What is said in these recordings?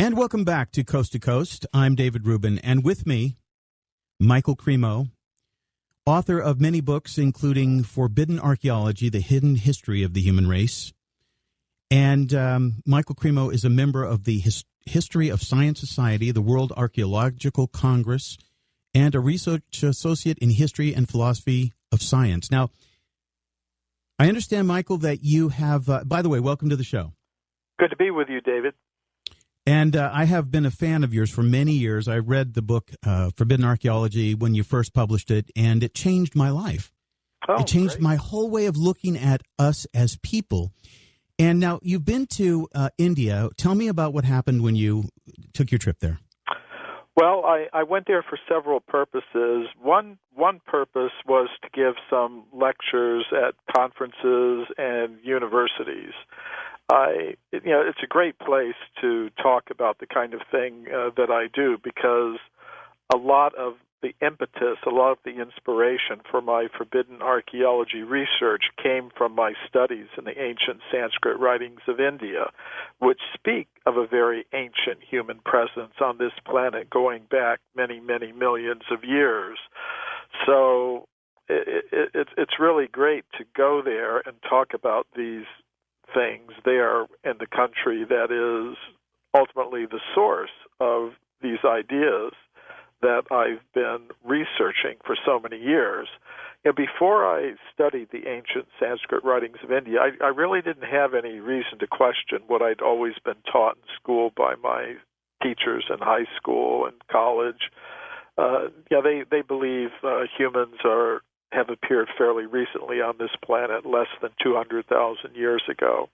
And welcome back to Coast. I'm David Rubin, and with me, Michael Cremo, author of many books, including Forbidden Archaeology, The Hidden History of the Human Race. And Michael Cremo is a member of the History of Science Society, the World Archaeological Congress, and a research associate in history and philosophy of science. Now, I understand, Michael, that you have, by the way, welcome to the show. Good to be with you, David. And I have been a fan of yours for many years. I read the book Forbidden Archaeology when you first published it, and it changed my life. It changed my whole way of looking at us as people. And now you've been to India. Tell me about what happened when you took your trip there. Well, I went there for several purposes. One purpose was to give some lectures at conferences and universities. It's a great place to talk about the kind of thing that I do, because a lot of the impetus, a lot of the inspiration for my forbidden archaeology research came from my studies in the ancient Sanskrit writings of India, which speak of a very ancient human presence on this planet going back many, many millions of years. So it's really great to go there and talk about these things there in the country that is ultimately the source of these ideas that I've been researching for so many years. Before I studied the ancient Sanskrit writings of India, I really didn't have any reason to question what I'd always been taught in school by my teachers in high school and college. They believe humans have appeared fairly recently on this planet, less than 200,000 years ago.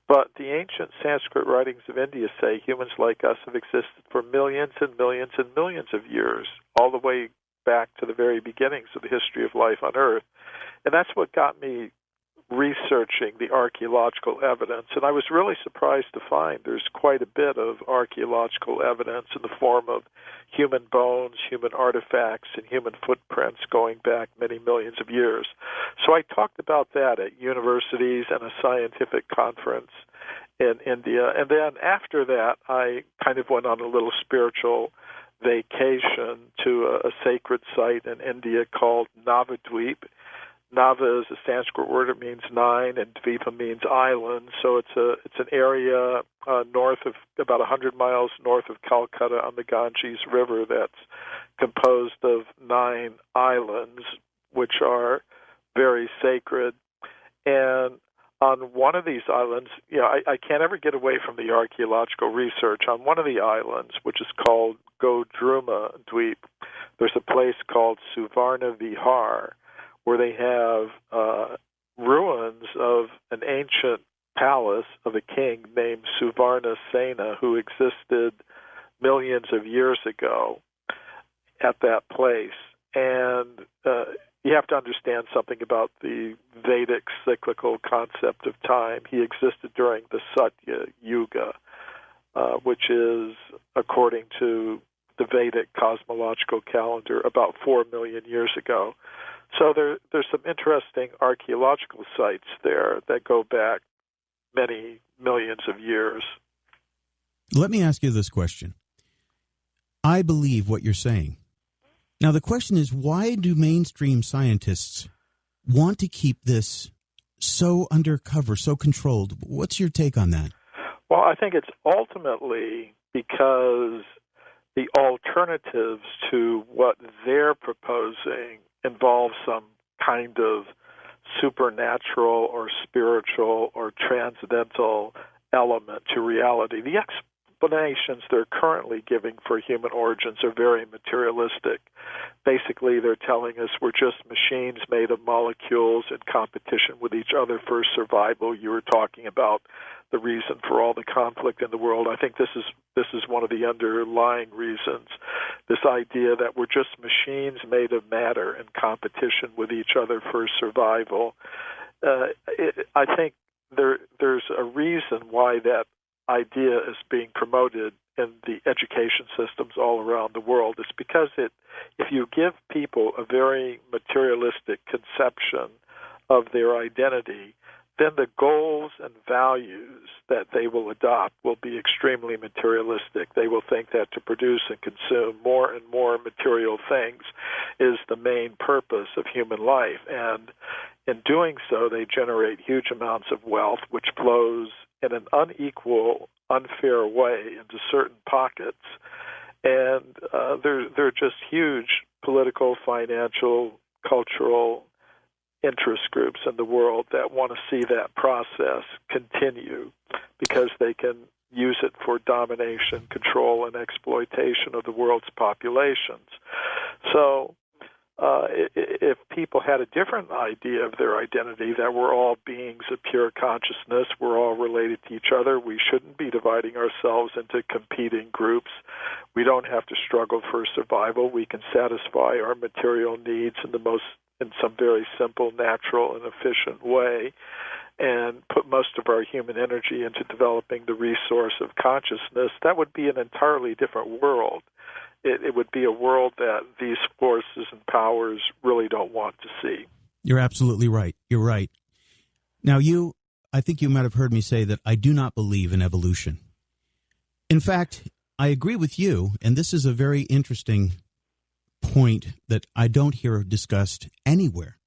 But the ancient Sanskrit writings of India say humans like us have existed for millions and millions and millions of years, all the way back to the very beginnings of the history of life on Earth. And that's what got me researching the archaeological evidence. And I was really surprised to find there's quite a bit of archaeological evidence in the form of human bones, human artifacts, and human footprints going back many millions of years. So I talked about that at universities and a scientific conference in India. And then after that, I kind of went on a little spiritual vacation to a sacred site in India called Navadvip. Nava is a Sanskrit word. It means 9, and Dvipa means island. So it's an area north of about 100 miles north of Calcutta on the Ganges River that's composed of 9 islands, which are very sacred. And on one of these islands, I can't ever get away from the archaeological research. On one of the islands, which is called Godruma Dweep, there's a place called Suvarna Vihar, where they have ruins of an ancient palace of a king named Suvarna Sena, who existed millions of years ago at that place. And you have to understand something about the Vedic cyclical concept of time. He existed during the Satya Yuga, which is, according to the Vedic cosmological calendar, about 4 million years ago. So there's some interesting archaeological sites there that go back many millions of years. Let me ask you this question. I believe what you're saying. Now, the question is, why do mainstream scientists want to keep this so undercover, so controlled? What's your take on that? Well, I think it's ultimately because the alternatives to what they're proposing involve some kind of supernatural or spiritual or transcendental element to reality. The explanations they're currently giving for human origins are very materialistic. Basically, they're telling us we're just machines made of molecules in competition with each other for survival. You were talking about the reason for all the conflict in the world. I think this is one of the underlying reasons, this idea that we're just machines made of matter in competition with each other for survival. I think there's a reason why that idea is being promoted in the education systems all around the world. It's because if you give people a very materialistic conception of their identity, then the goals and values that they will adopt will be extremely materialistic. They will think that to produce and consume more and more material things is the main purpose of human life. And in doing so, they generate huge amounts of wealth, which flows in an unequal, unfair way into certain pockets. And there are just huge political, financial, cultural interest groups in the world that want to see that process continue because they can use it for domination, control, and exploitation of the world's populations. So if people had a different idea of their identity, that we're all beings of pure consciousness, we're all related to each other, we shouldn't be dividing ourselves into competing groups. We don't have to struggle for survival. We can satisfy our material needs in some very simple, natural, and efficient way, and put most of our human energy into developing the resource of consciousness. That would be an entirely different world. It would be a world that these forces and powers really don't want to see. You're absolutely right. You're right. Now, I think you might have heard me say that I do not believe in evolution. In fact, I agree with you, and this is a very interesting point that I don't hear discussed anywhere,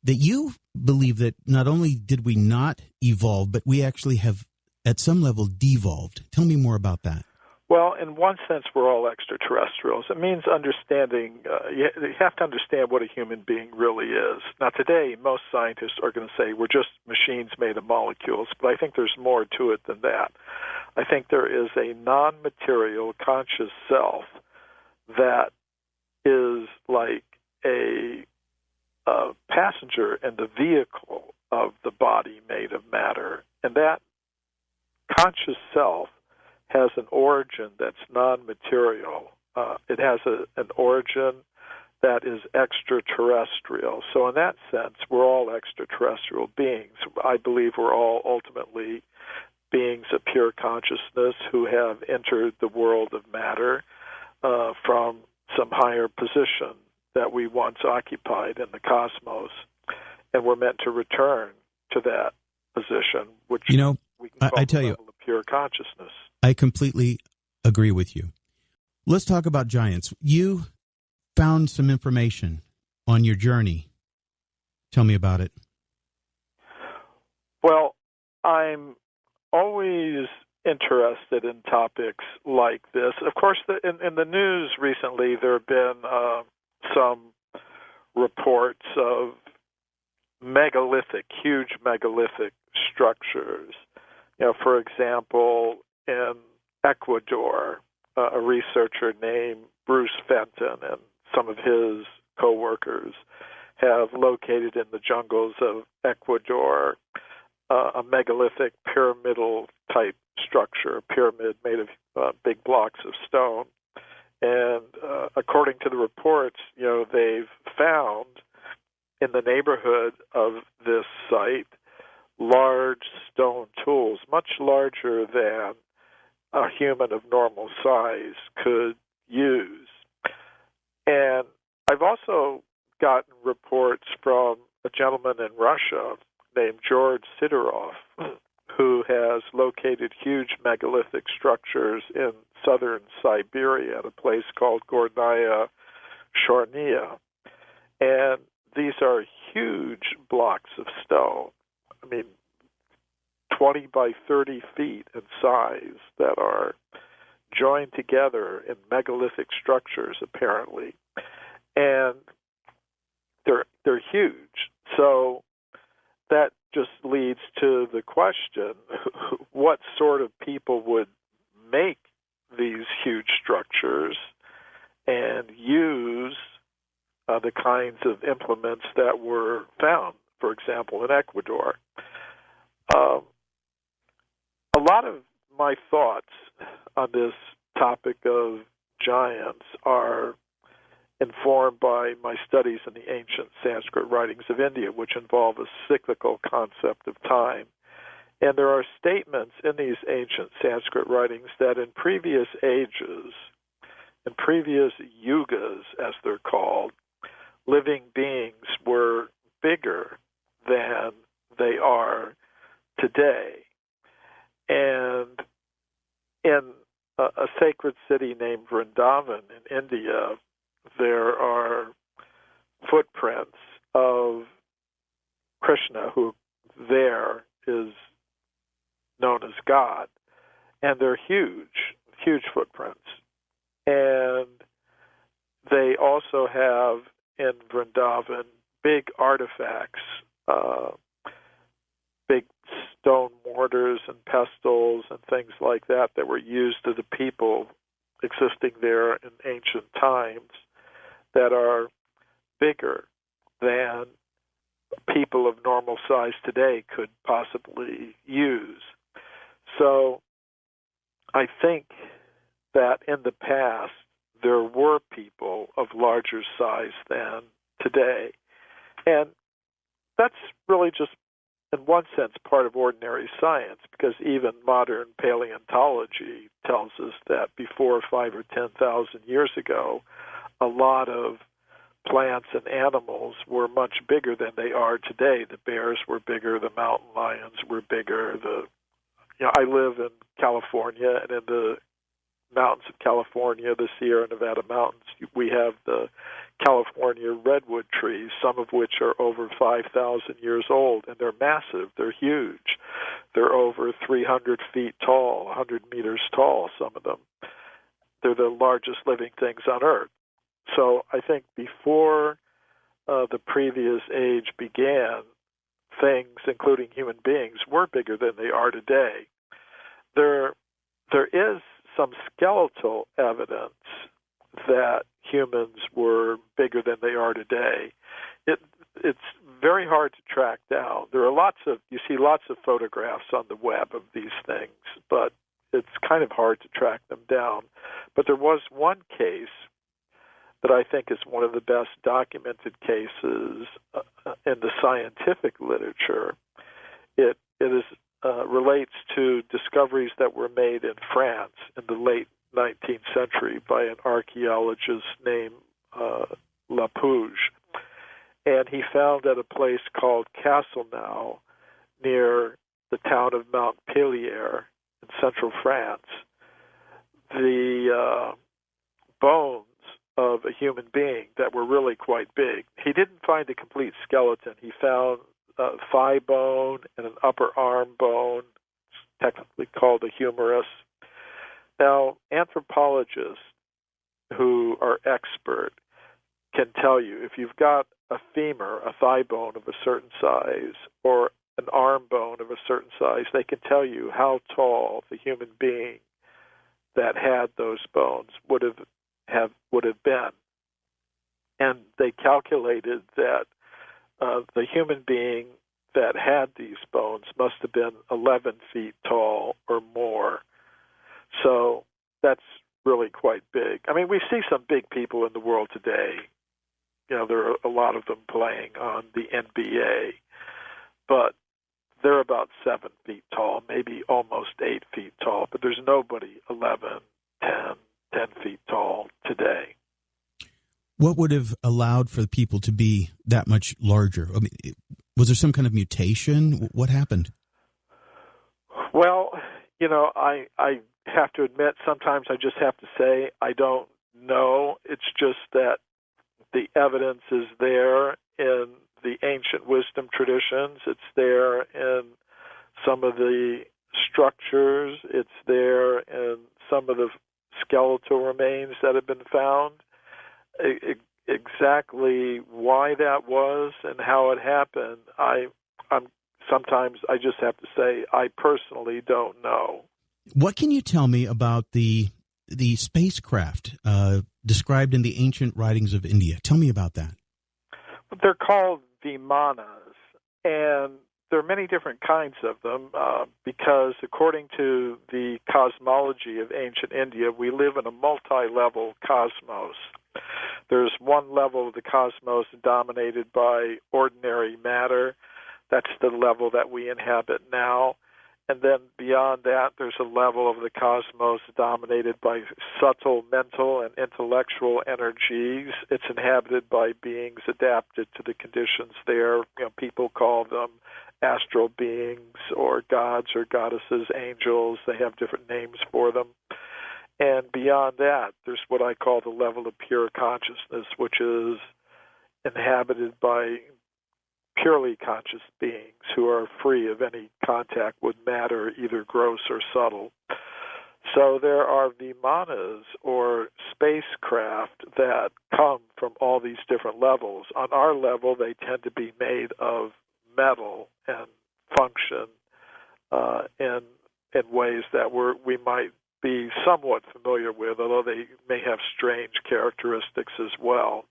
that you believe that not only did we not evolve, but we actually have, at some level, devolved. Tell me more about that. Well, in one sense, we're all extraterrestrials. It means understanding, you have to understand what a human being really is. Now, today, most scientists are going to say we're just machines made of molecules, but I think there's more to it than that. I think there is a non-material conscious self that is like a passenger in the vehicle of the body made of matter. And that conscious self has an origin that's non-material. It has an origin that is extraterrestrial. So in that sense, we're all extraterrestrial beings. I believe we're all ultimately beings of pure consciousness who have entered the world of matter from some higher position that we once occupied in the cosmos, and we're meant to return to that position, which we can call I tell the you, level of pure consciousness. I completely agree with you. Let's talk about giants. You found some information on your journey. Tell me about it. Well, I'm always interested in topics like this. Of course, in the news recently, there have been some reports of huge megalithic structures. For example, in Ecuador, a researcher named Bruce Fenton and some of his co-workers have located in the jungles of Ecuador a megalithic pyramidal type structure, a pyramid made of big blocks of stone. And according to the reports, they've found in the neighborhood of this site large stone tools, much larger than a human of normal size could use. And I've also gotten reports from a gentleman in Russia named George Sidorov, who has located huge megalithic structures in southern Siberia at a place called Gornaya Shornia. And these are huge blocks of stone. 20 by 30 feet in size that are joined together in megalithic structures, apparently. And they're huge. So that just leads to the question, what sort of people would make these huge structures and use the kinds of implements that were found, for example, in Ecuador? A lot of my thoughts on this topic of giants are informed by my studies in the ancient Sanskrit writings of India, which involve a cyclical concept of time. And there are statements in these ancient Sanskrit writings that in previous ages, in previous yugas, as they're called, living beings were bigger than they are today. And in a sacred city named Vrindavan in India, there are footprints of Krishna, who there is known as God, and they're huge, huge footprints. And they also have in Vrindavan big artifacts, big stone mortars and pestles and things like that that were used to the people existing there in ancient times that are bigger than people of normal size today could possibly use. So I think that in the past there were people of larger size than today. And that's really just, in one sense, part of ordinary science, because even modern paleontology tells us that before 5,000 or 10,000 years ago, a lot of plants and animals were much bigger than they are today. The bears were bigger, the mountain lions were bigger. I live in California, and in the mountains of California, the Sierra Nevada mountains, we have the California redwood trees, some of which are over 5,000 years old, and they're massive. They're huge. They're over 300 feet tall, 100 meters tall, some of them. They're the largest living things on Earth. So I think before the previous age began, things, including human beings, were bigger than they are today. There is some skeletal evidence that humans were bigger than they are today. It's very hard to track down. You see lots of photographs on the web of these things, but it's kind of hard to track them down. But there was one case that I think is one of the best documented cases in the scientific literature. It relates to discoveries that were made in France in the late 19th century by an archaeologist named Lapouge. And he found at a place called Castelnau, near the town of Montpellier in central France, the bones of a human being that were really quite big. He didn't find a complete skeleton. He found a thigh bone and an upper arm bone, technically called a humerus. Now, anthropologists who are expert can tell you if you've got a femur, a thigh bone of a certain size, or an arm bone of a certain size, they can tell you how tall the human being that had those bones would have been. And they calculated that the human being that had these bones must have been 11 feet tall or more. So that's really quite big. I mean, we see some big people in the world today. There are a lot of them playing on the NBA, but they're about 7 feet tall, maybe almost 8 feet tall, but there's nobody 11, 10 feet tall today. What would have allowed for the people to be that much larger? I mean, was there some kind of mutation? What happened? Well, I have to admit, sometimes I just have to say I don't know. It's just that the evidence is there in the ancient wisdom traditions. It's there in some of the structures. It's there in some of the skeletal remains that have been found. Exactly why that was and how it happened, sometimes I just have to say I personally don't know. What can you tell me about the spacecraft described in the ancient writings of India? Tell me about that. They're called vimanas, and there are many different kinds of them because according to the cosmology of ancient India, we live in a multi-level cosmos. There's one level of the cosmos dominated by ordinary matter. That's the level that we inhabit now. And then beyond that, there's a level of the cosmos dominated by subtle mental and intellectual energies. It's inhabited by beings adapted to the conditions there. People call them astral beings or gods or goddesses, angels. They have different names for them. And beyond that, there's what I call the level of pure consciousness, which is inhabited by purely conscious beings who are free of any contact with matter, either gross or subtle. So there are vimanas, or spacecraft, that come from all these different levels. On our level, they tend to be made of metal and function in ways that we might be somewhat familiar with, although they may have strange characteristics as well.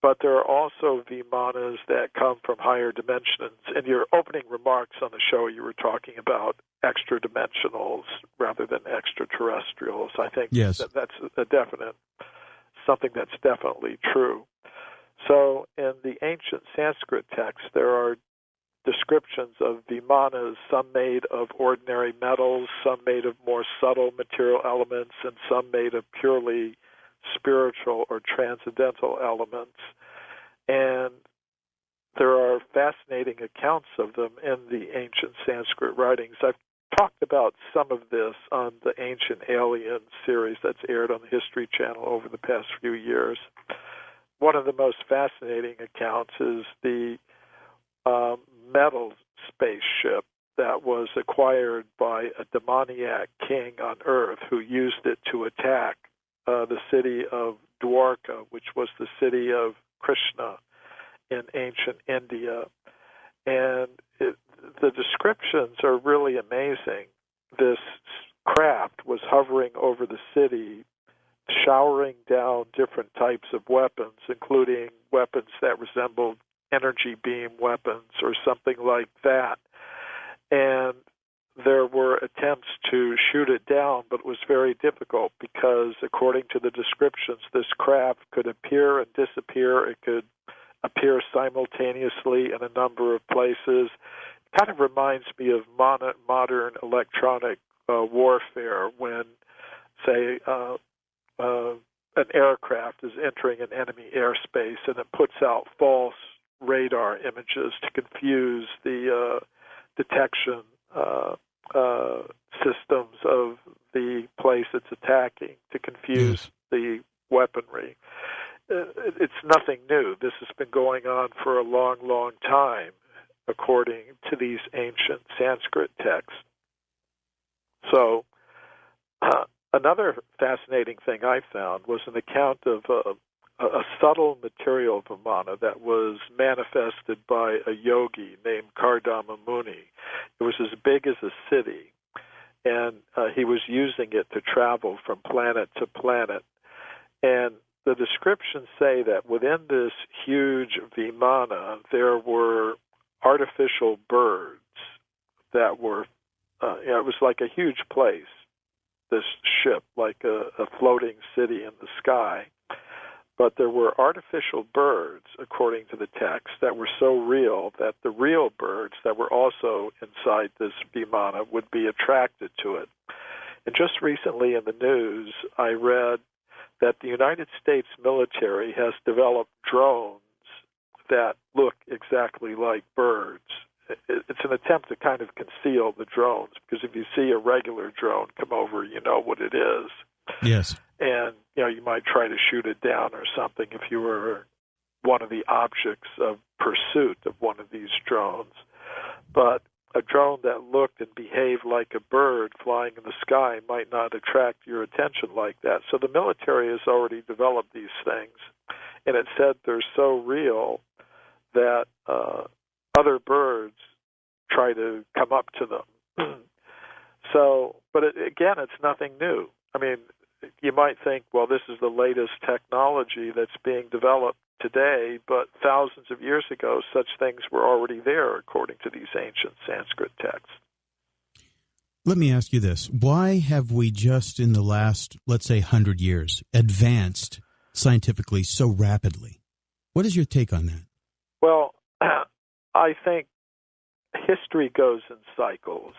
But there are also vimanas that come from higher dimensions. In your opening remarks on the show, you were talking about extra-dimensionals rather than extraterrestrials. I think yes. That's something that's definitely true. So in the ancient Sanskrit texts, there are descriptions of vimanas, some made of ordinary metals, some made of more subtle material elements, and some made of purely spiritual or transcendental elements. And there are fascinating accounts of them in the ancient Sanskrit writings. I've talked about some of this on the Ancient Alien series that's aired on the History Channel over the past few years. One of the most fascinating accounts is the metal spaceship that was acquired by a demoniac king on Earth who used it to attack the city of Dwarka, which was the city of Krishna in ancient India. And the descriptions are really amazing. This craft was hovering over the city, showering down different types of weapons, including weapons that resembled energy beam weapons or something like that. And there were attempts to shoot it down, but it was very difficult because, according to the descriptions, this craft could appear and disappear. It could appear simultaneously in a number of places. It kind of reminds me of modern electronic warfare when, say, an aircraft is entering an enemy airspace and it puts out false radar images to confuse the detection systems of the place it's attacking, to confuse the weaponry. It's nothing new. This has been going on for a long, long time, according to these ancient Sanskrit texts. So, another fascinating thing I found was an account of a subtle material vimana that was manifested by a yogi named Kardama Muni. It was as big as a city, and he was using it to travel from planet to planet. And the descriptions say that within this huge vimana, there were artificial birds that were, it was like a huge place, this ship, like a floating city in the sky. But there were artificial birds, according to the text, that were so real that the real birds that were also inside this vimana would be attracted to it. And just recently in the news, I read that the United States military has developed drones that look exactly like birds. It's an attempt to kind of conceal the drones, because if you see a regular drone come over, you know what it is. Yes. And, you might try to shoot it down or something if you were one of the objects of pursuit of one of these drones. But a drone that looked and behaved like a bird flying in the sky might not attract your attention like that. So the military has already developed these things, and it said they're so real that other birds try to come up to them. But again, it's nothing new. I mean, you might think, well, this is the latest technology that's being developed today, but thousands of years ago, such things were already there, according to these ancient Sanskrit texts. Let me ask you this. Why have we just in the last, let's say, 100 years, advanced scientifically so rapidly? What is your take on that? Well, I think history goes in cycles.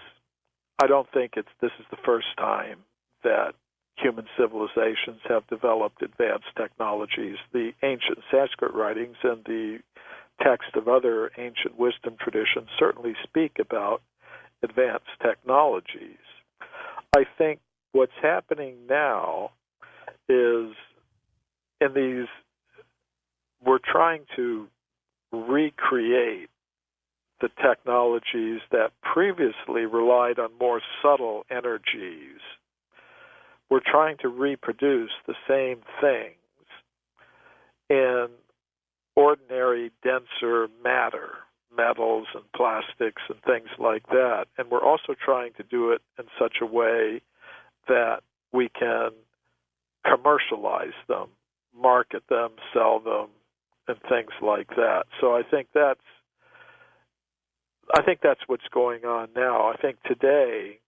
I don't think this is the first time that human civilizations have developed advanced technologies. The ancient Sanskrit writings and the text of other ancient wisdom traditions certainly speak about advanced technologies. I think what's happening now is we're trying to recreate the technologies that previously relied on more subtle energies. We're trying to reproduce the same things in ordinary, denser matter, metals and plastics and things like that. And we're also trying to do it in such a way that we can commercialize them, market them, sell them, and things like that. So I think that's what's going on now. I think today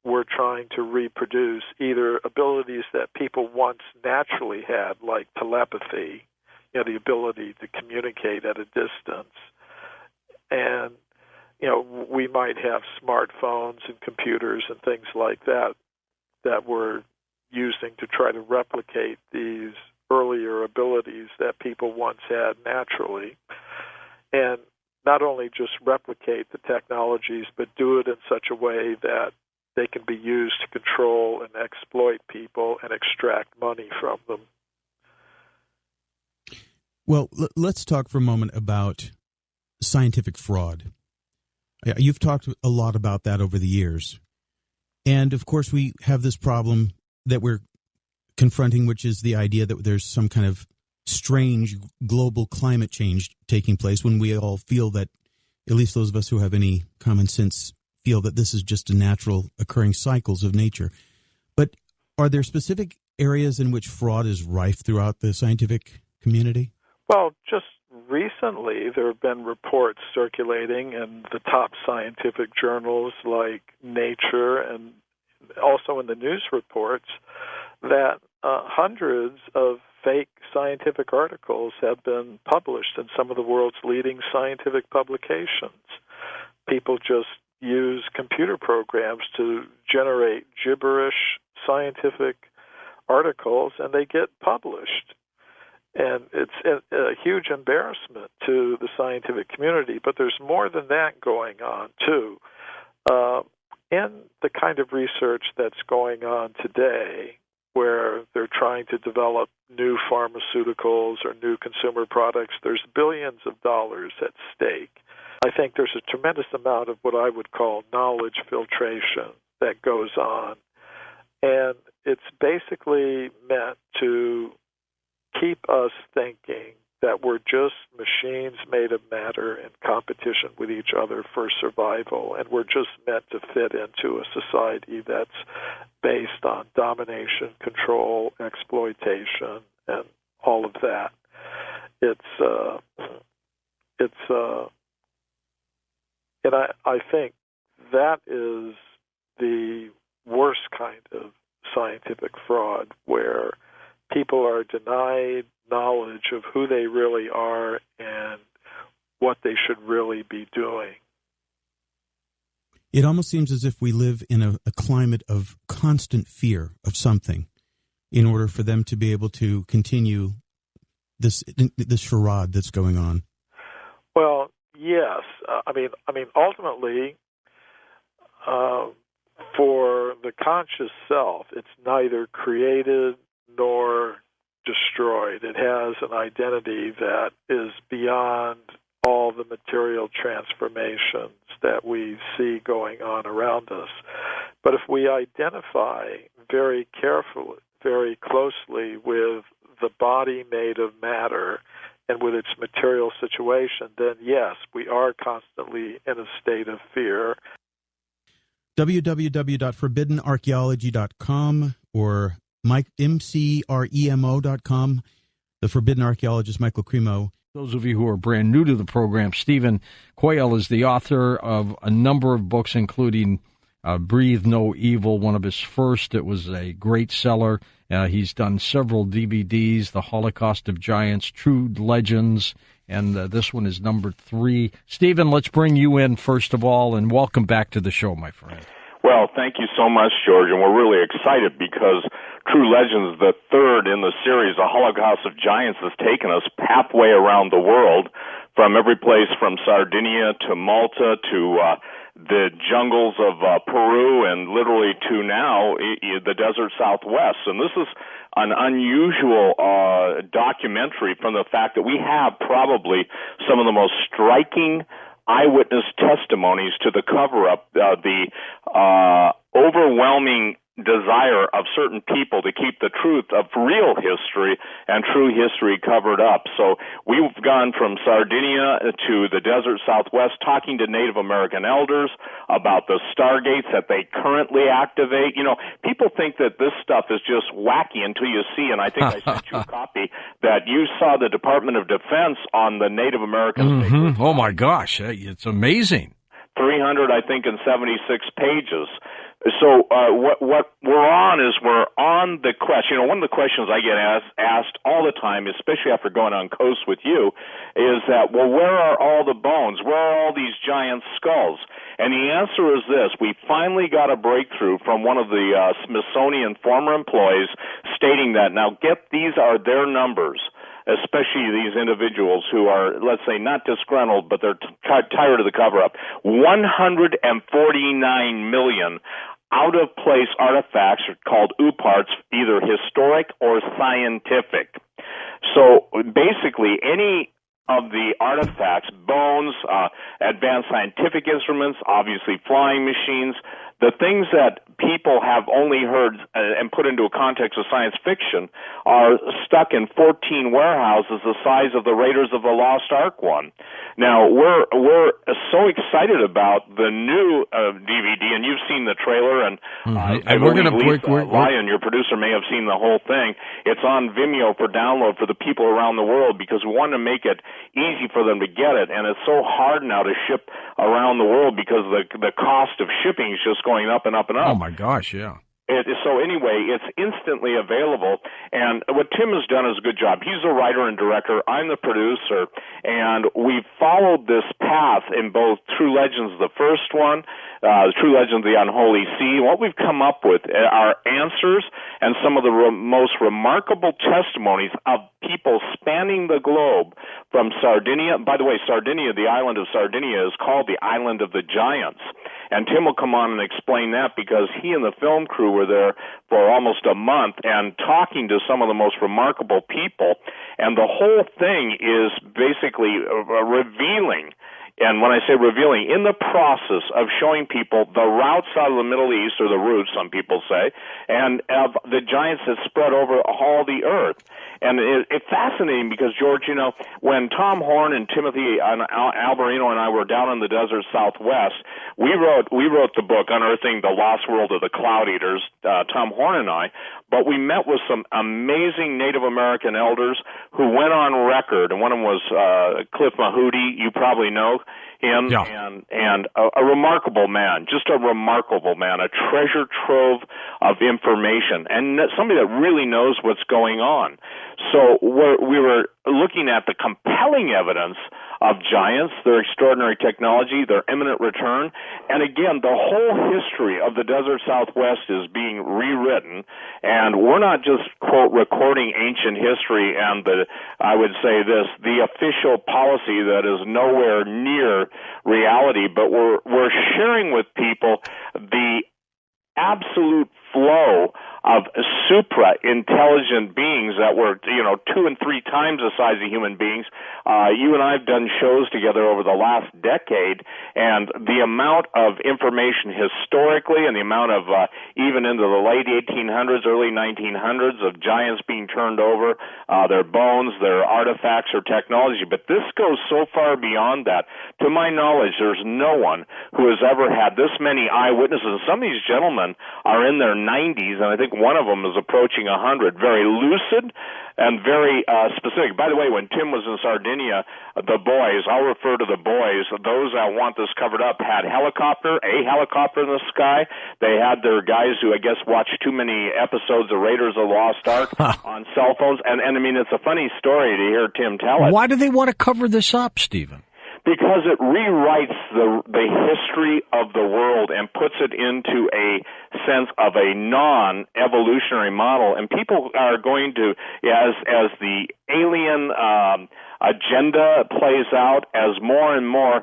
we're trying to reproduce either abilities that people once naturally had, like telepathy, the ability to communicate at a distance. And, we might have smartphones and computers and things like that we're using to try to replicate these earlier abilities that people once had naturally. And not only just replicate the technologies, but do it in such a way that they can be used to control and exploit people and extract money from them. Well, let's talk for a moment about scientific fraud. You've talked a lot about that over the years. And, of course, we have this problem that we're confronting, which is the idea that there's some kind of strange global climate change taking place when we all feel that, at least those of us who have any common sense, feel that this is just a natural occurring cycles of nature. But are there specific areas in which fraud is rife throughout the scientific community? Well, just recently there have been reports circulating in the top scientific journals like Nature and also in the news reports that hundreds of fake scientific articles have been published in some of the world's leading scientific publications. People just use computer programs to generate gibberish scientific articles, and they get published. And it's a huge embarrassment to the scientific community, but there's more than that going on, too. And the kind of research that's going on today, where they're trying to develop new pharmaceuticals or new consumer products, there's billions of dollars at stake. I think there's a tremendous amount of what I would call knowledge filtration that goes on. And it's basically meant to keep us thinking that we're just machines made of matter in competition with each other for survival, and we're just meant to fit into a society that's based on domination, control, exploitation, and all of that. And I think that is the worst kind of scientific fraud, where people are denied knowledge of who they really are and what they should really be doing. It almost seems as if we live in a climate of constant fear of something in order for them to be able to continue this charade that's going on. Well, yes. I mean, ultimately, for the conscious self, it's neither created nor destroyed. It has an identity that is beyond all the material transformations that we see going on around us. But if we identify very carefully, very closely with the body made of matter and with its material situation, then yes, we are constantly in a state of fear. www.forbiddenarchaeology.com or mcremo.com. The Forbidden Archaeologist, Michael Cremo. Those of you who are brand new to the program, Stephen Quayle is the author of a number of books, including Breathe No Evil, one of his first. It was a great seller. He's done several DVDs, The Holocaust of Giants, True Legends, and this one is number 3. Stephen, let's bring you in first of all, and welcome back to the show, my friend. Well, thank you so much, George, and we're really excited because True Legends, the third in the series, The Holocaust of Giants, has taken us halfway around the world, from every place from Sardinia to Malta to the jungles of Peru and literally to now the desert Southwest. And this is an unusual documentary from the fact that we have probably some of the most striking eyewitness testimonies to the cover-up, the overwhelming desire of certain people to keep the truth of real history and true history covered up. So we've gone from Sardinia to the desert Southwest, talking to Native American elders about the stargates that they currently activate. You know, people think that this stuff is just wacky until you see, and I think I sent you a copy, that you saw the Department of Defense on the Native American Mm-hmm. Oh, my gosh. It's amazing. 300, I think, and 76 pages. So what we're on is we're on the quest. You know, one of the questions I get asked all the time, especially after going on coast with you, is that, well, where are all the bones? Where are all these giant skulls? And the answer is this. We finally got a breakthrough from one of the Smithsonian former employees stating that, now these are their numbers, especially these individuals who are, let's say, not disgruntled, but they're tired of the cover-up. 149 million out-of-place artifacts are called UPARTs, either historic or scientific. So basically, any of the artifacts, bones, advanced scientific instruments, obviously flying machines, the things that people have only heard and put into a context of science fiction are stuck in 14 warehouses the size of the Raiders of the Lost Ark one. Now, we're so excited about the new DVD, and you've seen the trailer, and we're going to Ryan, your producer, may have seen the whole thing. It's on Vimeo for download for the people around the world because we want to make it easy for them to get it, and it's so hard now to ship around the world because the cost of shipping is just going up and up and up. Oh, my gosh, yeah. So anyway, it's instantly available, and what Tim has done is a good job. He's the writer and director. I'm the producer, and we've followed this path in both True Legends, the first one, True Legends, the Unholy Sea. What we've come up with are answers and some of the most remarkable testimonies of people spanning the globe from Sardinia. By the way, Sardinia, the island of Sardinia, is called the Island of the Giants. And Tim will come on and explain that because he and the film crew were there for almost a month and talking to some of the most remarkable people. And the whole thing is basically revealing. And when I say revealing, in the process of showing people the routes out of the Middle East, or the roots, some people say, and of the giants that spread over all the earth. And it's fascinating because, George, you know, when Tom Horn and Timothy Alberino and I were down in the desert Southwest, we wrote the book Unearthing the Lost World of the Cloud Eaters, Tom Horn and I, but we met with some amazing Native American elders who went on record, and one of them was Cliff Mahudi, you probably know him, yeah. and a remarkable man, just a remarkable man, a treasure trove of information, and somebody that really knows what's going on. So we were looking at the compelling evidence of giants, their extraordinary technology, their imminent return, and again, the whole history of the desert Southwest is being rewritten, and we're not just, quote, recording ancient history and I would say this, the official policy that is nowhere near reality, but we're sharing with people the absolute flow of supra-intelligent beings that were, 2 and 3 times the size of human beings. You and I have done shows together over the last decade, and the amount of information historically and the amount of, even into the late 1800s, early 1900s, of giants being turned over, their bones, their artifacts, or technology. But this goes so far beyond that. To my knowledge, there's no one who has ever had this many eyewitnesses. Some of these gentlemen are in their 90s, and I think one of them is approaching 100, very lucid and very specific. By the way, when Tim was in Sardinia, the boys, I'll refer to the boys, those that want this covered up, had a helicopter in the sky. They had their guys who, I guess, watched too many episodes of Raiders of the Lost Ark on cell phones. And I mean, it's a funny story to hear Tim tell it. Why do they want to cover this up, Stephen? Because it rewrites the history of the world and puts it into a sense of a non-evolutionary model, and people are going to, as the alien agenda plays out, as more and more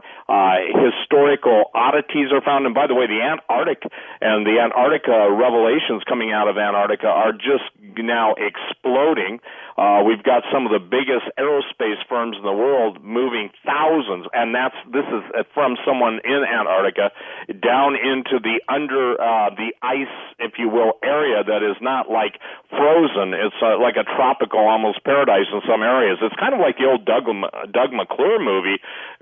historical oddities are found. And by the way, the Antarctica revelations coming out of Antarctica are just now exploding. We've got some of the biggest aerospace firms in the world moving thousands, and this is from someone in Antarctica down into the under the ice, if you will, area that is not like frozen. It's like a tropical, almost paradise in some areas. It's kind of like the old Doug McClure movie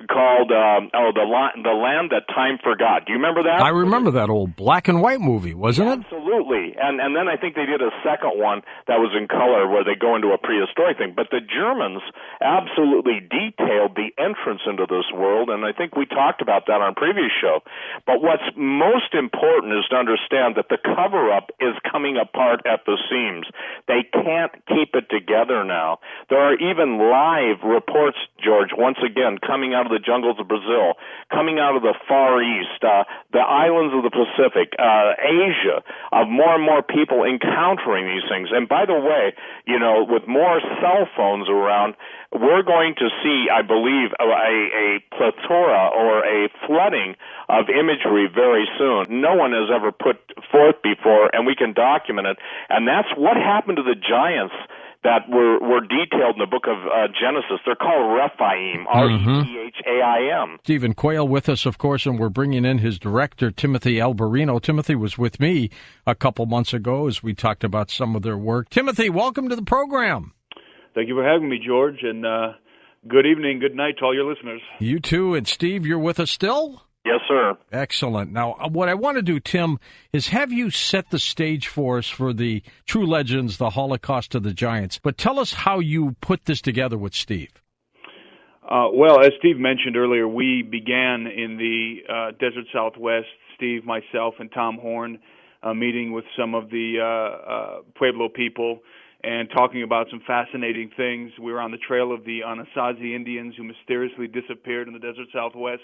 called The Land That Time Forgot. Do you remember that? I remember that old black and white movie, wasn't it? Absolutely. And then I think they did a second one that was in color where they go into a prehistoric thing. But the Germans absolutely detailed the entrance into this world, and I think we talked about that on a previous show. But what's most important is to understand that the cover-up is coming apart at the seams. They can't keep it together now. There are even live reports, George, once again, coming out of the jungles of Brazil, coming out of the Far East, the islands of the Pacific, Asia, of more and more people encountering these things. And by the way, with more cell phones around, we're going to see, I believe, a plethora or a flooding of imagery very soon. No one has ever put forth before, and we can document it. And that's what happened to the giants that were detailed in the book of Genesis. They're called Refaim, R-E-P-H-A-I-M. Stephen Quayle with us, of course, and we're bringing in his director, Timothy Alberino. Timothy was with me a couple months ago as we talked about some of their work. Timothy, welcome to the program. Thank you for having me, George, and good evening, good night to all your listeners. You too, and Steve, you're with us still? Yes, sir. Excellent. Now, what I want to do, Tim, is have you set the stage for us for the true legends, the Holocaust of the Giants. But tell us how you put this together with Steve. Well, as Steve mentioned earlier, we began in the desert Southwest, Steve, myself, and Tom Horn, meeting with some of the Pueblo people and talking about some fascinating things. We were on the trail of the Anasazi Indians who mysteriously disappeared in the desert Southwest.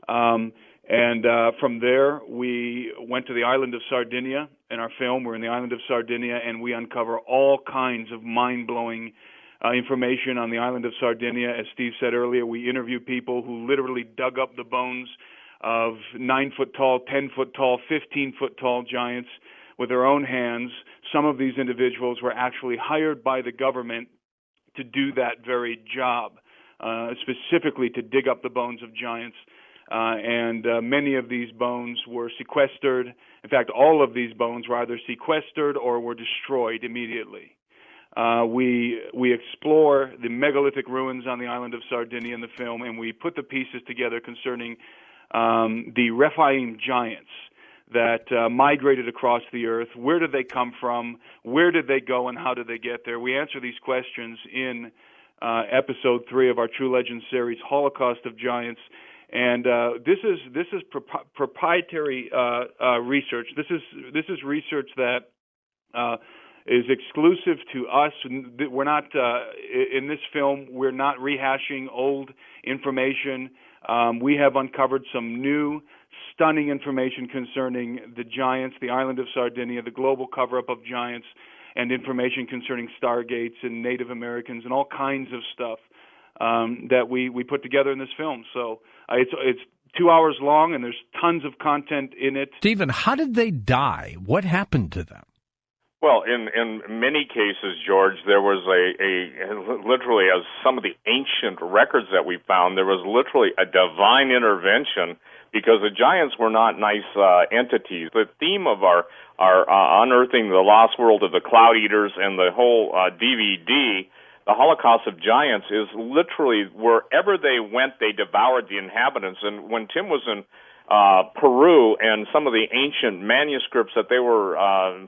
And from there, we went to the island of Sardinia. In our film, we're in the island of Sardinia, and we uncover all kinds of mind-blowing information on the island of Sardinia. As Steve said earlier, we interview people who literally dug up the bones of 9-foot-tall, 10-foot-tall, 15-foot-tall giants with their own hands. Some of these individuals were actually hired by the government to do that very job, specifically to dig up the bones of giants. And many of these bones were sequestered. In fact, all of these bones were either sequestered or were destroyed immediately. We explore the megalithic ruins on the island of Sardinia in the film, and we put the pieces together concerning the Refaim giants that migrated across the earth. Where did they come from? Where did they go, and how did they get there? We answer these questions in episode 3 of our True Legends series, Holocaust of Giants. And this is proprietary research. This is research that is exclusive to us. We're not in this film. We're not rehashing old information. We have uncovered some new, stunning information concerning the giants, the island of Sardinia, the global cover-up of giants, and information concerning stargates and Native Americans and all kinds of stuff that we put together in this film. So it's 2 hours long, and there's tons of content in it. Stephen, how did they die? What happened to them? Well, in many cases, George, there was a literally, as some of the ancient records that we found, there was literally a divine intervention because the giants were not nice entities. The theme of our unearthing the lost world of the Cloud Eaters and the whole DVD, the Holocaust of Giants, is literally wherever they went, they devoured the inhabitants. And when Tim was in Peru and some of the ancient manuscripts that they were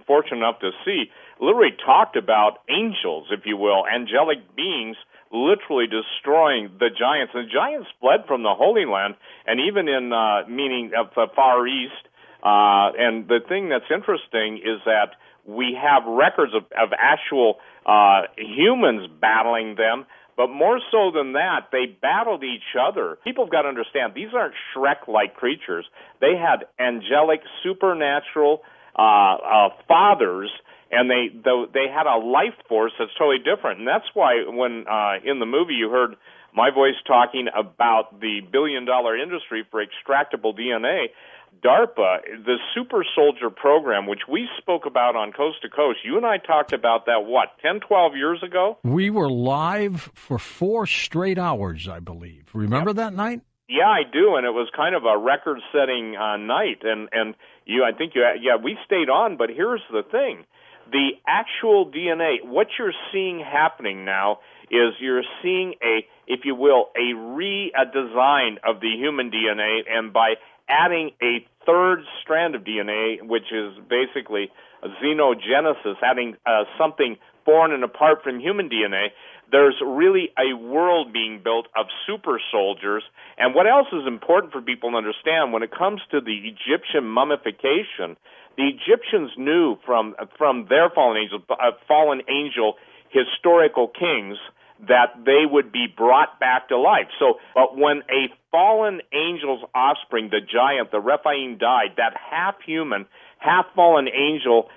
fortunate enough to see literally talked about angels, if you will, angelic beings literally destroying the giants. The giants fled from the Holy Land, and even in meaning of the Far East. And the thing that's interesting is that we have records of actual humans battling them, But more so than that, they battled each other. People have got to understand, these aren't Shrek-like creatures. They had angelic, supernatural fathers, and they had a life force that's totally different. And that's why when in the movie you heard my voice talking about the billion-dollar industry for extractable DNA, DARPA, the super soldier program, which we spoke about on Coast to Coast, you and I talked about that, 10, 12 years ago? We were live for 4 straight hours, I believe. Remember that night? Yeah, I do, and it was kind of a record-setting night. And we stayed on, but here's the thing. The actual DNA, what you're seeing happening now is you're seeing a redesign of the human DNA, and by adding a third strand of DNA, which is basically a xenogenesis, adding something foreign and apart from human DNA, there's really a world being built of super soldiers. And what else is important for people to understand when it comes to the Egyptian mummification, the Egyptians knew from their fallen angel historical kings that they would be brought back to life. So, but when a fallen angel's offspring, the giant, the Refaim, died, that half-human, half-fallen angel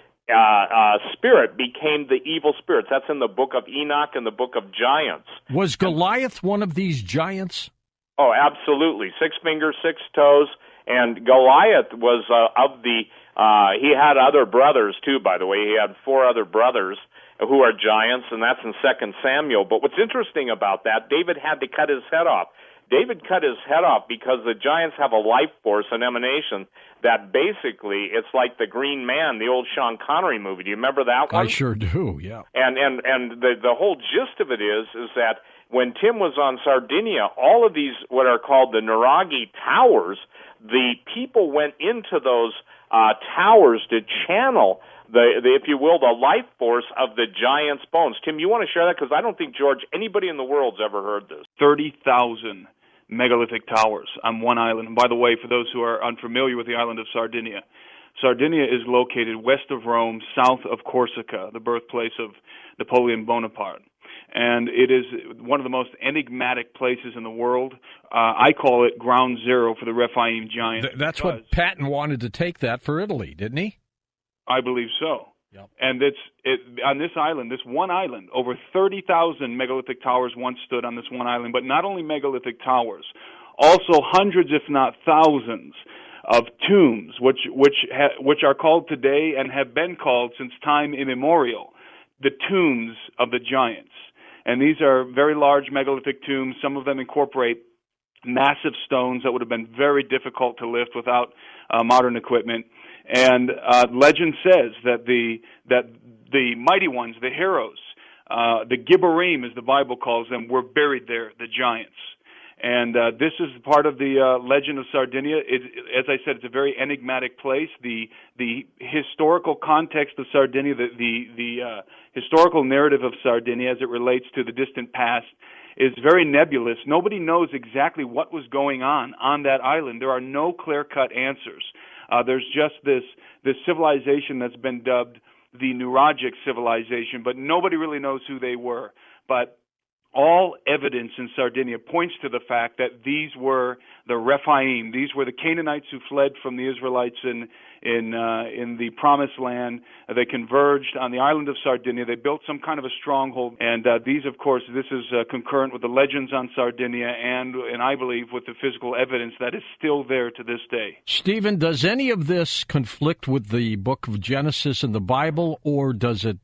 spirit became the evil spirits. That's in the book of Enoch and the book of Giants. Was Goliath one of these giants? Oh, absolutely. 6 fingers, 6 toes. And Goliath was he had other brothers, too, by the way. He had 4 other brothers who are giants, and that's in 2 Samuel. But what's interesting about that, David had to cut his head off. David cut his head off because the giants have a life force, an emanation, that basically it's like the Green Man, the old Sean Connery movie. Do you remember that one? I sure do, yeah. And the whole gist of it is that when Tim was on Sardinia, all of these, what are called the Nuraghi towers, the people went into those towers to channel the if you will, the life force of the giant's bones. Tim, you want to share that? Because I don't think, George, anybody in the world's ever heard this. 30,000 megalithic towers on one island. And by the way, for those who are unfamiliar with the island of Sardinia, Sardinia is located west of Rome, south of Corsica, the birthplace of Napoleon Bonaparte. And it is one of the most enigmatic places in the world. I call it ground zero for the Refaim giants. That's what Patton wanted to take that for Italy, didn't he? I believe so. Yep. And on this island, this one island, over 30,000 megalithic towers once stood on this one island. But not only megalithic towers, also hundreds, if not thousands, of tombs, which are called today and have been called since time immemorial, the tombs of the giants. And these are very large megalithic tombs. Some of them incorporate massive stones that would have been very difficult to lift without modern equipment. And legend says that the mighty ones, the heroes, the Gibborim, as the Bible calls them, were buried there, the giants. And this is part of the legend of Sardinia. As I said, it's a very enigmatic place. The historical context of Sardinia, the historical narrative of Sardinia as it relates to the distant past, is very nebulous. Nobody knows exactly what was going on that island. There are no clear-cut answers. There's just this civilization that's been dubbed the Nuragic civilization, but nobody really knows who they were. But all evidence in Sardinia points to the fact that these were the Refaim. These were the Canaanites who fled from the Israelites in the Promised Land. They converged on the island of Sardinia. They built some kind of a stronghold. And these, of course, this is concurrent with the legends on Sardinia and I believe with the physical evidence that is still there to this day. Stephen, does any of this conflict with the book of Genesis in the Bible, or does it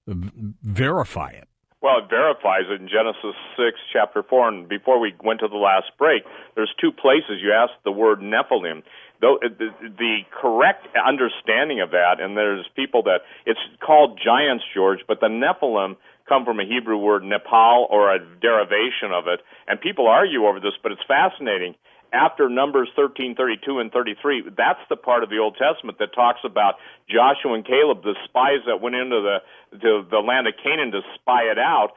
verify it? Well, it verifies it in Genesis 6, chapter 4, and before we went to the last break, there's 2 places you asked the word Nephilim. The correct understanding of that, and there's people that, it's called giants, George, but the Nephilim come from a Hebrew word, Nepal, or a derivation of it, and people argue over this, but it's fascinating. After Numbers 13, 32, and 33, that's the part of the Old Testament that talks about Joshua and Caleb, the spies that went into the land of Canaan to spy it out.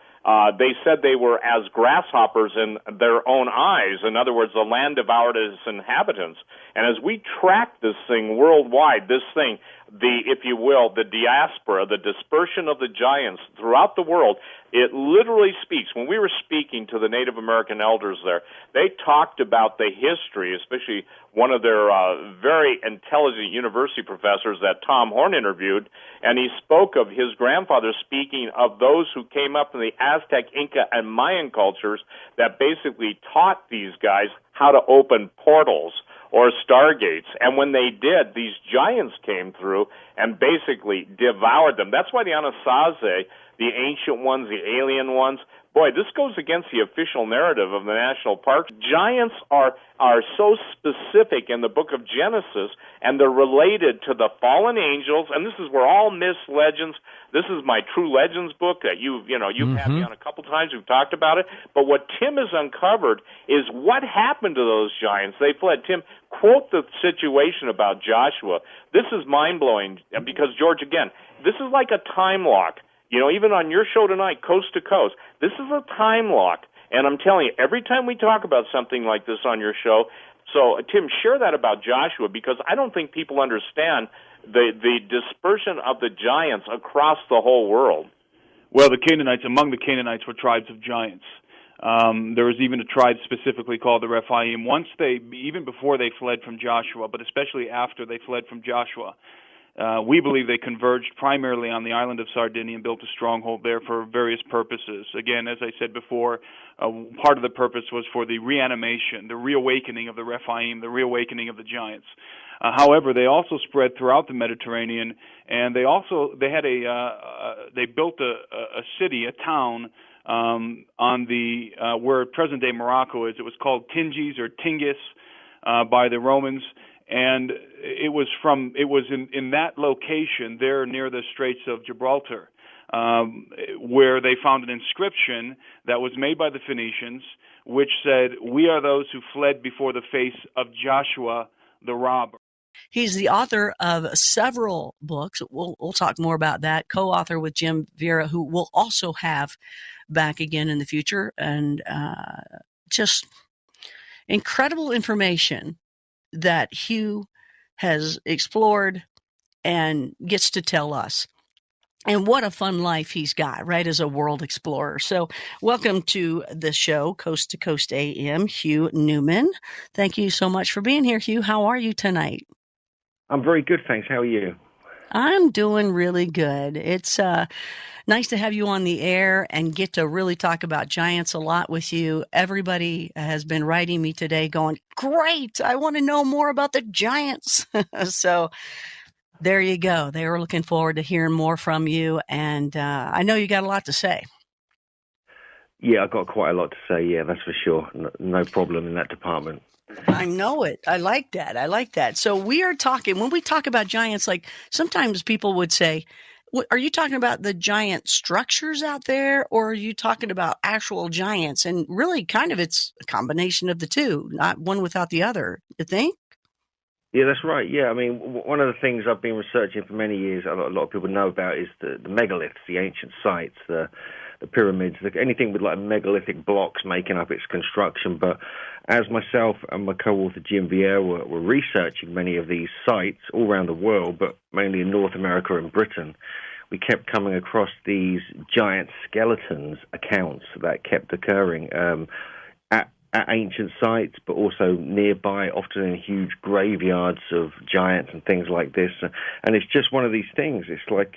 They said they were as grasshoppers in their own eyes. In other words, the land devoured its inhabitants. And as we track this thing worldwide, this thing, if you will, the diaspora, the dispersion of the giants throughout the world. It literally speaks. When we were speaking to the Native American elders there, they talked about the history, especially one of their very intelligent university professors that Tom Horn interviewed, and he spoke of his grandfather speaking of those who came up in the Aztec, Inca, and Mayan cultures that basically taught these guys how to open portals or stargates. And when they did, these giants came through and basically devoured them. That's why the Anasazi, the ancient ones, the alien ones, boy, this goes against the official narrative of the national parks. Giants are so specific in the book of Genesis, and they're related to the fallen angels, and this is where all myths, legends, this is my True Legends book that you've had me on a couple times, we've talked about it, but what Tim has uncovered is what happened to those giants. They fled. Tim, quote the situation about Joshua. This is mind-blowing, because, George, again, this is like a time lock. You know, even on your show tonight, Coast to Coast, this is a time lock. And I'm telling you, every time we talk about something like this on your show, so, Tim, share that about Joshua, because I don't think people understand the dispersion of the giants across the whole world. Well, among the Canaanites were tribes of giants. There was even a tribe specifically called the Refaim. Even before they fled from Joshua, but especially after they fled from Joshua, we believe they converged primarily on the island of Sardinia and built a stronghold there for various purposes. Again, as I said before, part of the purpose was for the reanimation, the reawakening of the Refaim, the reawakening of the giants. However, they also spread throughout the Mediterranean, and they built a city, a town on the where present-day Morocco is. It was called Tingis or Tingis by the Romans. And it was in that location there near the Straits of Gibraltar where they found an inscription that was made by the Phoenicians, which said, "We are those who fled before the face of Joshua the robber." He's the author of several books. We'll talk more about that. Co-author with Jim Vieira, who we'll also have back again in the future, and just incredible information that Hugh has explored and gets to tell us. And what a fun life he's got, right, as a world explorer. So welcome to the show, Coast to Coast AM, Hugh Newman. Thank you so much for being here, Hugh. How are you tonight? I'm very good, thanks. How are you? I'm doing really good. It's nice to have you on the air and get to really talk about giants a lot with you. Everybody has been writing me today going, great, I want to know more about the giants. So there you go. They were looking forward to hearing more from you. And I know you got a lot to say. Yeah, I've got quite a lot to say. Yeah, that's for sure. No problem in that department. I know it. I like that. So we are talking, when we talk about giants, like sometimes people would say, are you talking about the giant structures out there, or are you talking about actual giants? And really kind of it's a combination of the two, not one without the other, you think? Yeah, that's right. Yeah, I mean, one of the things I've been researching for many years, a lot of people know about, is the megaliths, the ancient sites, the pyramids, anything with like megalithic blocks making up its construction. But as myself and my co-author Jim Vieira were researching many of these sites all around the world, but mainly in North America and Britain, we kept coming across these giant skeletons accounts that kept occurring at ancient sites, but also nearby, often in huge graveyards of giants and things like this. And it's just one of these things. It's like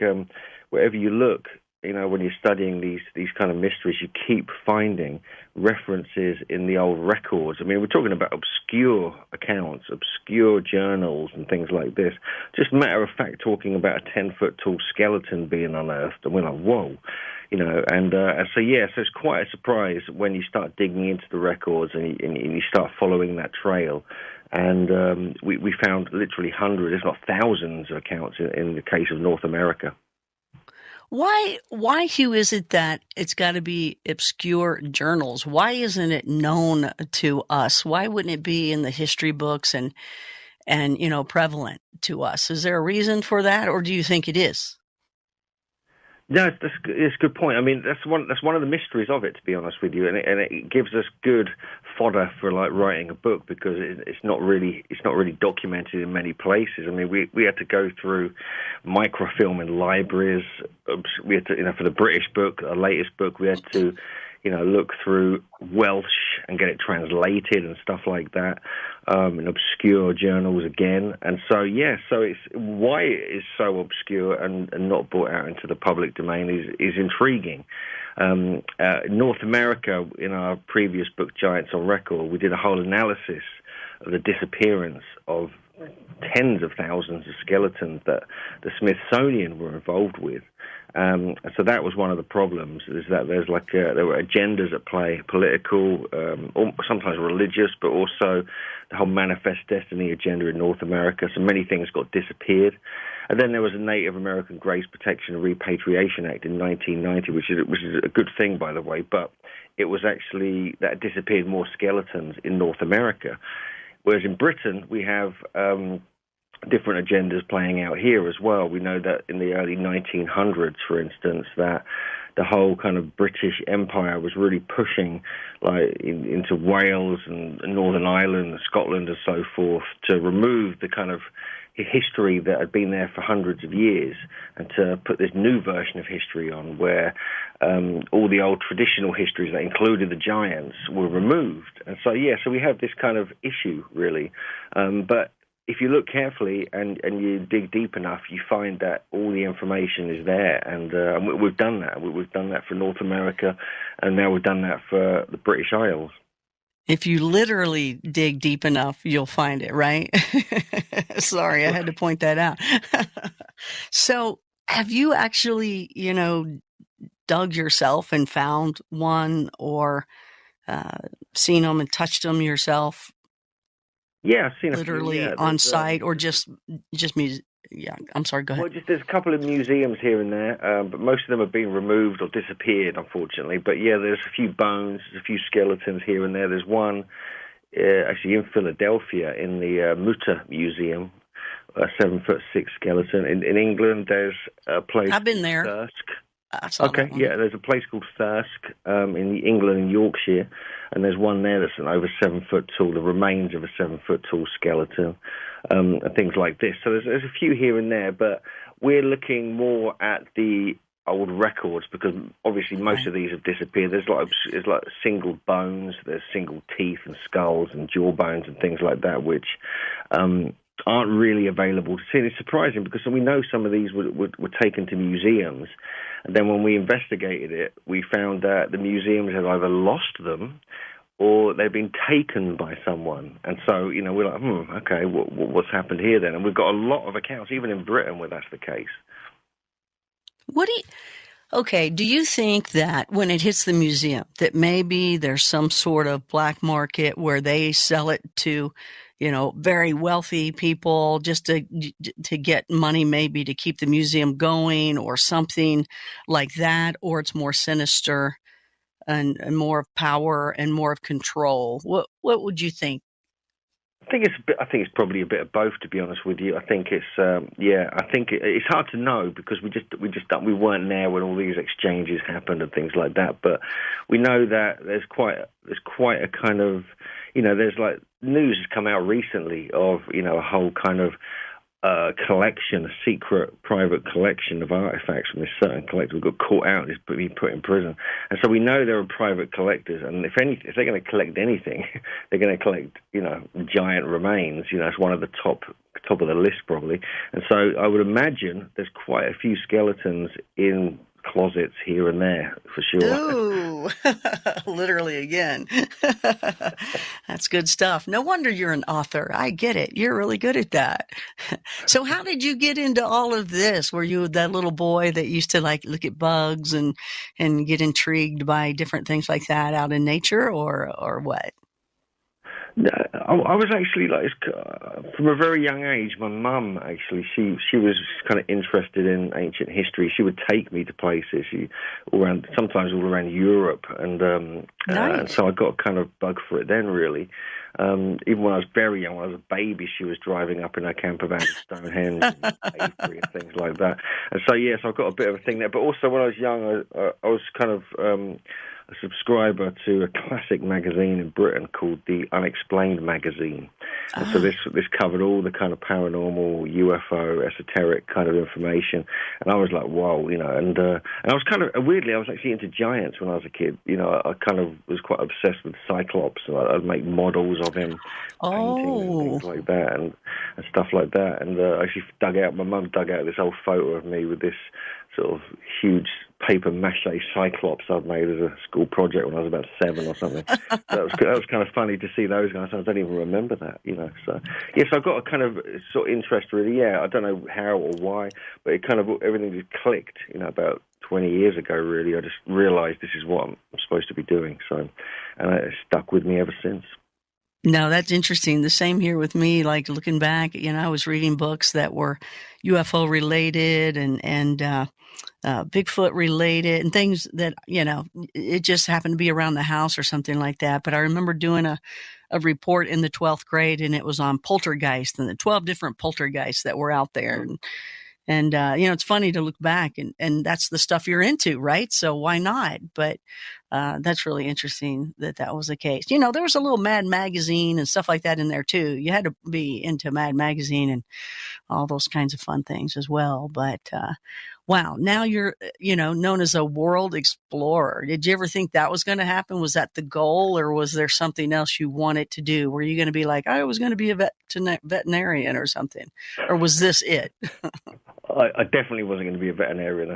wherever you look, you know, when you're studying these kind of mysteries, you keep finding references in the old records. I mean, we're talking about obscure accounts, obscure journals and things like this. Just matter of fact, talking about a 10-foot tall skeleton being unearthed. And we're like, whoa. You know, and so it's quite a surprise when you start digging into the records and you start following that trail. And we found literally hundreds, if not thousands, of accounts in the case of North America. Why, Hugh, is it that it's got to be obscure journals? Why isn't it known to us? Why wouldn't it be in the history books and you know, prevalent to us? Is there a reason for that, or do you think it is? No, it's a good point. I mean, that's one of the mysteries of it, to be honest with you, and it gives us good fodder for like writing a book, because it's not really documented in many places. I mean, we had to go through microfilm in libraries. We had to, for the British book, our latest book, we had to look through Welsh and get it translated and stuff like that, in obscure journals again. And so it's why it is so obscure and not brought out into the public domain is intriguing. North America, in our previous book, Giants on Record, we did a whole analysis of the disappearance of tens of thousands of skeletons that the Smithsonian were involved with. So that was one of the problems, is that there were agendas at play, political, or sometimes religious, but also the whole manifest destiny agenda in North America. So many things got disappeared. And then there was a Native American Graves Protection and Repatriation Act in 1990, which is a good thing, by the way, but it was actually that disappeared more skeletons in North America. Whereas in Britain, we have different agendas playing out here as well. We know that in the early 1900s, for instance, that the whole kind of British Empire was really pushing into Wales and Northern Ireland and Scotland and so forth to remove the kind of history that had been there for hundreds of years, and to put this new version of history on where all the old traditional histories that included the giants were removed. And so we have this kind of issue, really. But if you look carefully and you dig deep enough, you find that all the information is there. And we've done that. We've done that for North America, and now we've done that for the British Isles. If you literally dig deep enough, you'll find it, right? Sorry, I had to point that out. So have you actually, dug yourself and found one, or seen them and touched them yourself? Yeah, I've seen literally on site, or just music. Yeah, I'm sorry, go ahead. Well, there's a couple of museums here and there, but most of them have been removed or disappeared, unfortunately. But there's a few bones, there's a few skeletons here and there. There's one actually in Philadelphia in the Mutter Museum, a 7'6" skeleton. In England, there's a place. I've been there. Thirsk. Okay, there's a place called Thirsk in England and Yorkshire, and there's one there that's over 7 foot tall, the remains of a 7 foot tall skeleton, and things like this. So there's a few here and there, but we're looking more at the old records, because obviously most of these have disappeared. There's like single bones, there's single teeth and skulls and jaw bones and things like that, which aren't really available to see. And it's surprising, because we know some of these were taken to museums, and then when we investigated it, we found that the museums had either lost them or they've been taken by someone. And so, we're like, okay, what's happened here then? And we've got a lot of accounts, even in Britain, where that's the case. Do you think that when it hits the museum, that maybe there's some sort of black market where they sell it to, very wealthy people just to get money, maybe to keep the museum going or something like that? Or it's more sinister and more of power and more of control? What would you think? I think it's probably a bit of both, to be honest with you. I think it's it's hard to know, because we weren't there when all these exchanges happened and things like that. But we know that there's quite a kind of, there's like news has come out recently of a whole kind of collection, a secret private collection of artifacts from this certain collector who got caught out and is being put in prison. And so we know there are private collectors, and if they're going to collect anything, they're going to collect, giant remains. It's one of the top of the list probably. And so I would imagine there's quite a few skeletons in closets here and there, for sure. Ooh, literally again. That's good stuff. No wonder you're an author. I get it. You're really good at that. So how did you get into all of this? Were you that little boy that used to look at bugs and get intrigued by different things like that out in nature, or what? I was actually from a very young age. My mum actually, she was kind of interested in ancient history. She would take me to places, sometimes all around Europe, and Nice. so I got a kind of bug for it then, really. Even when I was very young, when I was a baby, she was driving up in her camper van to Stonehenge and Avebury and things like that. And so, yes, I've got a bit of a thing there. But also, when I was young, I was kind of a subscriber to a classic magazine in Britain called the Unexplained magazine. And so this covered all the kind of paranormal, UFO, esoteric kind of information. And I was like, wow, and I was kind of, weirdly, I was actually into giants when I was a kid. I kind of was quite obsessed with Cyclops, and I'd make models of him, paintings and things like that, and stuff like that. And I actually my mum dug out this old photo of me with this sort of huge paper mache Cyclops I'd made as a school project when I was about 7 or something. That was kind of funny to see those guys. I don't even remember that, So yes, I've got a kind of sort of interest, really. Yeah, I don't know how or why, but it kind of everything just clicked. About 20 years ago, really. I just realised this is what I'm supposed to be doing. So, and it stuck with me ever since. No, that's interesting. The same here with me. Like looking back, I was reading books that were UFO related and Bigfoot related and things that, it just happened to be around the house or something like that. But I remember doing a report in the 12th grade, and it was on poltergeist and the 12 different poltergeists that were out there. And it's funny to look back and that's the stuff you're into, right? So why not? But that's really interesting that was the case. There was a little Mad Magazine and stuff like that in there too. You had to be into Mad Magazine and all those kinds of fun things as well. But wow, now you're, known as a world explorer. Did you ever think that was going to happen? Was that the goal, or was there something else you wanted to do? Were you going to be like, I was going to be a veterinarian or something? Or was this it? I definitely wasn't going to be a veterinarian.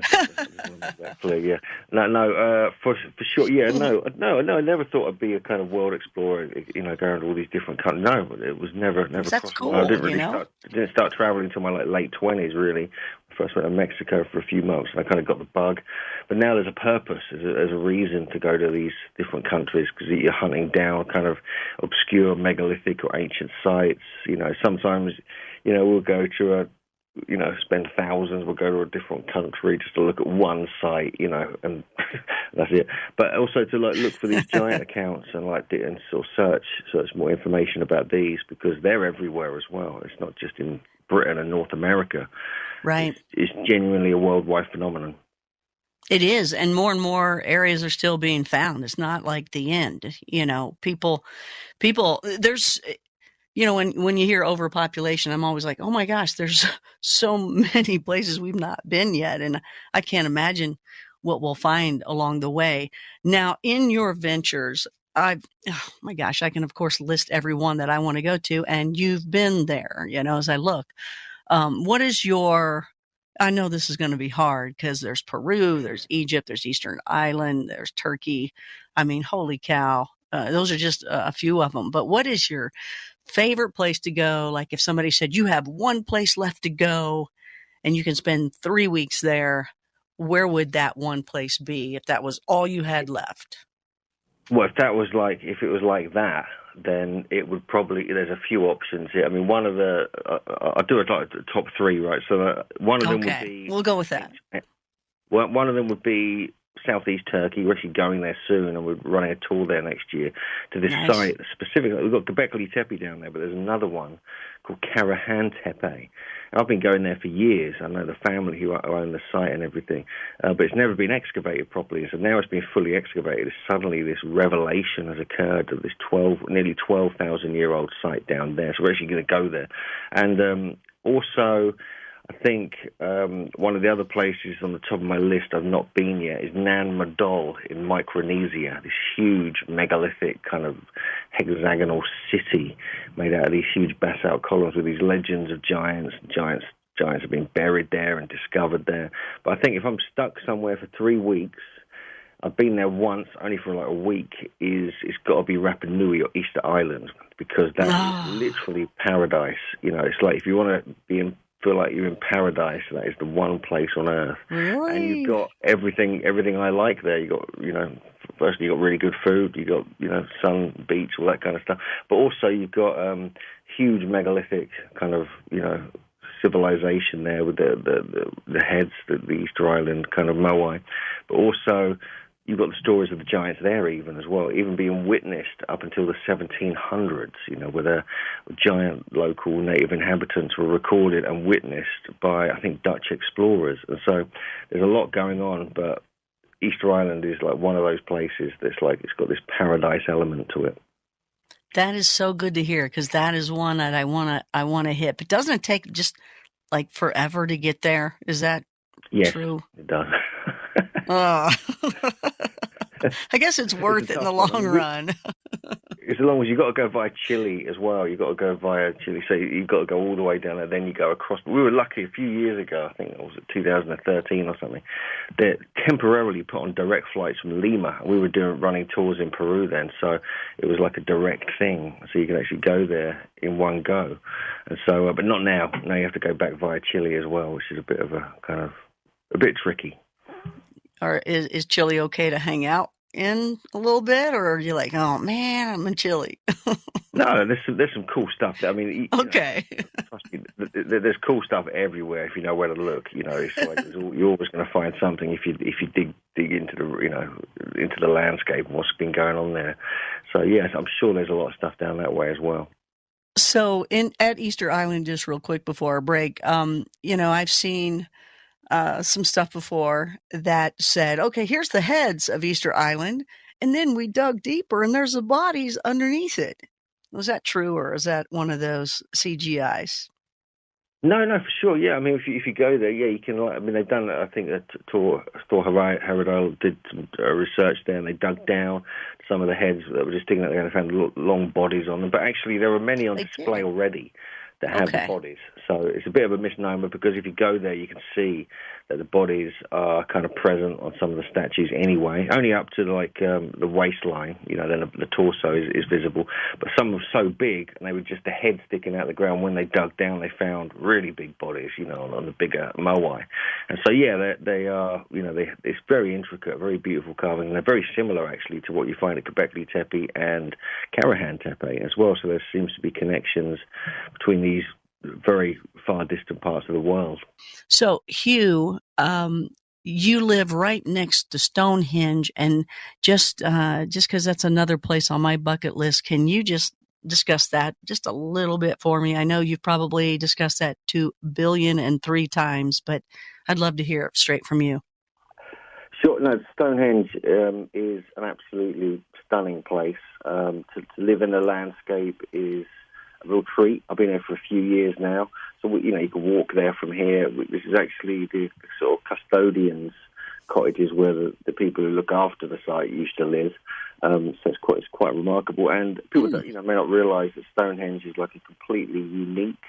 That clear, yeah. No, for sure, yeah. No. I never thought I'd be a kind of world explorer. Going to all these different countries. No, it was never. That's cool. I didn't start traveling until my late 20s, really. First went to Mexico for a few months, and I kind of got the bug. But now there's a purpose, there's a reason to go to these different countries, because you're hunting down kind of obscure megalithic or ancient sites. Sometimes, we'll go to spend thousands, we'll go to a different country just to look at one site, and that's it. But also to look for these giant accounts and sort of search more information about these, because they're everywhere as well. It's not just in Britain and North America. Right. It's genuinely a worldwide phenomenon. It is, and more areas are still being found. It's not like the end. People. There's, when you hear overpopulation, I'm always like, oh my gosh, there's so many places we've not been yet, and I can't imagine what we'll find along the way. Now, in your ventures, oh my gosh, I can of course list every one that I want to go to, and you've been there. As I look. What is I know this is going to be hard because there's Peru, there's Egypt, there's Eastern Island, there's Turkey. I mean, holy cow. Those are just a few of them. But what is your favorite place to go? Like if somebody said you have one place left to go and you can spend 3 weeks there, where would that one place be if that was all you had left? Well, if it was like that, then it would probably, there's a few options here. I mean, one of the, I'll do it like the top 3, right? So one of them would be... We'll go with that. One of them would be southeast Turkey. We're actually going there soon, and we're running a tour there next year to this site specifically. We've got Göbekli Tepe down there, but there's another one called Karahan Tepe. And I've been going there for years. I know the family who own the site and everything, but it's never been excavated properly. So now it's been fully excavated. Suddenly this revelation has occurred of this nearly 12,000-year-old site down there. So we're actually going to go there. And also, I think one of the other places on the top of my list I've not been yet is Nan Madol in Micronesia, this huge megalithic kind of hexagonal city made out of these huge basalt columns with these legends of giants. Giants have been buried there and discovered there. But I think if I'm stuck somewhere for 3 weeks, I've been there once, only for like a week, it's got to be Rapa Nui or Easter Island, because that is literally paradise. It's like if you want to feel like you're in paradise, that is the one place on earth. Really? And you've got everything I like there. You've got, Firstly, you've got really good food. You've got, sun, beach, all that kind of stuff. But also you've got huge megalithic kind of, civilization there with the heads, the Easter Island kind of moai. But also you've got the stories of the giants there even as well, even being witnessed up until the 1700s, where the giant local native inhabitants were recorded and witnessed by, I think, Dutch explorers. And so there's a lot going on, but Easter Island is like one of those places that's like it's got this paradise element to it. That is so good to hear, because that is one that I want to hit. But doesn't it take just like forever to get there? Is that true? It does. Oh. I guess it's worth it in the long run. As long as you've got to go via Chile as well. You've got to go via Chile. So you've got to go all the way down there, then you go across. We were lucky a few years ago, I think it was 2013 or something, they temporarily put on direct flights from Lima. We were running tours in Peru then, so it was like a direct thing. So you could actually go there in one go. And so, but not now. Now you have to go back via Chile as well, which is a bit tricky. Or is Chile okay to hang out in a little bit, or are you like, oh man, I'm in Chile? No, there's some cool stuff. I mean, okay, trust me, there's cool stuff everywhere if you know where to look. It's like you're always going to find something if you dig into the into the landscape and what's been going on there. So yes, I'm sure there's a lot of stuff down that way as well. So at Easter Island, just real quick before our break, I've seen some stuff before that said, okay, here's the heads of Easter Island, and then we dug deeper and there's the bodies underneath it. Was that true, or is that one of those CGIs? No, for sure. Yeah, I mean, if you go there, yeah, you can. I mean, they've done. I think that Thor Heyerdahl did some research there, and they dug down some of the heads that were just sticking out there and found long bodies on them. But actually, there were many on display already that have the bodies. So it's a bit of a misnomer, because if you go there, you can see that the bodies are kind of present on some of the statues anyway, only up to the waistline, then the torso is visible. But some were so big, and they were just the head sticking out of the ground. When they dug down, they found really big bodies, on the bigger moai. And so, yeah, they are, it's very intricate, very beautiful carving, and they're very similar, actually, to what you find at Göbekli Tepe and Karahan Tepe as well. So there seems to be connections between these very far distant parts of the world. So, Hugh, you live right next to Stonehenge, and just because that's another place on my bucket list, can you just discuss that just a little bit for me? I know you've probably discussed that 2,000,000,003 times, but I'd love to hear it straight from you. Sure. No, Stonehenge is an absolutely stunning place. To live in the landscape is a real treat. I've been there for a few years now, so you can walk there from here. This is actually the sort of custodians' cottages where the people who look after the site used to live. So it's quite remarkable. And people may not realise that Stonehenge is like a completely unique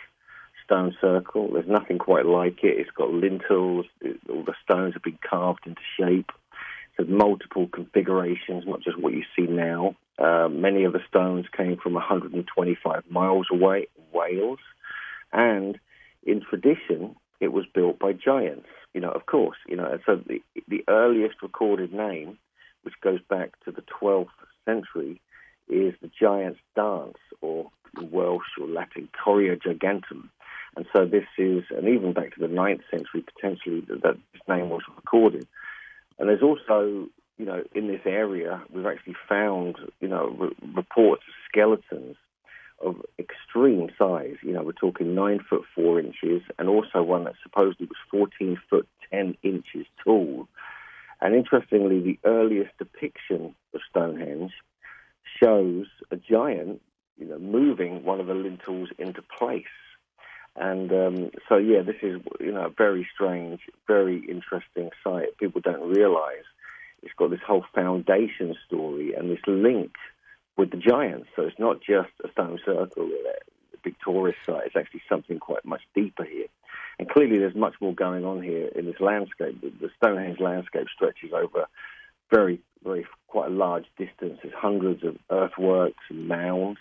stone circle. There's nothing quite like it. It's got lintels. All the stones have been carved into shape. There's multiple configurations, not just what you see now. Many of the stones came from 125 miles away in Wales. And in tradition, it was built by giants, of course. So the earliest recorded name, which goes back to the 12th century, is the giant's dance, or Welsh or Latin, Chorea Gigantum. And so this is, and even back to the 9th century, potentially, that this name was recorded. And there's also, in this area, we've actually found, reports of skeletons of extreme size. We're talking 9 foot 4 inches, and also one that supposedly was 14 foot 10 inches tall. And interestingly, the earliest depiction of Stonehenge shows a giant, moving one of the lintels into place. And so, yeah, this is, a very strange, very interesting site. People don't realize it's got this whole foundation story and this link with the giants. So it's not just a stone circle, a big tourist site. It's actually something quite much deeper here. And clearly there's much more going on here in this landscape. The Stonehenge landscape stretches over very, very quite a large distance. There's hundreds of earthworks and mounds.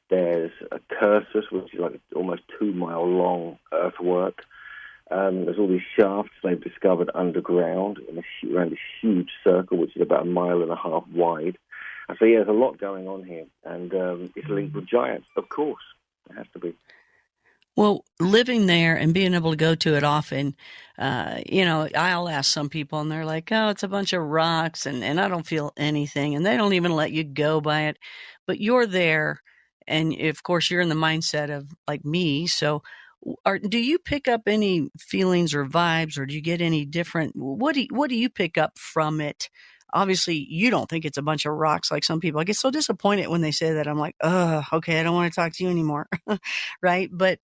There's a cursus, which is like almost 2-mile long earthwork. There's all these shafts they've discovered underground around this huge circle, which is about 1.5 miles wide. And so, yeah, there's a lot going on here. And it's linked with giants, of course. It has to be. Well, living there and being able to go to it often, I'll ask some people and they're like, oh, it's a bunch of rocks and I don't feel anything. And they don't even let you go by it. But you're there. And of course, you're in the mindset of like me. So do you pick up any feelings or vibes, or do you get any different? What do you pick up from it? Obviously, you don't think it's a bunch of rocks like some people. I get so disappointed when they say that. I'm like, okay, I don't want to talk to you anymore, right? But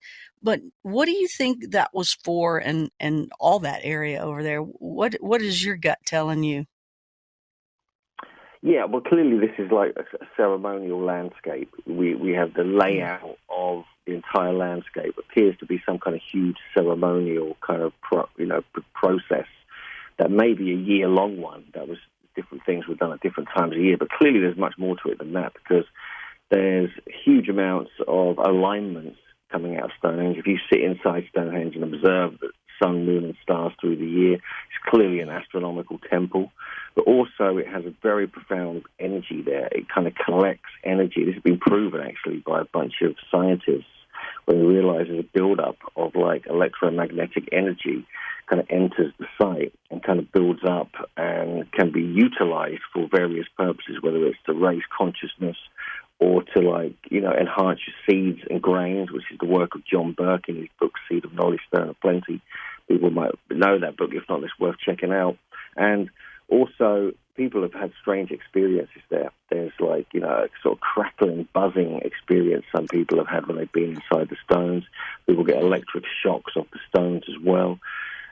what do you think that was for, and all that area over there? What is your gut telling you? Yeah, well, clearly this is like a ceremonial landscape. We have the layout of the entire landscape appears to be some kind of huge ceremonial kind of process that may be a year-long one. That was different things were done at different times of year, but clearly there's much more to it than that, because there's huge amounts of alignments coming out of Stonehenge. If you sit inside Stonehenge and observe the sun, moon, and stars through the year, it's clearly an astronomical temple. But also it has a very profound energy there. It kind of collects energy. This has been proven, actually, by a bunch of scientists, when they realize there's a buildup of, like, electromagnetic energy kind of enters the site and kind of builds up and can be utilized for various purposes, whether it's to raise consciousness or to, like, enhance your seeds and grains, which is the work of John Burke in his book, Seed of Knowledge, Stone of Plenty. People might know that book. If not, it's worth checking out. And also, people have had strange experiences there. There's like, a sort of crackling, buzzing experience some people have had when they've been inside the stones. People get electric shocks off the stones as well.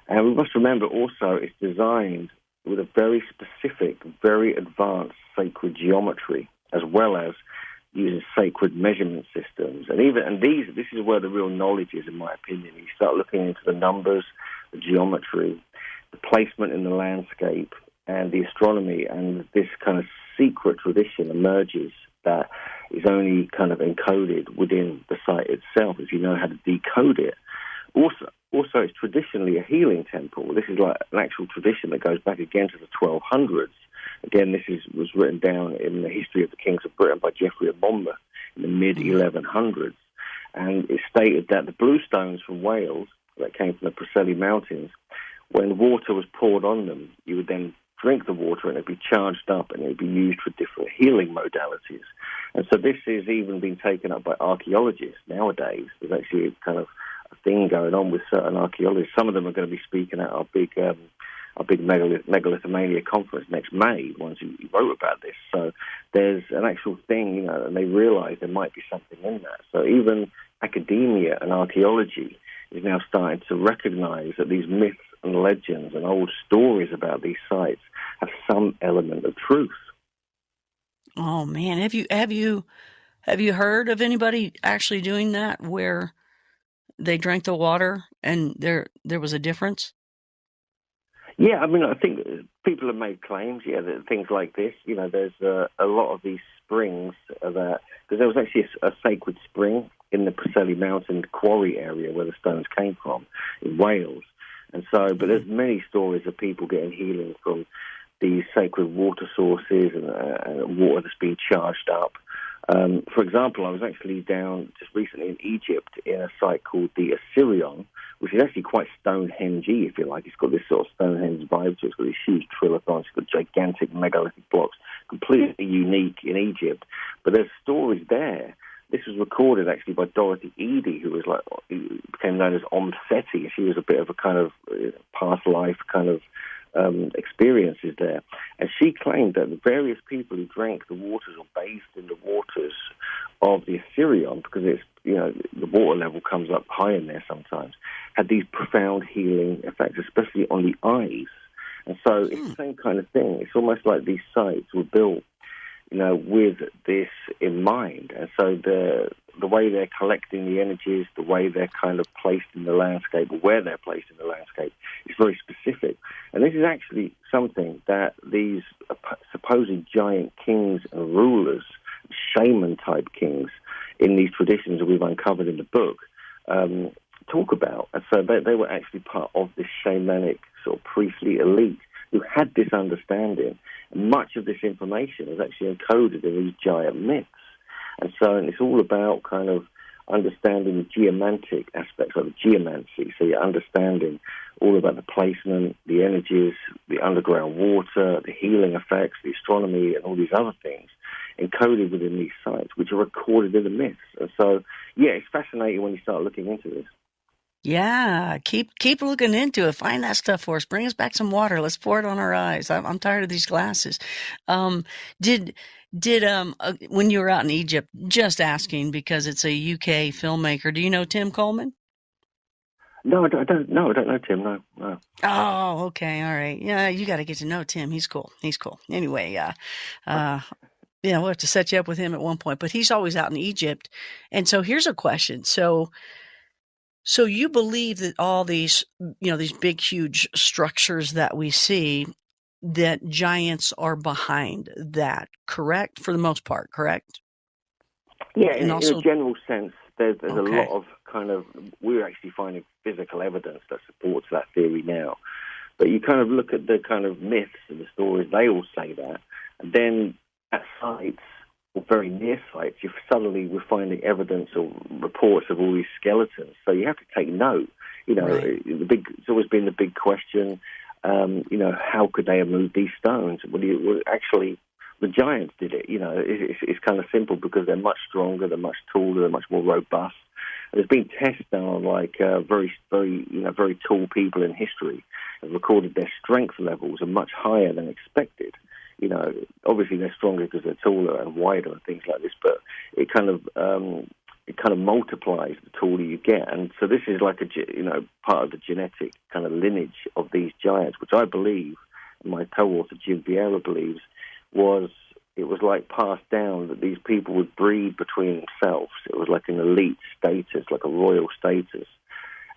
And we must remember also it's designed with a very specific, very advanced sacred geometry, as well as using sacred measurement systems. This is where the real knowledge is, in my opinion. You start looking into the numbers, the geometry, the placement in the landscape, and the astronomy, and this kind of secret tradition emerges that is only kind of encoded within the site itself, if you know how to decode it. Also, it's traditionally a healing temple. This is like an actual tradition that goes back again to the 1200s. Again, this was written down in the History of the Kings of Britain by Geoffrey of Monmouth in the mid-1100s. And it stated that the bluestones from Wales that came from the Preseli Mountains, when water was poured on them, you would then drink the water and it'd be charged up and it'd be used for different healing modalities. And so this is even being taken up by archaeologists nowadays. There's actually a kind of a thing going on with certain archaeologists. Some of them are going to be speaking at our big Megalithomania conference next May, ones who wrote about this. So there's an actual thing, and they realize there might be something in that. So even academia and archaeology is now starting to recognize that these myths and legends and old stories about these sites have some element of truth. Oh man, have you heard of anybody actually doing that, where they drank the water and there was a difference? Yeah, I mean, I think people have made claims, that things like this. There's a lot of these springs because there was actually a sacred spring in the Preseli Mountain quarry area where the stones came from in Wales. And so, but there's many stories of people getting healing from these sacred water sources and water that's been charged up. For example, I was actually down just recently in Egypt in a site called the Assyrian, which is actually quite Stonehenge-y, if you like. It's got this sort of Stonehenge vibe to it. It's got these huge trilithons. It's got gigantic megalithic blocks, completely unique in Egypt. But there's stories there. This was recorded actually by Dorothy Eady, who became known as Omseti. She was a bit of a kind of past life kind of experiences there. And she claimed that the various people who drank the waters or bathed in the waters of the Assyrian, because it's, the water level comes up high in there sometimes, had these profound healing effects, especially on the eyes. And so it's the same kind of thing. It's almost like these sites were built, with this in mind. And so the way they're collecting the energies, the way they're kind of placed in the landscape, or where they're placed in the landscape, is very specific. And this is actually something that these supposed giant kings and rulers, shaman-type kings, in these traditions that we've uncovered in the book, talk about. And so they were actually part of this shamanic sort of priestly elite who had this understanding. And much of this information is actually encoded in these giant myths. And so it's all about kind of understanding the geomantic aspects of the geomancy. So you're understanding all about the placement, the energies, the underground water, the healing effects, the astronomy, and all these other things encoded within these sites, which are recorded in the myths. And so, yeah, it's fascinating when you start looking into this. Yeah, keep looking into it. Find that stuff for us. Bring us back some water. Let's pour it on our eyes. I'm tired of these glasses. Did when you were out in Egypt, just asking because it's a UK filmmaker. Do you know Tim Coleman? No, I don't know Tim. No. Oh, okay, all right. Yeah, you got to get to know Tim. He's cool. Anyway, we'll have to set you up with him at one point. But he's always out in Egypt, and so here's a question. So you believe that all these, these big, huge structures that we see, that giants are behind that, correct? For the most part, correct? Yeah, in a general sense, there's a lot of we're actually finding physical evidence that supports that theory now. But you kind of look at the kind of myths and the stories, they all say that. And then at sites, or very near sites, we're finding evidence or reports of all these skeletons. So you have to take note. Right. It's always been the big question. How could they have moved these stones? Actually, the giants did it. It's kind of simple because they're much stronger, they're much taller, they're much more robust. There's been tests now on very, very, very tall people in history have recorded their strength levels are much higher than expected. Obviously they're stronger because they're taller and wider and things like this, but it kind of multiplies the taller you get. And so this is like part of the genetic kind of lineage of these giants, which I believe, and my co-author Jim Vieira believes, it was like passed down that these people would breed between themselves. It was like an elite status, like a royal status.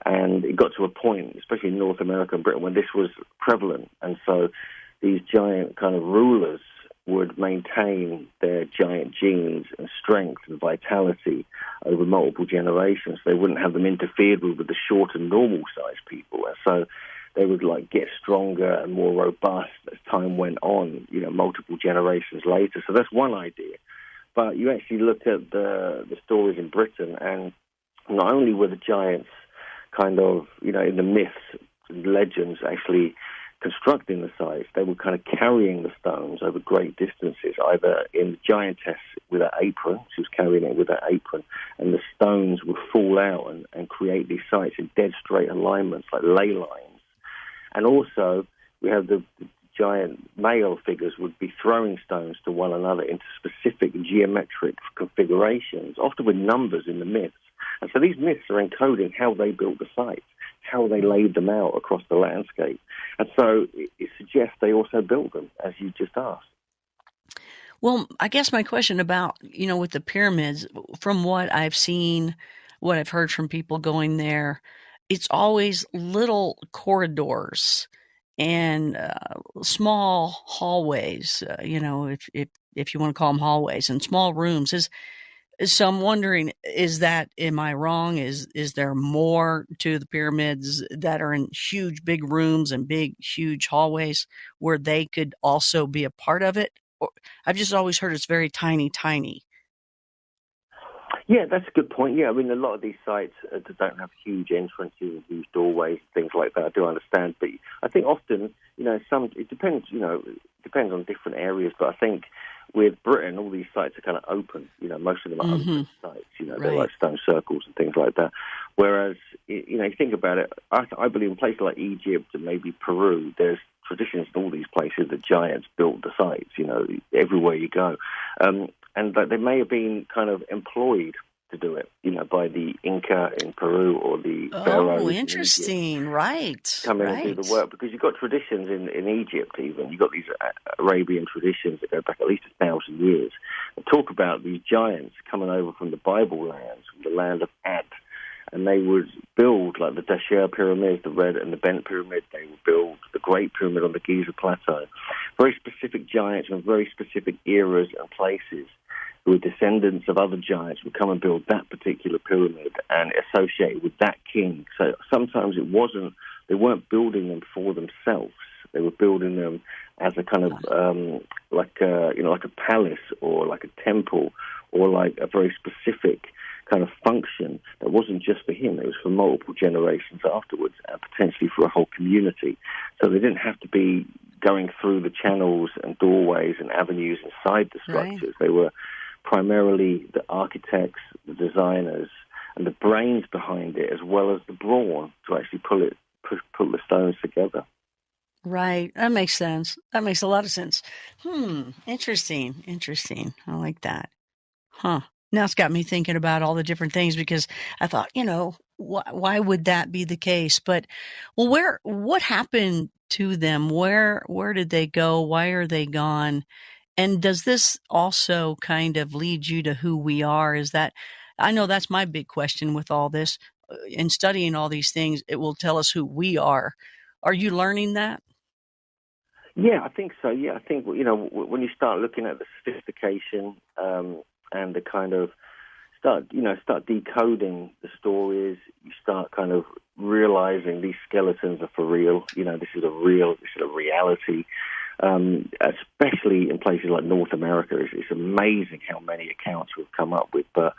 And it got to a point, especially in North America and Britain, when this was prevalent. And so these giant kind of rulers would maintain their giant genes and strength and vitality over multiple generations. They wouldn't have them interfered with the short and normal-sized people. And so they would get stronger and more robust as time went on, multiple generations later. So that's one idea. But you actually look at the stories in Britain, and not only were the giants kind of, in the myths and legends actually constructing the sites, they were kind of carrying the stones over great distances, either in the giantess with her apron, she was carrying it with her apron, and the stones would fall out and create these sites in dead straight alignments, like ley lines. And also, we have the giant male figures would be throwing stones to one another into specific geometric configurations, often with numbers in the myths. And so these myths are encoding how they built the sites, how they laid them out across the landscape. And so it suggests they also built them, as you just asked. Well, I guess my question about, with the pyramids, from what I've seen, what I've heard from people going there, it's always little corridors and small hallways, if you want to call them hallways, and small rooms. So I'm wondering, am I wrong? Is there more to the pyramids that are in huge, big rooms and big, huge hallways where they could also be a part of it? Or, I've just always heard it's very tiny. Yeah, that's a good point. Yeah, I mean, a lot of these sites don't have huge entrances and huge doorways and things like that. I do understand, but I think often, it depends. Depends on different areas. But I think with Britain, all these sites are kind of open. Most of them are open sites. They're like stone circles and things like that. Whereas, you think about it, I believe in places like Egypt and maybe Peru, there's traditions in all these places that giants built the sites. Everywhere you go. And that they may have been kind of employed to do it, by the Inca in Peru or the pharaohs. Oh, interesting, right. Come in and do the work, because you've got traditions in Egypt even. You've got these Arabian traditions that go back at least 1,000 years and talk about these giants coming over from the Bible lands, from the land of Ad. And they would build, like the Dashur pyramids, the Red and the Bent pyramid. They would build the Great Pyramid on the Giza Plateau. Very specific giants from very specific eras and places. who were descendants of other giants, would come and build that particular pyramid and associate with that king. So sometimes they weren't building them for themselves. They were building them as a kind of like a palace or like a temple or like a very specific kind of function that wasn't just for him. It was for multiple generations afterwards and potentially for a whole community. So they didn't have to be going through the channels and doorways and avenues inside the structures. Right. They were primarily the architects, the designers, and the brains behind it, as well as the brawn to actually pull the stones together. Right. That makes sense. That makes a lot of sense. Interesting. I like that. Huh. Now it's got me thinking about all the different things because I thought, why would that be the case? But, well, what happened to them? Where did they go? Why are they gone? And does this also kind of lead you to who we are? I know that's my big question with all this. In studying all these things, it will tell us who we are. Are you learning that? Yeah, I think so. Yeah, I think, when you start looking at the sophistication and the kind of start decoding the stories, you start kind of realizing these skeletons are for real. This is a reality. Especially in places like North America. It's amazing how many accounts we've come up with. But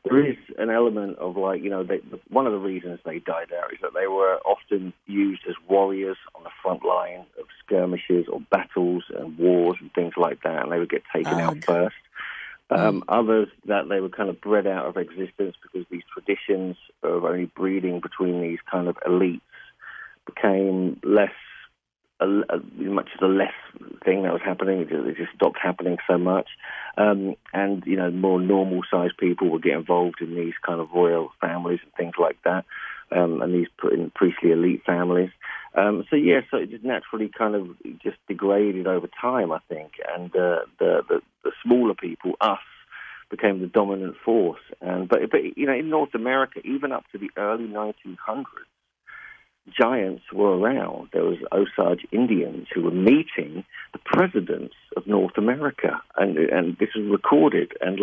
there is an element of one of the reasons they died out is that they were often used as warriors on the front line of skirmishes or battles and wars and things like that, and they would get taken out first. Others that they were kind of bred out of existence because these traditions of only breeding between these kind of elites became less much as a less thing that was happening. It just stopped happening so much. And more normal-sized people would get involved in these kind of royal families and things like that, and these priestly elite families. So it just naturally kind of just degraded over time, I think. And the smaller people, us, became the dominant force. But in North America, even up to the early 1900s, giants were around. There was Osage Indians who were meeting the presidents of North America, and this was recorded and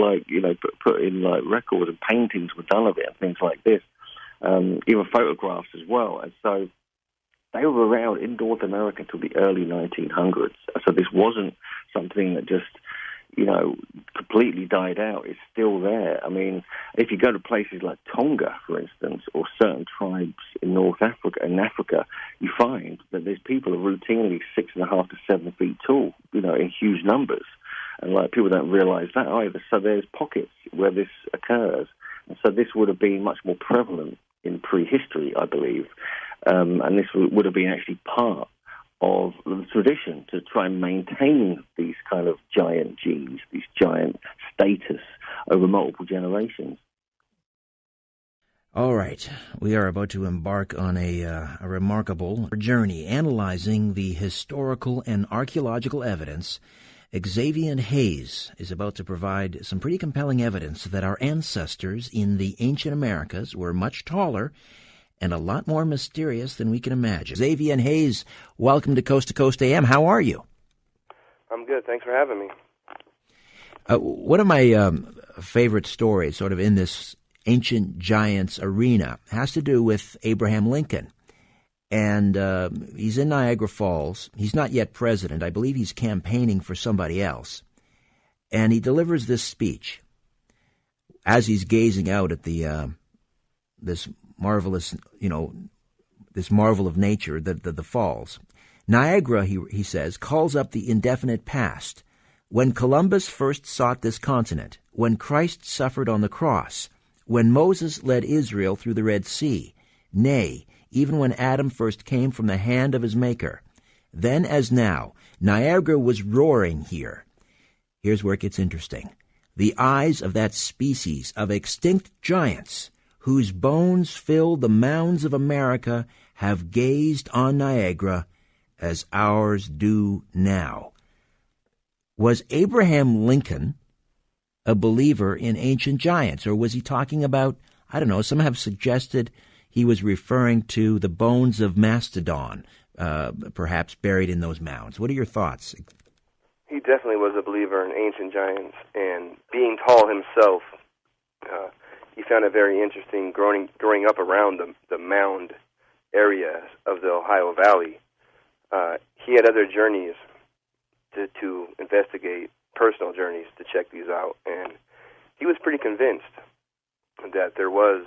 put in records and paintings were done of it and things like this, even photographs as well. And so they were around in North America until the early 1900s. So this wasn't something that just completely died out. It's still there. I mean, if you go to places like Tonga, for instance, or certain tribes in North Africa, you find that there's people who are routinely 6.5 to 7 feet tall, in huge numbers. And people don't realize that either. So there's pockets where this occurs. And so this would have been much more prevalent in prehistory, I believe. And this would have been actually part of the tradition to try and maintain these kind of giant genes, these giant status over multiple generations. All right. We are about to embark on a remarkable journey analyzing the historical and archaeological evidence. Xavier Hayes is about to provide some pretty compelling evidence that our ancestors in the ancient Americas were much taller and a lot more mysterious than we can imagine. Xavier Hayes, welcome to Coast AM. How are you? I'm good. Thanks for having me. One of my favorite stories sort of in this ancient giants arena has to do with Abraham Lincoln. And he's in Niagara Falls. He's not yet president. I believe he's campaigning for somebody else. And he delivers this speech as he's gazing out at the this marvelous, this marvel of nature, the falls. Niagara, he says, calls up the indefinite past. When Columbus first sought this continent, when Christ suffered on the cross, when Moses led Israel through the Red Sea, nay, even when Adam first came from the hand of his Maker. Then as now, Niagara was roaring here. Here's where it gets interesting. The eyes of that species of extinct giants whose bones fill the mounds of America have gazed on Niagara as ours do now. Was Abraham Lincoln a believer in ancient giants, or was he talking about, I don't know, some have suggested he was referring to the bones of Mastodon, perhaps buried in those mounds? What are your thoughts? he definitely was a believer in ancient giants, and being tall himself, he found it very interesting growing up around the mound area of the Ohio Valley. He had other journeys to investigate, personal journeys to check these out, and he was pretty convinced that there was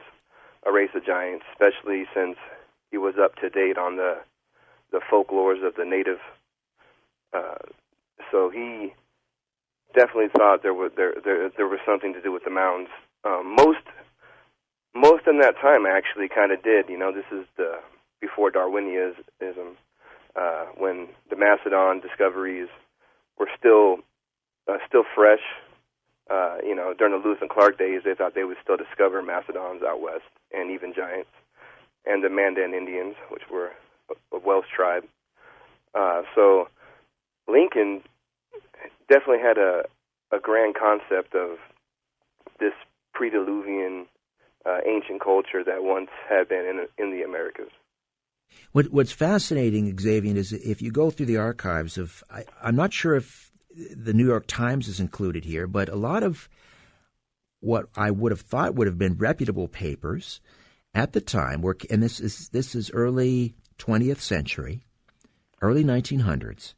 a race of giants, especially since he was up to date on the folklores of the native. So he definitely thought there was something to do with the mounds. Most in that time actually kind of did. This is before Darwinism, when the Macedon discoveries were still fresh. During the Lewis and Clark days, they thought they would still discover Macedons out west, and even giants, and the Mandan Indians, which were a Welsh tribe. So Lincoln definitely had a grand concept of this pre-Diluvian ancient culture that once had been in the Americas. What's fascinating, Xavier, is if you go through the archives of, I'm not sure if the New York Times is included here, but a lot of what I would have thought would have been reputable papers at the time were, and this is early 20th century, early 1900s,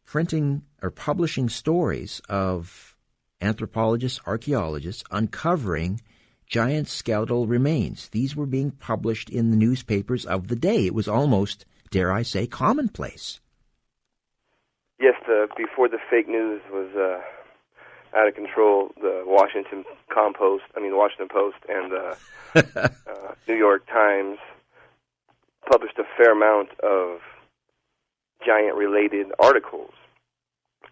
printing or publishing stories of anthropologists, archaeologists uncovering giant skeletal remains. These were being published in the newspapers of the day. It was almost, dare I say, commonplace. Yes, before the fake news was out of control, the Washington Post and the New York Times published a fair amount of giant-related articles.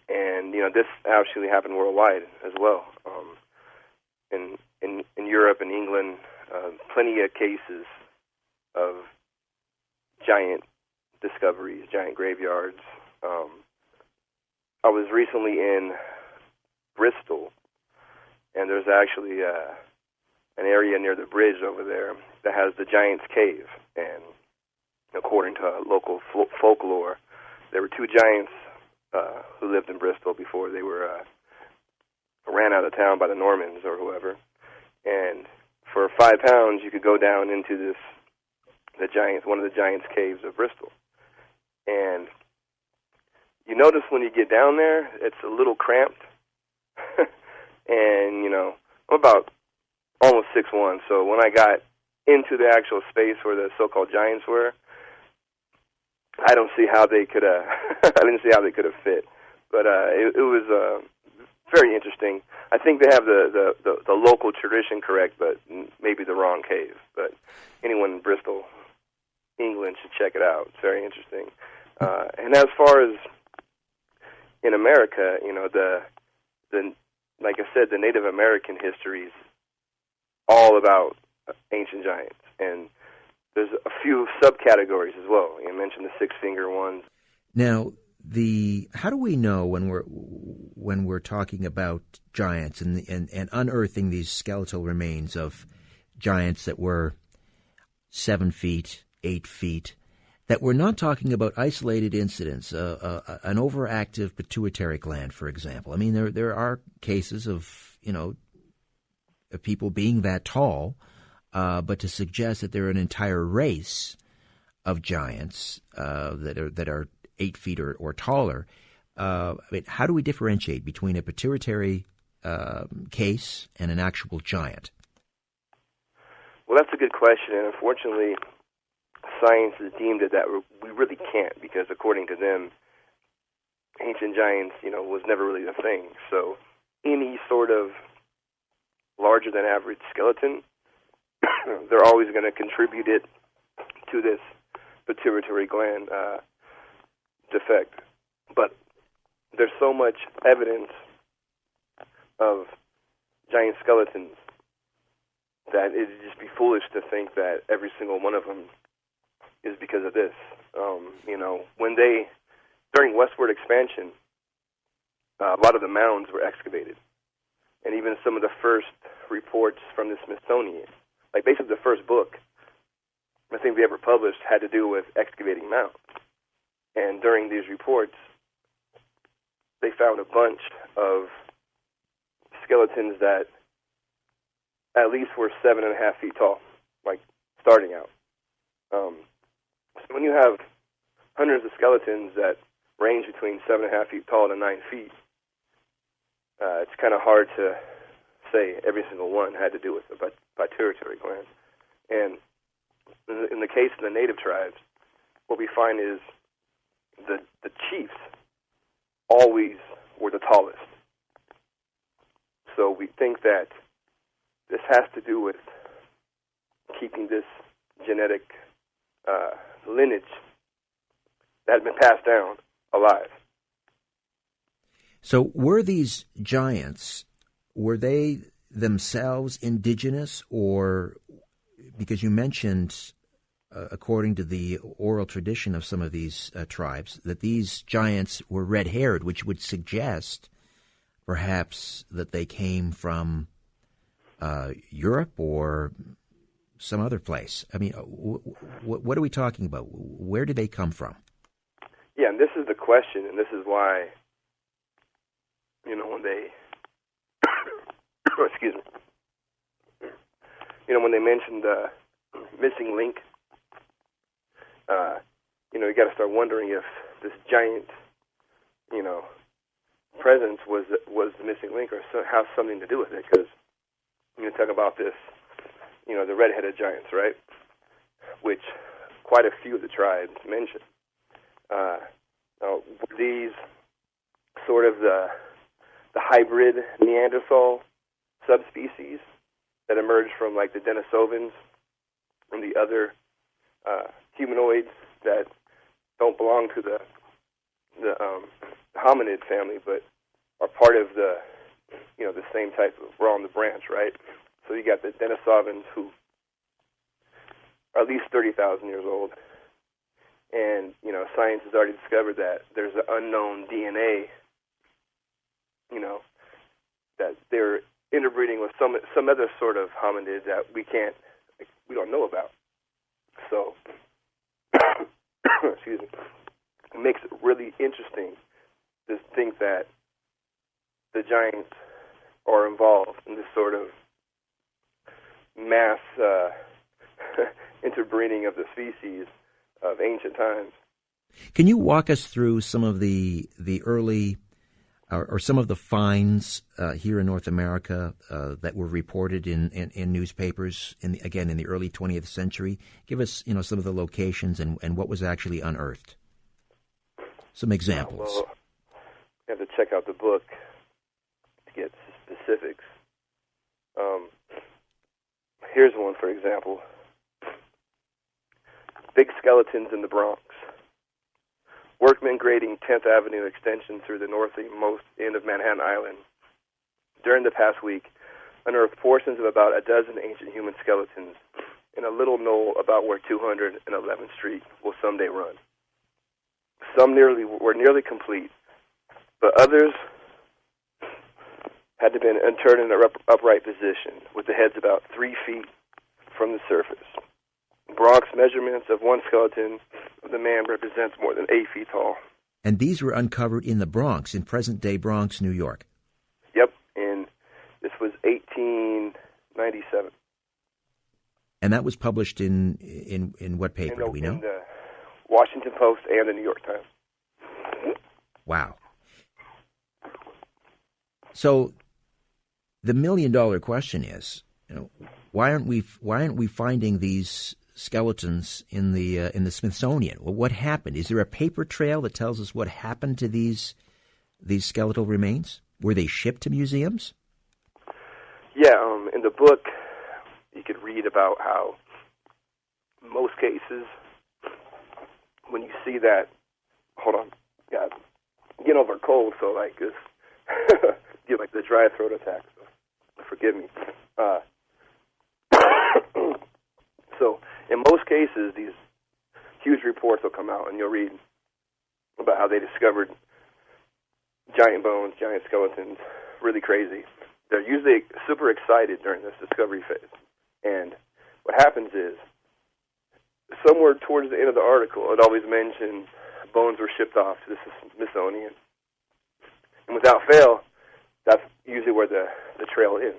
And, this actually happened worldwide as well. In Europe and England, plenty of cases of giant discoveries, giant graveyards. I was recently in Bristol, and there's actually an area near the bridge over there that has the Giant's Cave. And according to local folklore, there were two giants who lived in Bristol before they were ran out of town by the Normans or whoever. And for £5, you could go down into one of the Giant's Caves of Bristol. And you notice when you get down there, it's a little cramped. And, I'm about almost 6'1", so when I got into the actual space where the so-called giants were, I don't see how they could I didn't see how they could have fit. But it was very interesting. I think they have the local tradition correct, but maybe the wrong cave. But anyone in Bristol, England, should check it out. It's very interesting. And as far as in America, the like I said, the Native American history is all about ancient giants, and there's a few subcategories as well. You mentioned the six-finger ones. Now, how do we know when we're talking about giants and unearthing these skeletal remains of giants that were 7 feet, 8 feet, that we're not talking about isolated incidents, an overactive pituitary gland, for example? I mean, there are cases of people being that tall, but to suggest that there are an entire race of giants that are 8 feet or taller. I mean, how do we differentiate between a pituitary case and an actual giant? Well, that's a good question, and unfortunately, science has deemed it that we really can't, because according to them, ancient giants, was never really a thing. So any sort of larger than average skeleton, they're always going to contribute it to this pituitary gland defect. But there's so much evidence of giant skeletons that it'd just be foolish to think that every single one of them is because of this. When during westward expansion, a lot of the mounds were excavated. And even some of the first reports from the Smithsonian, like basically the first book I think they ever published, had to do with excavating mounds. And during these reports, found a bunch of skeletons that at least were 7.5 feet tall, like starting out. So when you have hundreds of skeletons that range between 7.5 feet tall to 9 feet, it's kind of hard to say every single one had to do with the pituitary gland. And in the case of the native tribes, what we find is the chiefs always were the tallest. So we think that this has to do with keeping this genetic lineage that has been passed down alive. So were these giants, were they themselves indigenous, or because you mentioned, according to the oral tradition of some of these tribes, that these giants were red-haired, which would suggest perhaps that they came from Europe or some other place. I mean, what are we talking about? Where did they come from? Yeah, and this is the question, and this is why, when they, excuse me, when they mentioned the missing link, you got to start wondering if this giant, presence was the missing link, or has something to do with it, because talk about this, the red-headed giants, right? Which quite a few of the tribes mention. Now, these sort of the hybrid Neanderthal subspecies that emerged from like the Denisovans and the other humanoids that don't belong to the hominid family, but are part of the the same type of, we're on the branch, right? So you got the Denisovans, who are at least 30,000 years old, and science has already discovered that there's an unknown DNA, that they're interbreeding with some other sort of hominid that we don't know about. So, excuse me, it makes it really interesting to think that the giants are involved in this sort of mass interbreeding of the species of ancient times. Can you walk us through some of the early or some of the finds here in North America that were reported in newspapers in the early 20th century? Give us some of the locations and what was actually unearthed. Some examples. Well, you have to check out the book to get specifics. Here's one, for example. Big skeletons in the Bronx. Workmen grading 10th Avenue extension through the northernmost end of Manhattan Island during the past week unearthed portions of about a dozen ancient human skeletons in a little knoll about where 211th Street will someday run. Some were nearly complete, but others had to been interred in an upright position, with the heads about 3 feet from the surface. Bronx measurements of one skeleton of the man represents more than 8 feet tall. And these were uncovered in the Bronx, in present-day Bronx, New York. Yep, and this was 1897. And that was published in what paper, do we know? In the Washington Post and the New York Times. Wow. So the million-dollar question is, why aren't we finding these skeletons in the Smithsonian? Well, what happened? Is there a paper trail that tells us what happened to these skeletal remains? Were they shipped to museums? Yeah, in the book, you could read about how, in most cases, when you see that, hold on, yeah, getting over a cold, so like this, get like the dry throat attack. So forgive me. So in most cases, these huge reports will come out, and you'll read about how they discovered giant bones, giant skeletons, really crazy. They're usually super excited during this discovery phase. And what happens is, somewhere towards the end of the article, it always mentions bones were shipped off to the Smithsonian. And without fail, that's usually where the trail ends.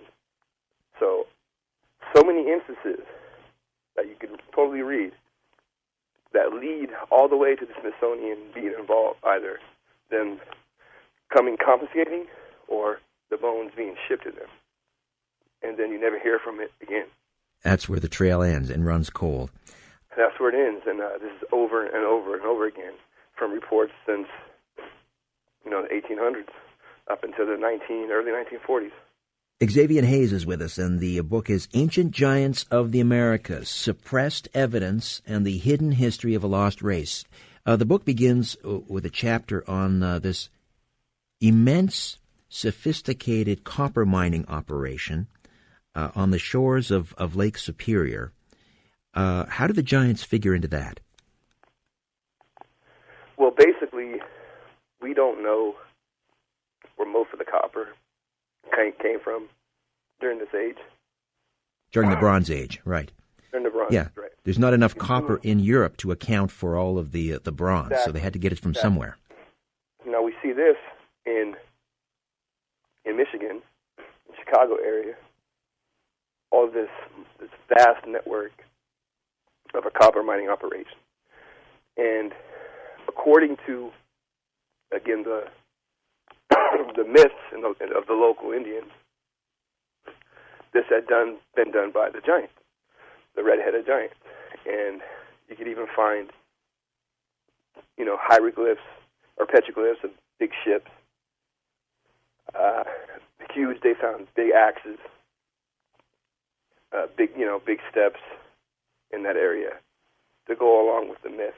So many instances that you can totally read that lead all the way to the Smithsonian being involved, either them confiscating or the bones being shipped to them. And then you never hear from it again. That's where the trail ends and runs cold. That's where it ends, and this is over and over and over again from reports since, the 1800s up until the early 1940s. Xavier Hayes is with us, and the book is Ancient Giants of the Americas, Suppressed Evidence and the Hidden History of a Lost Race. The book begins with a chapter on this immense, sophisticated copper mining operation on the shores of Lake Superior. How do the giants figure into that? Well, basically, we don't know where most of the copper came from during this age. During the Bronze Age, right. During the Bronze Age, right. There's not enough copper in Europe to account for all of the bronze, so they had to get it from somewhere. We see this in Michigan, Chicago area, all of this vast network of a copper mining operation. And according to, again, the myths of the local Indians, this had been done by the giants, the red-headed giants. And you could even find, hieroglyphs or petroglyphs of big ships. They found big axes, big steps in that area to go along with the myth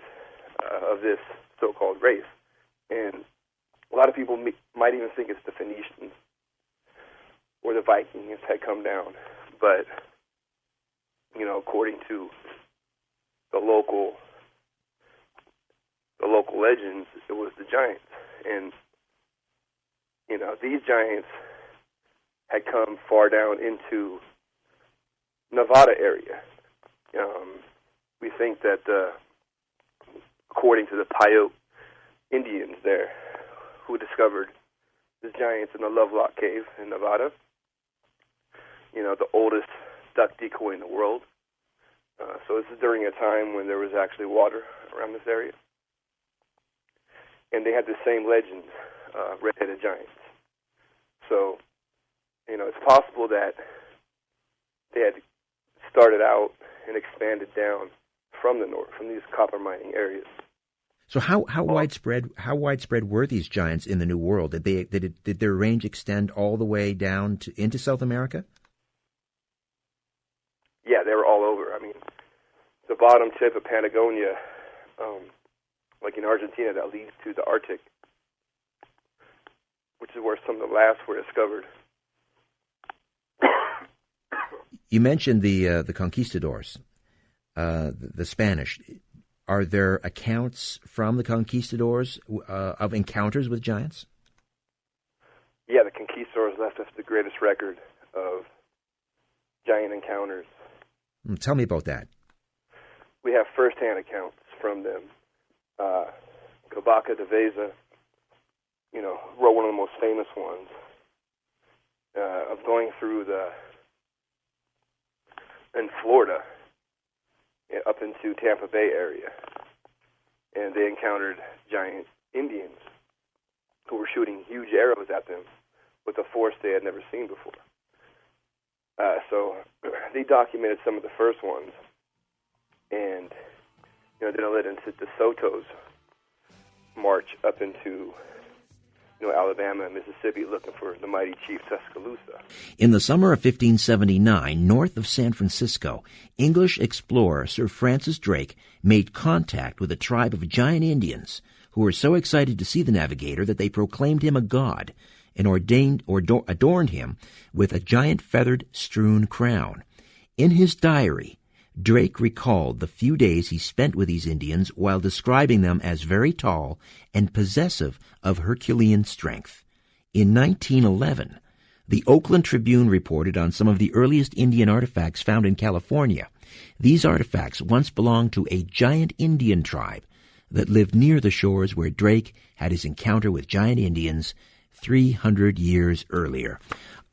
of this so-called race. And a lot of people might even think it's the Phoenicians or the Vikings had come down, but according to the local legends, it was the giants. And these giants had come far down into Nevada area. We think that according to the Paiute Indians there, who discovered the giants in the Lovelock Cave in Nevada, the oldest duck decoy in the world. So this is during a time when there was actually water around this area. And they had the same legend, red-headed giants. So, it's possible that they had started out and expanded down from the north, from these copper mining areas. So how widespread were these giants in the New World? Did their range extend all the way down into South America? Yeah, they were all over. I mean, the bottom tip of Patagonia, like in Argentina, that leads to the Arctic, which is where some of the last were discovered. You mentioned the conquistadors, the Spanish. Are there accounts from the conquistadors of encounters with giants? Yeah, the conquistadors left us the greatest record of giant encounters. Tell me about that. We have first-hand accounts from them. Cabaka de Veza, wrote one of the most famous ones of going through in Florida, up into Tampa Bay area, and they encountered giant Indians who were shooting huge arrows at them with a force they had never seen before. So they documented some of the first ones, and then it led into De Soto's march up into Alabama and Mississippi looking for the mighty chief Tuscaloosa. In the summer of 1579, north of San Francisco, English explorer Sir Francis Drake made contact with a tribe of giant Indians who were so excited to see the navigator that they proclaimed him a god and adorned him with a giant feathered strewn crown. In his diary, Drake recalled the few days he spent with these Indians while describing them as very tall and possessive of Herculean strength. In 1911, the Oakland Tribune reported on some of the earliest Indian artifacts found in California. These artifacts once belonged to a giant Indian tribe that lived near the shores where Drake had his encounter with giant Indians 300 years earlier.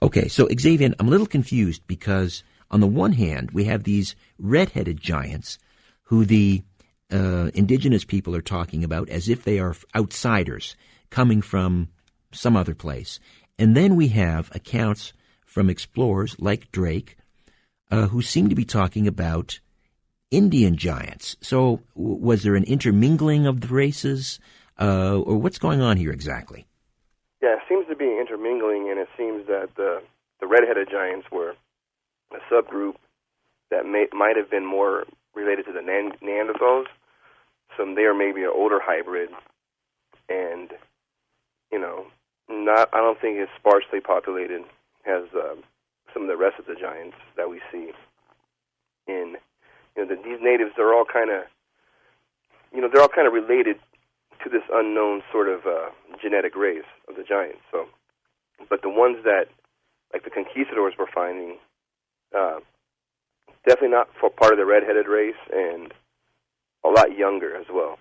Okay, so Xavier, I'm a little confused because on the one hand, we have these red-headed giants who the indigenous people are talking about as if they are outsiders coming from some other place. And then we have accounts from explorers like Drake who seem to be talking about Indian giants. So was there an intermingling of the races, or what's going on here exactly? Yeah, it seems to be intermingling, and it seems that the red-headed giants were a subgroup that might have been more related to the Neanderthals. So they are maybe an older hybrid, and I don't think it's sparsely populated as some of the rest of the giants that we see. In these natives, they're all kind of related to this unknown sort of genetic race of the giants. So, but the ones that, like the conquistadors, were finding, definitely not for part of the red-headed race, and a lot younger as well.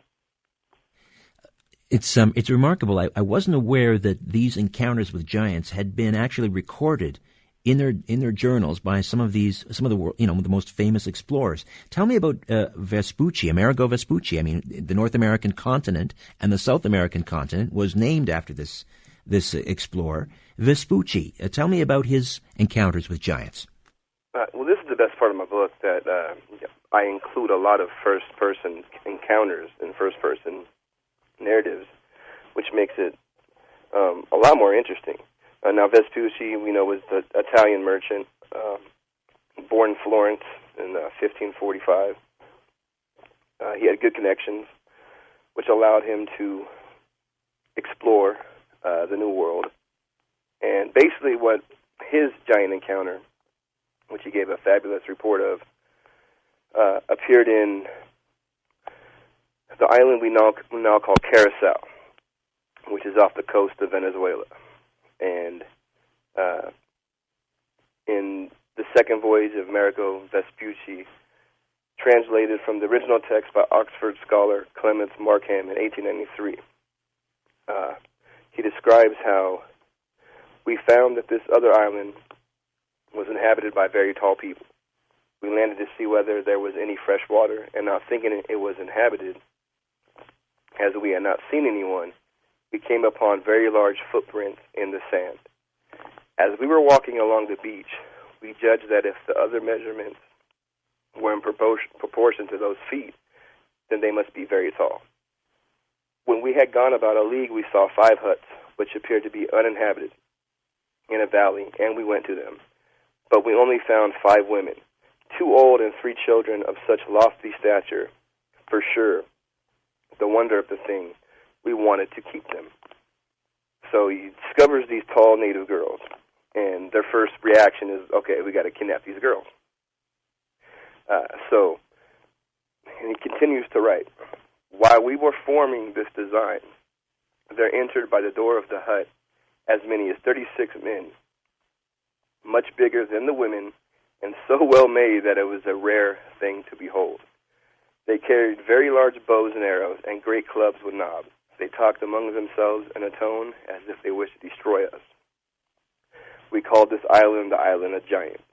It's remarkable. I wasn't aware that these encounters with giants had been actually recorded in their journals by some of the the most famous explorers. Tell me about Vespucci, Amerigo Vespucci. I mean, the North American continent and the South American continent was named after this explorer, Vespucci. Tell me about his encounters with giants. Well, this is the best part of my book, that I include a lot of first-person encounters and first-person narratives, which makes it a lot more interesting. Now, Vespucci, we know, was the Italian merchant, born in Florence in 1545. He had good connections, which allowed him to explore the New World. And basically what his giant encounter, which he gave a fabulous report of, appeared in the island we now call Carousel, which is off the coast of Venezuela. And in the second voyage of Amerigo Vespucci, translated from the original text by Oxford scholar Clements Markham in 1893, he describes how we found that this other island was inhabited by very tall people. We landed to see whether there was any fresh water, and not thinking it was inhabited, as we had not seen anyone, we came upon very large footprints in the sand. As we were walking along the beach, we judged that if the other measurements were in proportion to those feet, then they must be very tall. When we had gone about a league, we saw 5 huts, which appeared to be uninhabited, in a valley, and we went to them. But we only found 5 women, 2 old and 3 children of such lofty stature. For sure, the wonder of the thing, we wanted to keep them. So he discovers these tall native girls, and their first reaction is, okay, we got to kidnap these girls. And he continues to write, while we were forming this design, there entered by the door of the hut as many as 36 men, much bigger than the women, and so well made that it was a rare thing to behold. They carried very large bows and arrows and great clubs with knobs. They talked among themselves in a tone as if they wished to destroy us. We called this island the Island of Giants,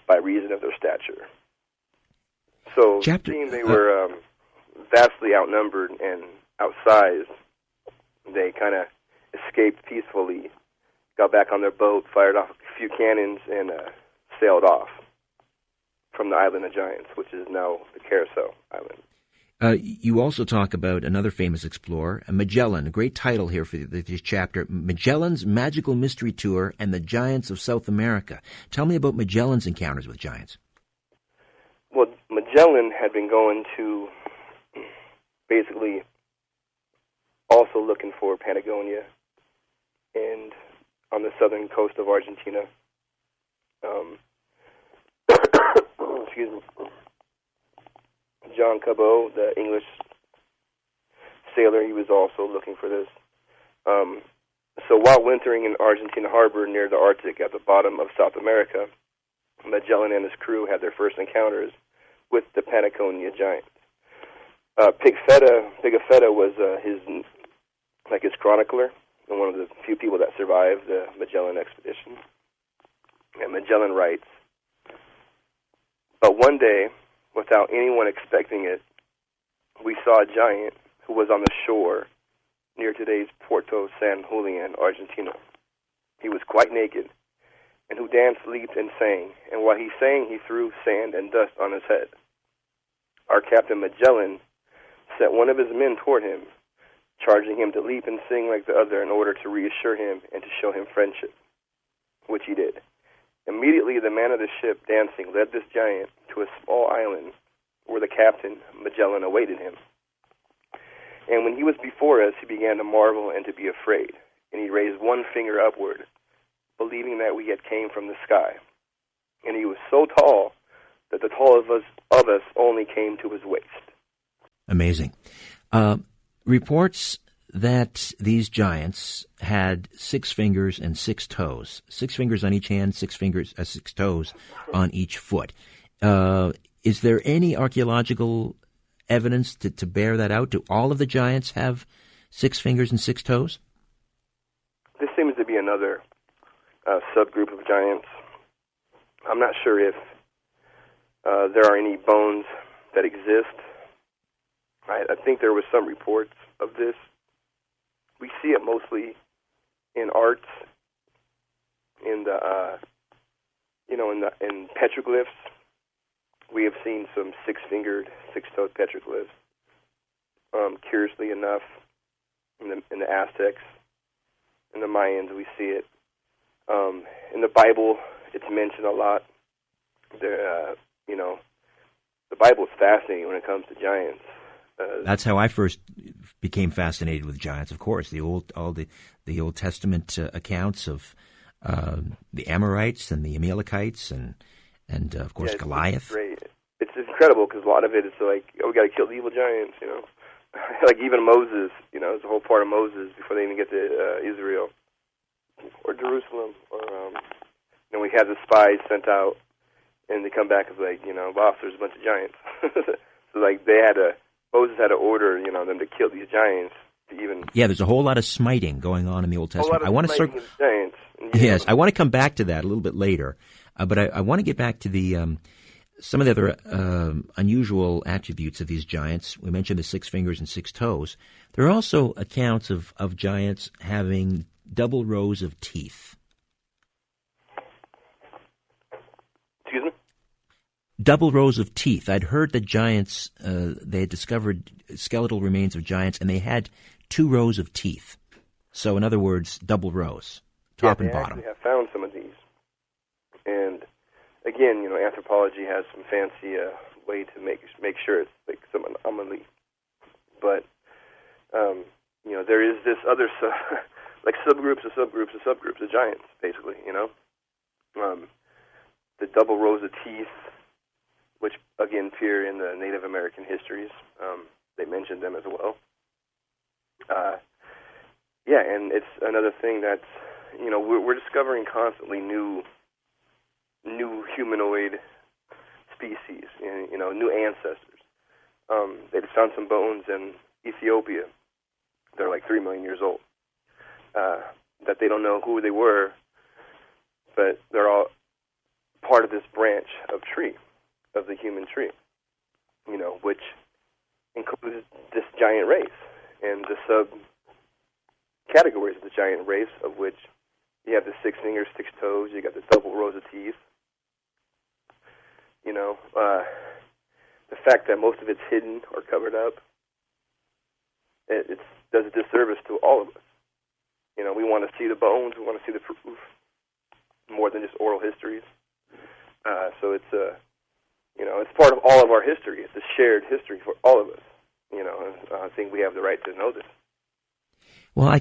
by reason of their stature. So, seeing they were vastly outnumbered and outsized, they kind of escaped peacefully, got back on their boat, fired off a few cannons, and sailed off from the Island of Giants, which is now the Carousel Island. You also talk about another famous explorer, Magellan, a great title here for this chapter, Magellan's Magical Mystery Tour and the Giants of South America. Tell me about Magellan's encounters with giants. Well, Magellan had been going to basically also looking for Patagonia and on the southern coast of Argentina. Excuse me. John Cabot, the English sailor, he was also looking for this. So while wintering in Argentina Harbor near the Arctic at the bottom of South America, Magellan and his crew had their first encounters with the Patagonia giants. Pigafetta was his chronicler, and one of the few people that survived the Magellan expedition. And Magellan writes, "But one day, without anyone expecting it, we saw a giant who was on the shore near today's Puerto San Julian, Argentina. He was quite naked, and who danced, leaped, and sang, and while he sang, he threw sand and dust on his head. Our Captain Magellan sent one of his men toward him, charging him to leap and sing like the other in order to reassure him and to show him friendship, which he did. Immediately the man of the ship, dancing, led this giant to a small island where the Captain Magellan awaited him. And when he was before us, he began to marvel and to be afraid, and he raised one finger upward, believing that we had came from the sky. And he was so tall that the tallest of us only came to his waist." Amazing. Reports that these giants had 6 fingers and 6 toes. 6 fingers on each hand, 6 toes on each foot. Is there any archaeological evidence to bear that out? Do all of the giants have 6 fingers and 6 toes? This seems to be another subgroup of giants. I'm not sure if there are any bones that exist. I think there was some reports of this. We see it mostly in arts, in the in petroglyphs. We have seen some 6-fingered, 6-toed petroglyphs. Curiously enough, in the Aztecs, in the Mayans, we see it. In the Bible, it's mentioned a lot. The Bible is fascinating when it comes to giants. That's how I first became fascinated with giants. Of course, the Old Testament accounts of the Amorites and the Amalekites, and of course Goliath. It's great. It's incredible because a lot of it is like, we got to kill the evil giants. Like even Moses. It's a whole part of Moses before they even get to Israel or Jerusalem. Or then we have the spies sent out, and they come back as like, boss, there's a bunch of giants. So like Moses had to order, them to kill these giants to even. Yeah, there's a whole lot of smiting going on in the Old Testament. I want to circle giants. Yes, I want to come back to that a little bit later, but I want to get back to the some of the other unusual attributes of these giants. We mentioned the 6 fingers and 6 toes. There are also accounts of giants having double rows of teeth. Excuse me? Double rows of teeth. I'd heard that giants, they had discovered skeletal remains of giants, and they had 2 rows of teeth. So, in other words, double rows, top and bottom. I have found some of these. And, again, anthropology has some fancy way to make sure it's like some anomaly. But, there is this other, like subgroups of subgroups of subgroups of giants, basically, The double rows of teeth, which, again, appear in the Native American histories. They mentioned them as well. And it's another thing that's, we're discovering constantly new humanoid species, new ancestors. They found some bones in Ethiopia. They're like 3 million years old. That they don't know who they were, but they're all part of this branch of the human tree, which includes this giant race and the sub-categories of the giant race, of which you have the 6 fingers, 6 toes, you got the double rows of teeth. The fact that most of it's hidden or covered up, it does a disservice to all of us. We want to see the bones, we want to see the proof, more than just oral histories. So it's it's part of all of our history. It's a shared history for all of us. I think we have the right to know this. Well, I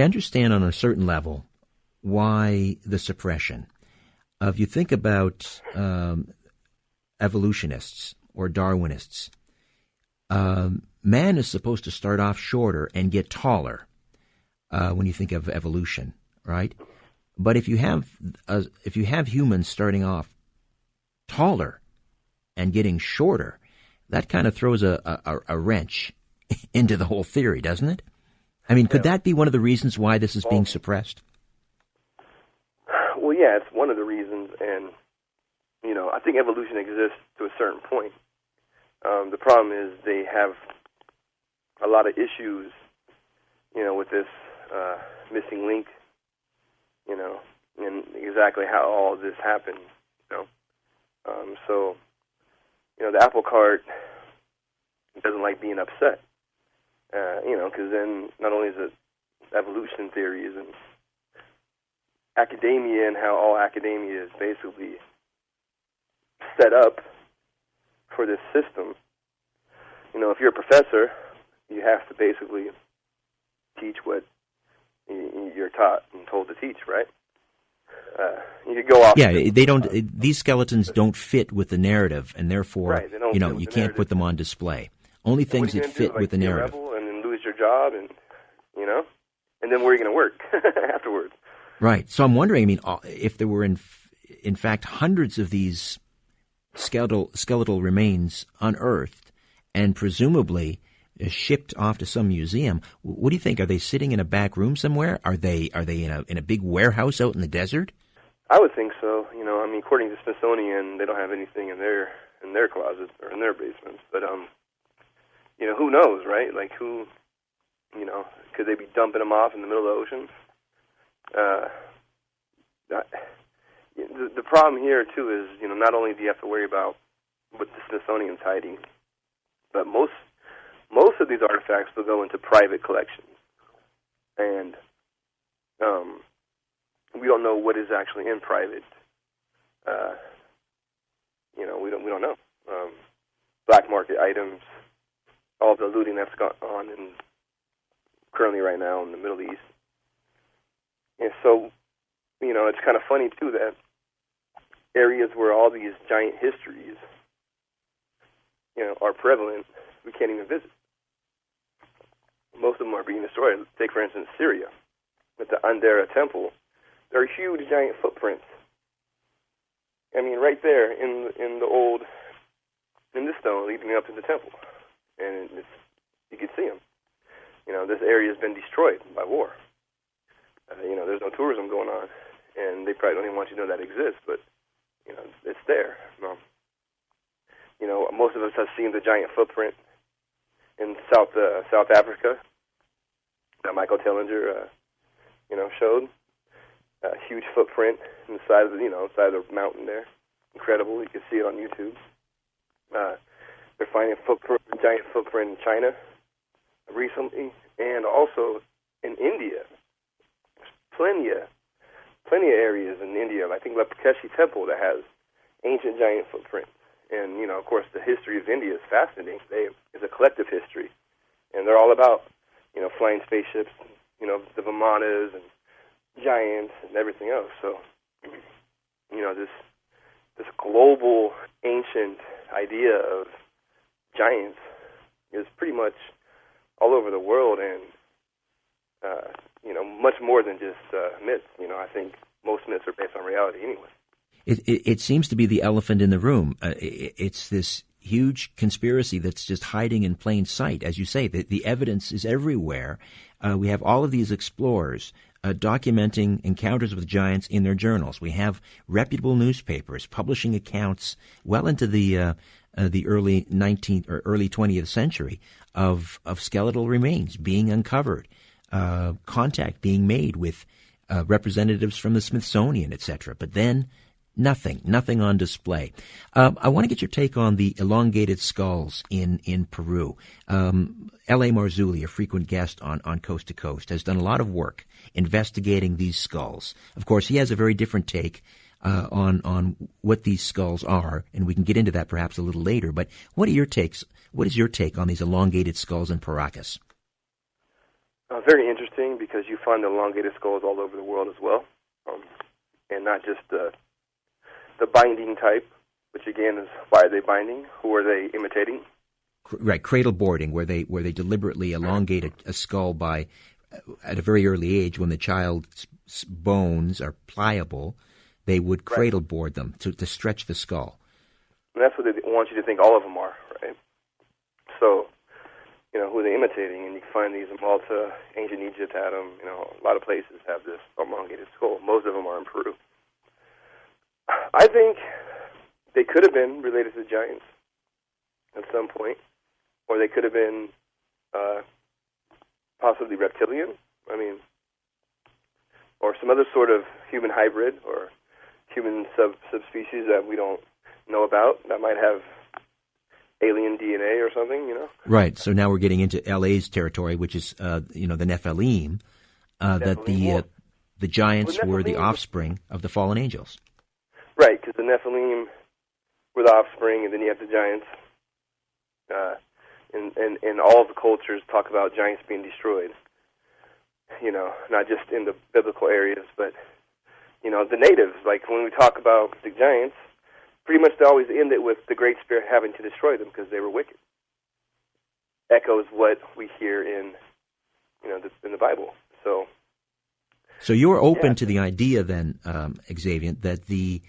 understand on a certain level why the suppression. If you think about evolutionists or Darwinists, man is supposed to start off shorter and get taller when you think of evolution, right? But if you have humans starting off taller and getting shorter, that kind of throws a wrench into the whole theory, doesn't it? I mean, could that be one of the reasons why this is being suppressed? Well, yeah, it's one of the reasons, and, I think evolution exists to a certain point. The problem is they have a lot of issues, with this missing link, and exactly how all this happened, So, the apple cart doesn't like being upset, because then not only is it evolution theories and academia and how all academia is basically set up for this system. If you're a professor, you have to basically teach what you're taught and told to teach, right? You could go off. Yeah, they don't. These skeletons don't fit with the narrative, and therefore, right, you can't put them on display. Only things that fit with the narrative. And then lose your job, and and then where are you going to work afterwards? Right. So I'm wondering. I mean, if there were in fact hundreds of these skeletal remains unearthed, and presumably shipped off to some museum, what do you think? Are they sitting in a back room somewhere? Are they in a big warehouse out in the desert? I would think so. According to Smithsonian, they don't have anything in their closets or in their basements. But who knows, right? Like who, could they be dumping them off in the middle of the ocean? The problem here too is, not only do you have to worry about what the Smithsonian's hiding, but most of these artifacts will go into private collections, and we don't know what is actually in private. We don't know. Black market items, all the looting that's gone on currently right now in the Middle East, and so it's kind of funny too that areas where all these giant histories are prevalent, we can't even visit. Most of them are being destroyed. Take, for instance, Syria. With the Andera Temple, there are huge, giant footprints. Right there in the stone leading up to the temple. And you can see them. This area has been destroyed by war. There's no tourism going on. And they probably don't even want you to know that exists, but, it's there. Most of us have seen the giant footprint in South Africa that Michael Tellinger, showed. A huge footprint in the side of the mountain there. Incredible. You can see it on YouTube. They're finding a giant footprint in China recently, and also in India. There's plenty of areas in India. I think Vespucci Temple that has ancient giant footprints. And, of course, the history of India is fascinating. It's a collective history. And they're all about, flying spaceships, the vimanas and giants and everything else. So, this global ancient idea of giants is pretty much all over the world and, much more than just myths. I think most myths are based on reality anyway. It seems to be the elephant in the room. It's this huge conspiracy that's just hiding in plain sight. As you say, the evidence is everywhere. We have all of these explorers documenting encounters with giants in their journals. We have reputable newspapers publishing accounts well into the early 19th or early 20th century of skeletal remains being uncovered, contact being made with representatives from the Smithsonian, etc. But then nothing on display. I want to get your take on the elongated skulls in Peru. L.A. Marzulli, a frequent guest on Coast to Coast, has done a lot of work investigating these skulls. Of course, he has a very different take on what these skulls are, and we can get into that perhaps a little later. But what are your takes? What is your take on these elongated skulls in Paracas? Very interesting, because you find elongated skulls all over the world as well, and not just the binding type, which again is, why are they binding? Who are they imitating? Right, cradle boarding, where they deliberately elongate a skull by at a very early age, when the child's bones are pliable, they would cradle board them to stretch the skull. And that's what they want you to think all of them are, right? So, who they're imitating, and you can find these in Malta, ancient Egypt had them. A lot of places have this elongated skull. Most of them are in Peru. I think they could have been related to giants at some point, or they could have been possibly reptilian. Or some other sort of human hybrid or human subspecies that we don't know about that might have alien DNA or something, Right. So now we're getting into LA's territory, which is, the Nephilim, that the giants were the offspring of the fallen angels. Right, because the Nephilim were the offspring, and then you have the giants. And all the cultures talk about giants being destroyed. Not just in the biblical areas, but, the natives. Like when we talk about the giants, pretty much they always end it with the Great Spirit having to destroy them because they were wicked. Echoes what we hear in, in the Bible. So you're open to the idea then, Xavier, that the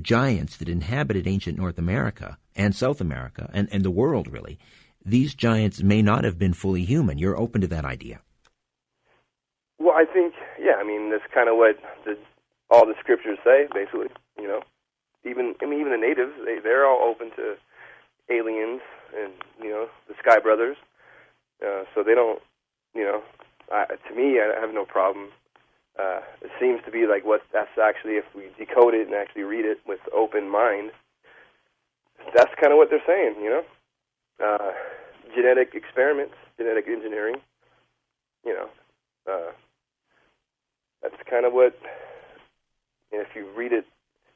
giants that inhabited ancient North America and South America and the world really, these giants may not have been fully human. You're open to that idea. Well, I think, that's kind of what all the scriptures say, basically. Even the natives, they're all open to aliens and the Sky Brothers. So they don't, to me, I have no problem. It seems to be like that's actually, if we decode it and actually read it with open mind, that's kind of what they're saying. Genetic experiments, genetic engineering. That's kind of what, if you read it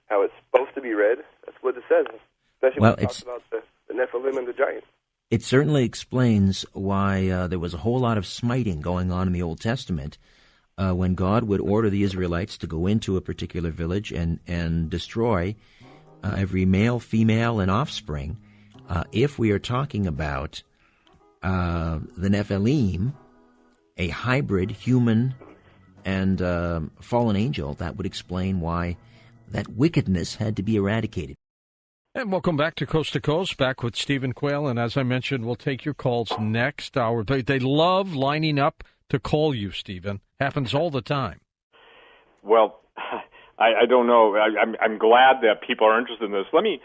how it's supposed to be read, that's what it says. Especially when it talks about the Nephilim and the giants. It certainly explains why there was a whole lot of smiting going on in the Old Testament when God would order the Israelites to go into a particular village and destroy every male, female, and offspring. If we are talking about the Nephilim, a hybrid human and fallen angel, that would explain why that wickedness had to be eradicated. And welcome back to Coast, back with Stephen Quayle. And as I mentioned, we'll take your calls next hour. They love lining up to call you, Stephen. Happens all the time. Well, I don't know. I'm glad that people are interested in this. Let me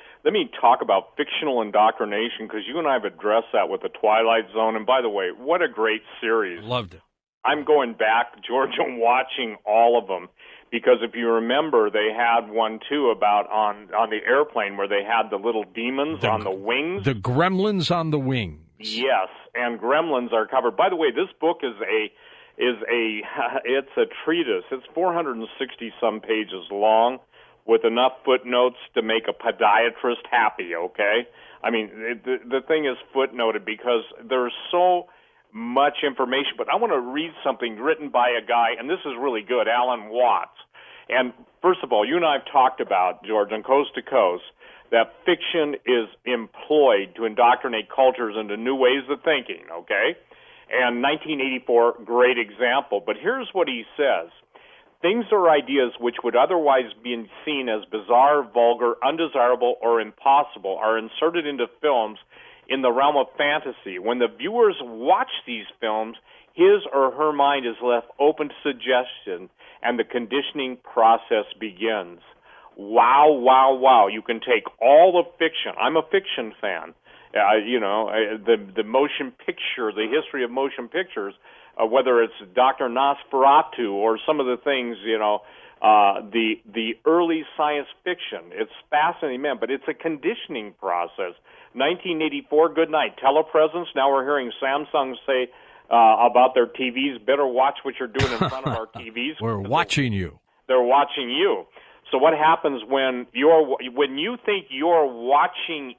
talk about fictional indoctrination, because you and I have addressed that with the Twilight Zone. And by the way, what a great series. Loved it. I'm going back, George, and watching all of them, because if you remember, they had one, too, about on the airplane where they had the little demons on the wings. The gremlins on the wings. Yes, and gremlins are covered. By the way, this book it's a treatise. It's 460-some pages long with enough footnotes to make a podiatrist happy, okay? The thing is footnoted because there's so much information, but I want to read something written by a guy, and this is really good, Alan Watts. And first of all, you and I have talked about, George, on Coast to Coast, that fiction is employed to indoctrinate cultures into new ways of thinking, okay? And 1984, great example. But here's what he says. Things or ideas which would otherwise be seen as bizarre, vulgar, undesirable, or impossible are inserted into films in the realm of fantasy. When the viewers watch these films, his or her mind is left open to suggestion, and the conditioning process begins. Wow, wow, wow. You can take all the fiction. I'm a fiction fan. The motion picture, the history of motion pictures, whether it's Dr. Nosferatu or some of the things, the early science fiction. It's fascinating, man, but it's a conditioning process. 1984, good night. Telepresence. Now we're hearing Samsung say about their TVs, better watch what you're doing in front of our TVs. We're watching you. They're watching you. So what happens when you think you're watching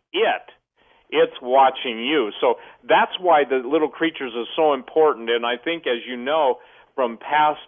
it's watching you. So that's why the little creatures is so important. And I think, as you know, from past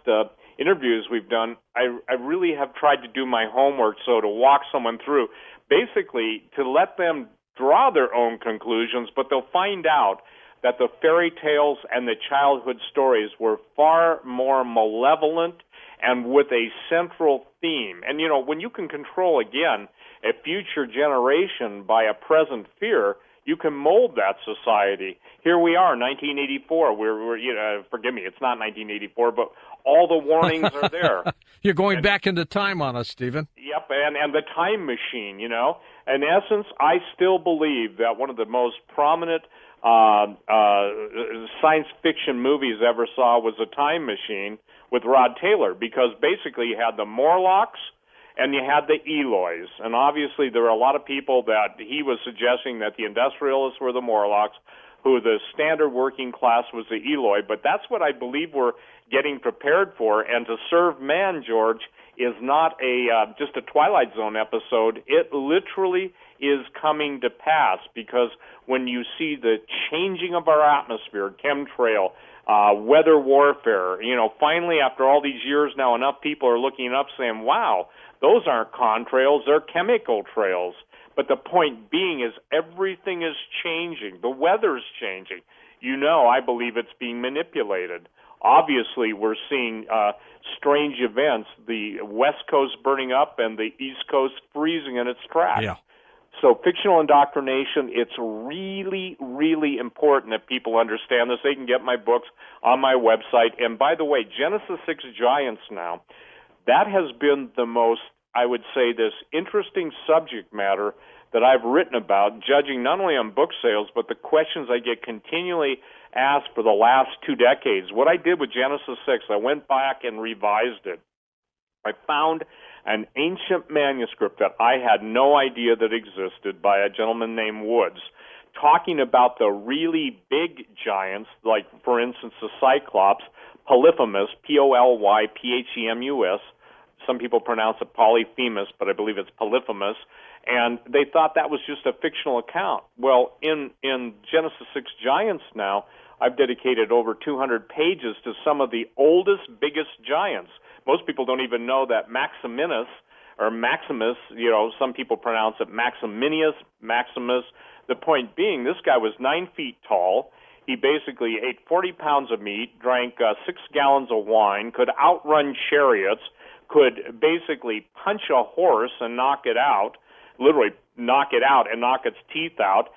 interviews we've done, I really have tried to do my homework, so to walk someone through, basically to let them draw their own conclusions, but they'll find out that the fairy tales and the childhood stories were far more malevolent and with a central theme. And, when you can control, again, a future generation by a present fear, You can mold that society. Here we are, 1984. We're forgive me, it's not 1984, but all the warnings are there. You're going back into time on us, Stephen. Yep, and the time machine, In essence, I still believe that one of the most prominent science fiction movies I ever saw was A Time Machine with Rod Taylor, because basically you had the Morlocks and you had the Eloys. And obviously there were a lot of people that he was suggesting that the industrialists were the Morlocks, who the standard working class was the Eloi. But that's what I believe we're getting prepared for. And to serve man, George, is not just a Twilight Zone episode. It literally is coming to pass, because when you see the changing of our atmosphere, chemtrail, weather warfare, finally after all these years now, enough people are looking up saying, wow, those aren't contrails, they're chemical trails. But the point being is everything is changing. The weather's changing. I believe it's being manipulated. Obviously, we're seeing strange events, the West Coast burning up and the East Coast freezing in its tracks. Yeah. So fictional indoctrination, it's really, really important that people understand this. They can get my books on my website. And by the way, Genesis 6 Giants now, that has been the most, I would say, this interesting subject matter that I've written about, judging not only on book sales, but the questions I get continually asked for the last 2 decades. What I did with Genesis 6, I went back and revised it. I found an ancient manuscript that I had no idea that existed by a gentleman named Woods, talking about the really big giants, like, for instance, the Cyclops, Polyphemus, Polyphemus. Some people pronounce it Polyphemus, but I believe it's Polyphemus. And they thought that was just a fictional account. Well, in Genesis 6 Giants now, I've dedicated over 200 pages to some of the oldest, biggest giants. Most people don't even know that Maximus, some people pronounce it Maximus. The point being, this guy was 9 feet tall. He basically ate 40 pounds of meat, drank 6 gallons of wine, could outrun chariots, could basically punch a horse and knock it out, literally knock it out and knock its teeth out,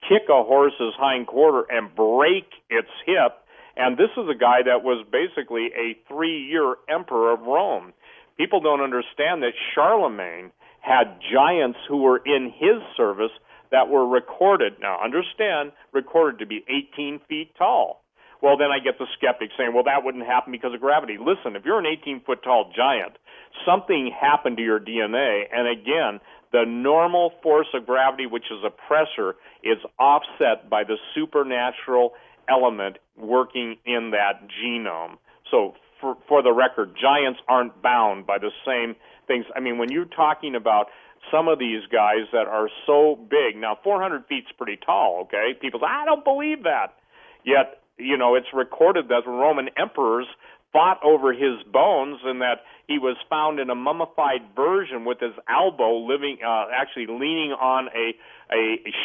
kick a horse's hind quarter and break its hip. And this is a guy that was basically a 3-year emperor of Rome. People don't understand that Charlemagne had giants who were in his service that were recorded, now understand, recorded to be 18 feet tall. Well, then I get the skeptics saying, well, that wouldn't happen because of gravity. Listen, if you're an 18-foot-tall giant, something happened to your DNA, and again, the normal force of gravity, which is a pressure, is offset by the supernatural element working in that genome. So for the record, giants aren't bound by the same things. I mean, when you're talking about some of these guys that are so big, now 400 feet's pretty tall, okay? People say, I don't believe that. Yet, it's recorded that the Roman emperors fought over his bones, and that he was found in a mummified version with his elbow actually leaning on a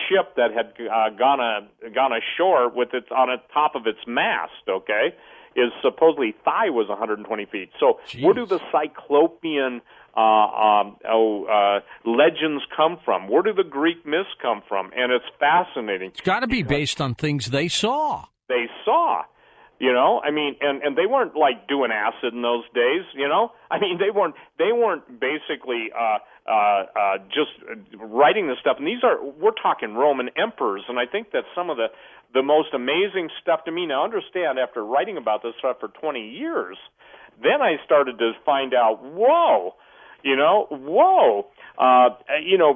ship that had gone ashore with it on the top of its mast, okay? His supposedly thigh was 120 feet. So where do the Cyclopean legends come from? Where do the Greek myths come from? And it's fascinating. It's got to be based on things they saw. They saw. I mean, and they weren't like doing acid in those days, I mean, they weren't basically just writing this stuff. And we're talking Roman emperors, and I think that some of the most amazing stuff to me, now understand, after writing about this stuff for 20 years, then I started to find out,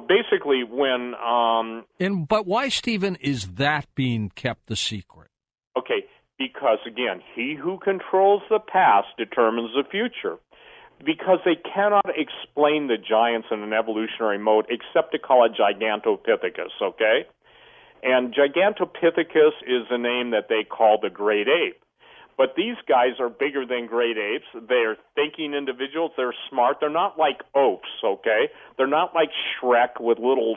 basically when but why, Stephen, is that being kept the secret? Okay. Because, again, he who controls the past determines the future. Because they cannot explain the giants in an evolutionary mode except to call it Gigantopithecus, okay? And Gigantopithecus is the name that they call the great ape. But these guys are bigger than great apes. They're thinking individuals. They're smart. They're not like oafs, okay? They're not like Shrek with little,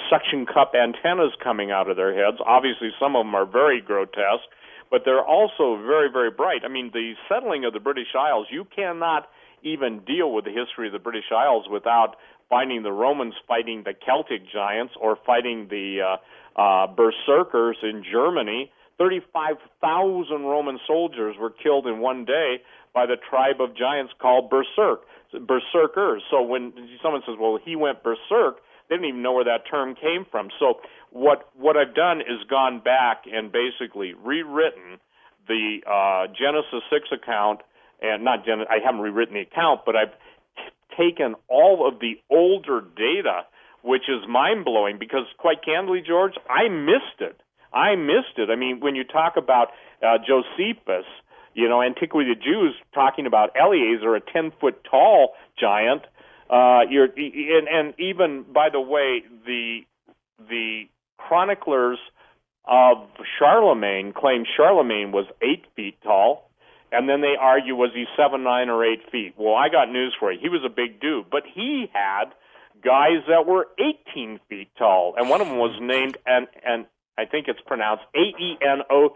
suction cup antennas coming out of their heads. Obviously, some of them are very grotesque, but they're also very, very bright. I mean, the settling of the British Isles, you cannot even deal with the history of the British Isles without finding the Romans fighting the Celtic giants or fighting the berserkers in Germany. 35,000 Roman soldiers were killed in one day by the tribe of giants called berserkers. So when someone says, well, he went berserk, they didn't even know where that term came from. So what I've done is gone back and basically rewritten the Genesis 6 account, and I haven't rewritten the account, but I've taken all of the older data, which is mind-blowing because, quite candidly, George, I missed it. I mean, when you talk about Josephus, Antiquity of the Jews, talking about Eleazar, a 10-foot tall giant, and even, by the way, the chroniclers of Charlemagne claim Charlemagne was 8 feet tall, and then they argue, was he 7, 9, or 8 feet? Well, I got news for you. He was a big dude, but he had guys that were 18 feet tall, and one of them was named, and I think it's pronounced Aenotheus,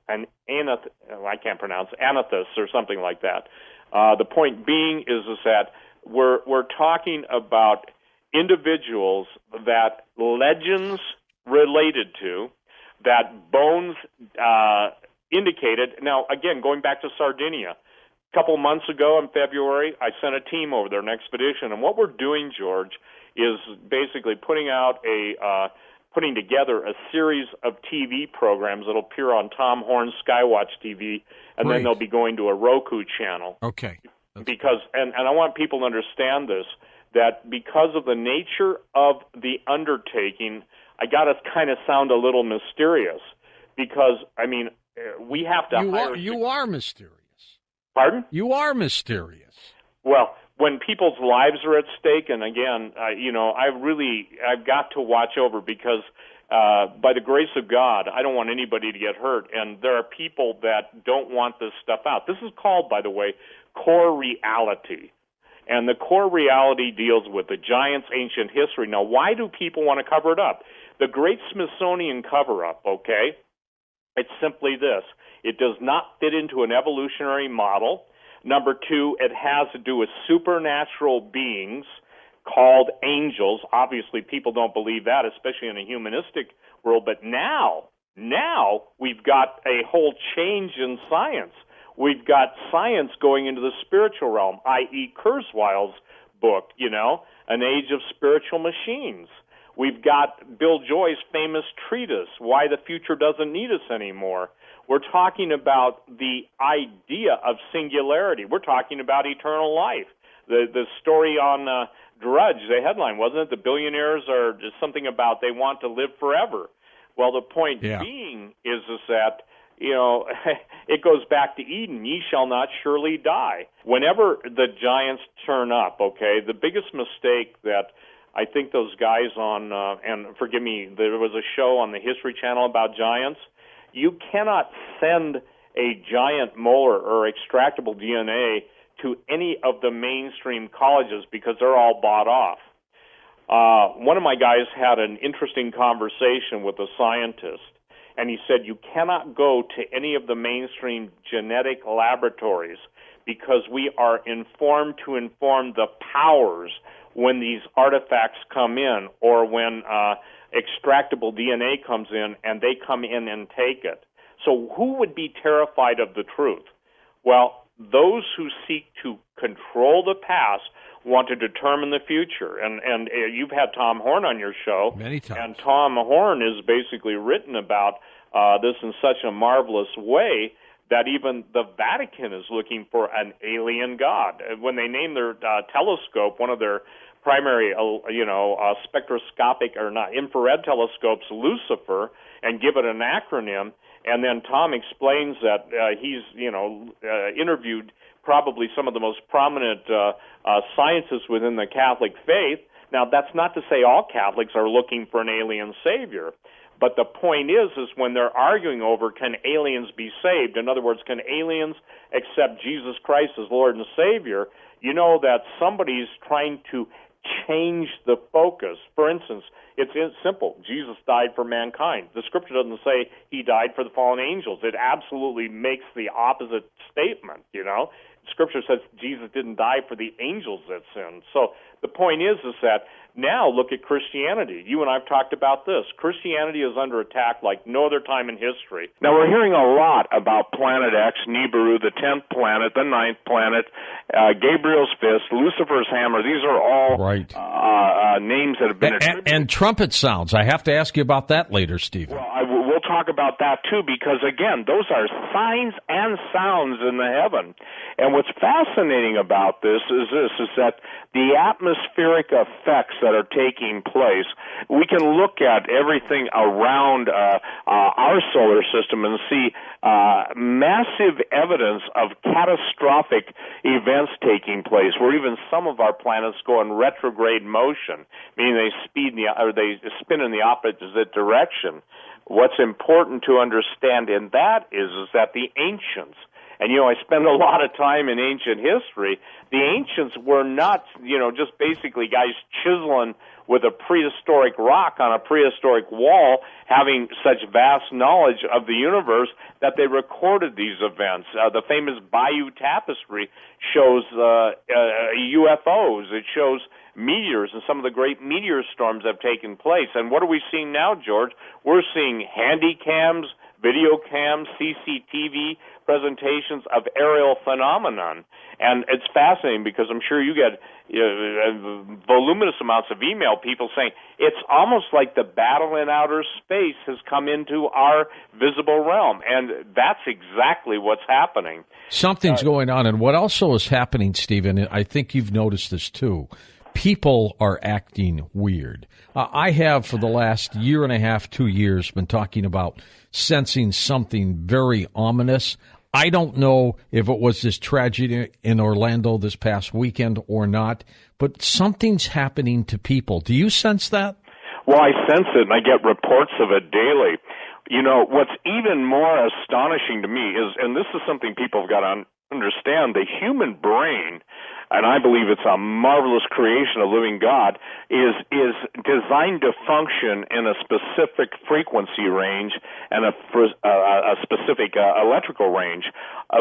and I can't pronounce Anathus or something like that. The point being is that we're talking about individuals that legends related to, that bones indicated. Now, again, going back to Sardinia, a couple months ago in February, I sent a team over there, an expedition, and what we're doing, George, is basically putting together a series of TV programs that'll appear on Tom Horn's Skywatch TV, and then they'll be going to a Roku channel. Okay. Because, and I want people to understand this, that because of the nature of the undertaking, I got to kind of sound a little mysterious, because, I mean, we have to You are mysterious. Pardon? You are mysterious. Well, when people's lives are at stake, and again, I've got to watch over, because by the grace of God, I don't want anybody to get hurt, and there are people that don't want this stuff out. This is called, by the way, core reality, and the core reality deals with the giants' ancient history. Now, why do people want to cover it up? The Great Smithsonian cover-up, okay, it's simply this. It does not fit into an evolutionary model. Number 2, it has to do with supernatural beings called angels. Obviously, people don't believe that, especially in a humanistic world. But now we've got a whole change in science. We've got science going into the spiritual realm, i.e. Kurzweil's book, An Age of Spiritual Machines. We've got Bill Joy's famous treatise, Why the Future Doesn't Need Us Anymore. We're talking about the idea of singularity. We're talking about eternal life. The story on Drudge, the headline, wasn't it? The billionaires are something about they want to live forever. Well, the point being is that, it goes back to Eden. Ye shall not surely die. Whenever the giants turn up, okay, the biggest mistake that I think those guys on, and forgive me, there was a show on the History Channel about giants. You cannot send a giant molar or extractable DNA to any of the mainstream colleges because they're all bought off. One of my guys had an interesting conversation with a scientist, and he said you cannot go to any of the mainstream genetic laboratories because we are informed to inform the powers when these artifacts come in, or when extractable DNA comes in and they come in and take it. So who would be terrified of the truth? Well, those who seek to control the past want to determine the future. And you've had Tom Horn on your show. Many times. And Tom Horn has basically written about this in such a marvelous way that even the Vatican is looking for an alien god. When they name their telescope, one of their primary, spectroscopic or not infrared telescopes, Lucifer, and give it an acronym, and then Tom explains that he's interviewed probably some of the most prominent scientists within the Catholic faith. Now, that's not to say all Catholics are looking for an alien savior. But the point is when they're arguing over, can aliens be saved? In other words, can aliens accept Jesus Christ as Lord and Savior? You know that somebody's trying to change the focus. For instance, it's simple. Jesus died for mankind. The Scripture doesn't say he died for the fallen angels. It absolutely makes the opposite statement, Scripture says Jesus didn't die for the angels that sinned. So the point is that now look at Christianity. You and I have talked about this. Christianity is under attack like no other time in history. Now, we're hearing a lot about Planet X, Nibiru, the 10th planet, the 9th planet, Gabriel's fist, Lucifer's hammer. These are all names that have been attributed. And trumpet sounds. I have to ask you about that later, Stephen. Well, we'll talk about that, too, because, again, those are signs and sounds in the heaven. And what's fascinating about this is that the atmospheric effects that are taking place, we can look at everything around our solar system and see massive evidence of catastrophic events taking place, where even some of our planets go in retrograde motion, meaning they spin in the opposite direction. What's important to understand in that is that the ancients, and, I spend a lot of time in ancient history, the ancients were not, just basically guys chiseling with a prehistoric rock on a prehistoric wall, having such vast knowledge of the universe that they recorded these events. The famous Bayeux Tapestry shows UFOs. It shows meteors, and some of the great meteor storms have taken place. And what are we seeing now, George? We're seeing handy cams, video cams, CCTV presentations of aerial phenomenon. And it's fascinating because I'm sure you get voluminous amounts of email, people saying it's almost like the battle in outer space has come into our visible realm. And that's exactly what's happening. Something's going on. And what also is happening, Stephen, and I think you've noticed this too, people are acting weird. I have, for the last year and a half, 2 years, been talking about sensing something very ominous. I don't know if it was this tragedy in Orlando this past weekend or not, but something's happening to people. Do you sense that? Well, I sense it, and I get reports of it daily. What's even more astonishing to me is, and this is something people have got to understand, the human brain, and I believe it's a marvelous creation of living God, is designed to function in a specific frequency range and a specific electrical range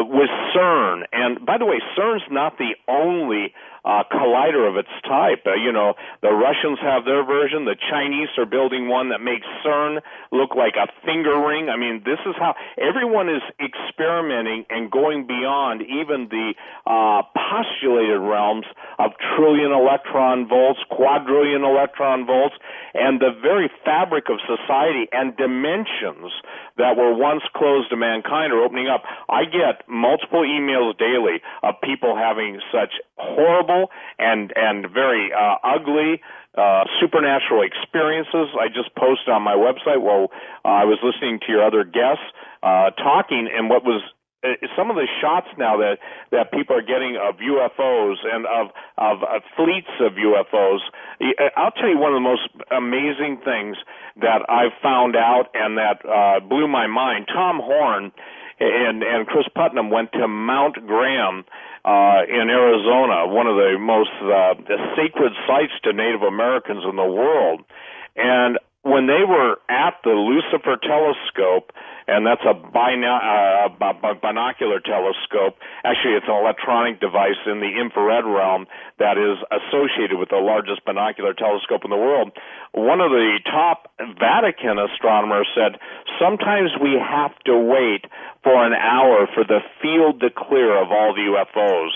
with CERN. And by the way, CERN's not the only collider of its type. The Russians have their version. The Chinese are building one that makes CERN look like a finger ring. I mean, this is how everyone is experimenting and going beyond even the postulated realms of trillion electron volts, quadrillion electron volts, and the very fabric of society and dimensions that were once closed to mankind are opening up. I get multiple emails daily of people having such horrible and very ugly supernatural experiences. I just posted on my website while I was listening to your other guests talking, and what was some of the shots now that people are getting of UFOs and of fleets of UFOs. I'll tell you one of the most amazing things that I've found out and that blew my mind. Tom Horn and Chris Putnam went to Mount Graham in Arizona, one of the most sacred sites to Native Americans in the world. And when they were at the Lucifer telescope, and that's a binocular telescope. Actually, it's an electronic device in the infrared realm that is associated with the largest binocular telescope in the world. One of the top Vatican astronomers said, sometimes we have to wait for an hour for the field to clear of all the UFOs.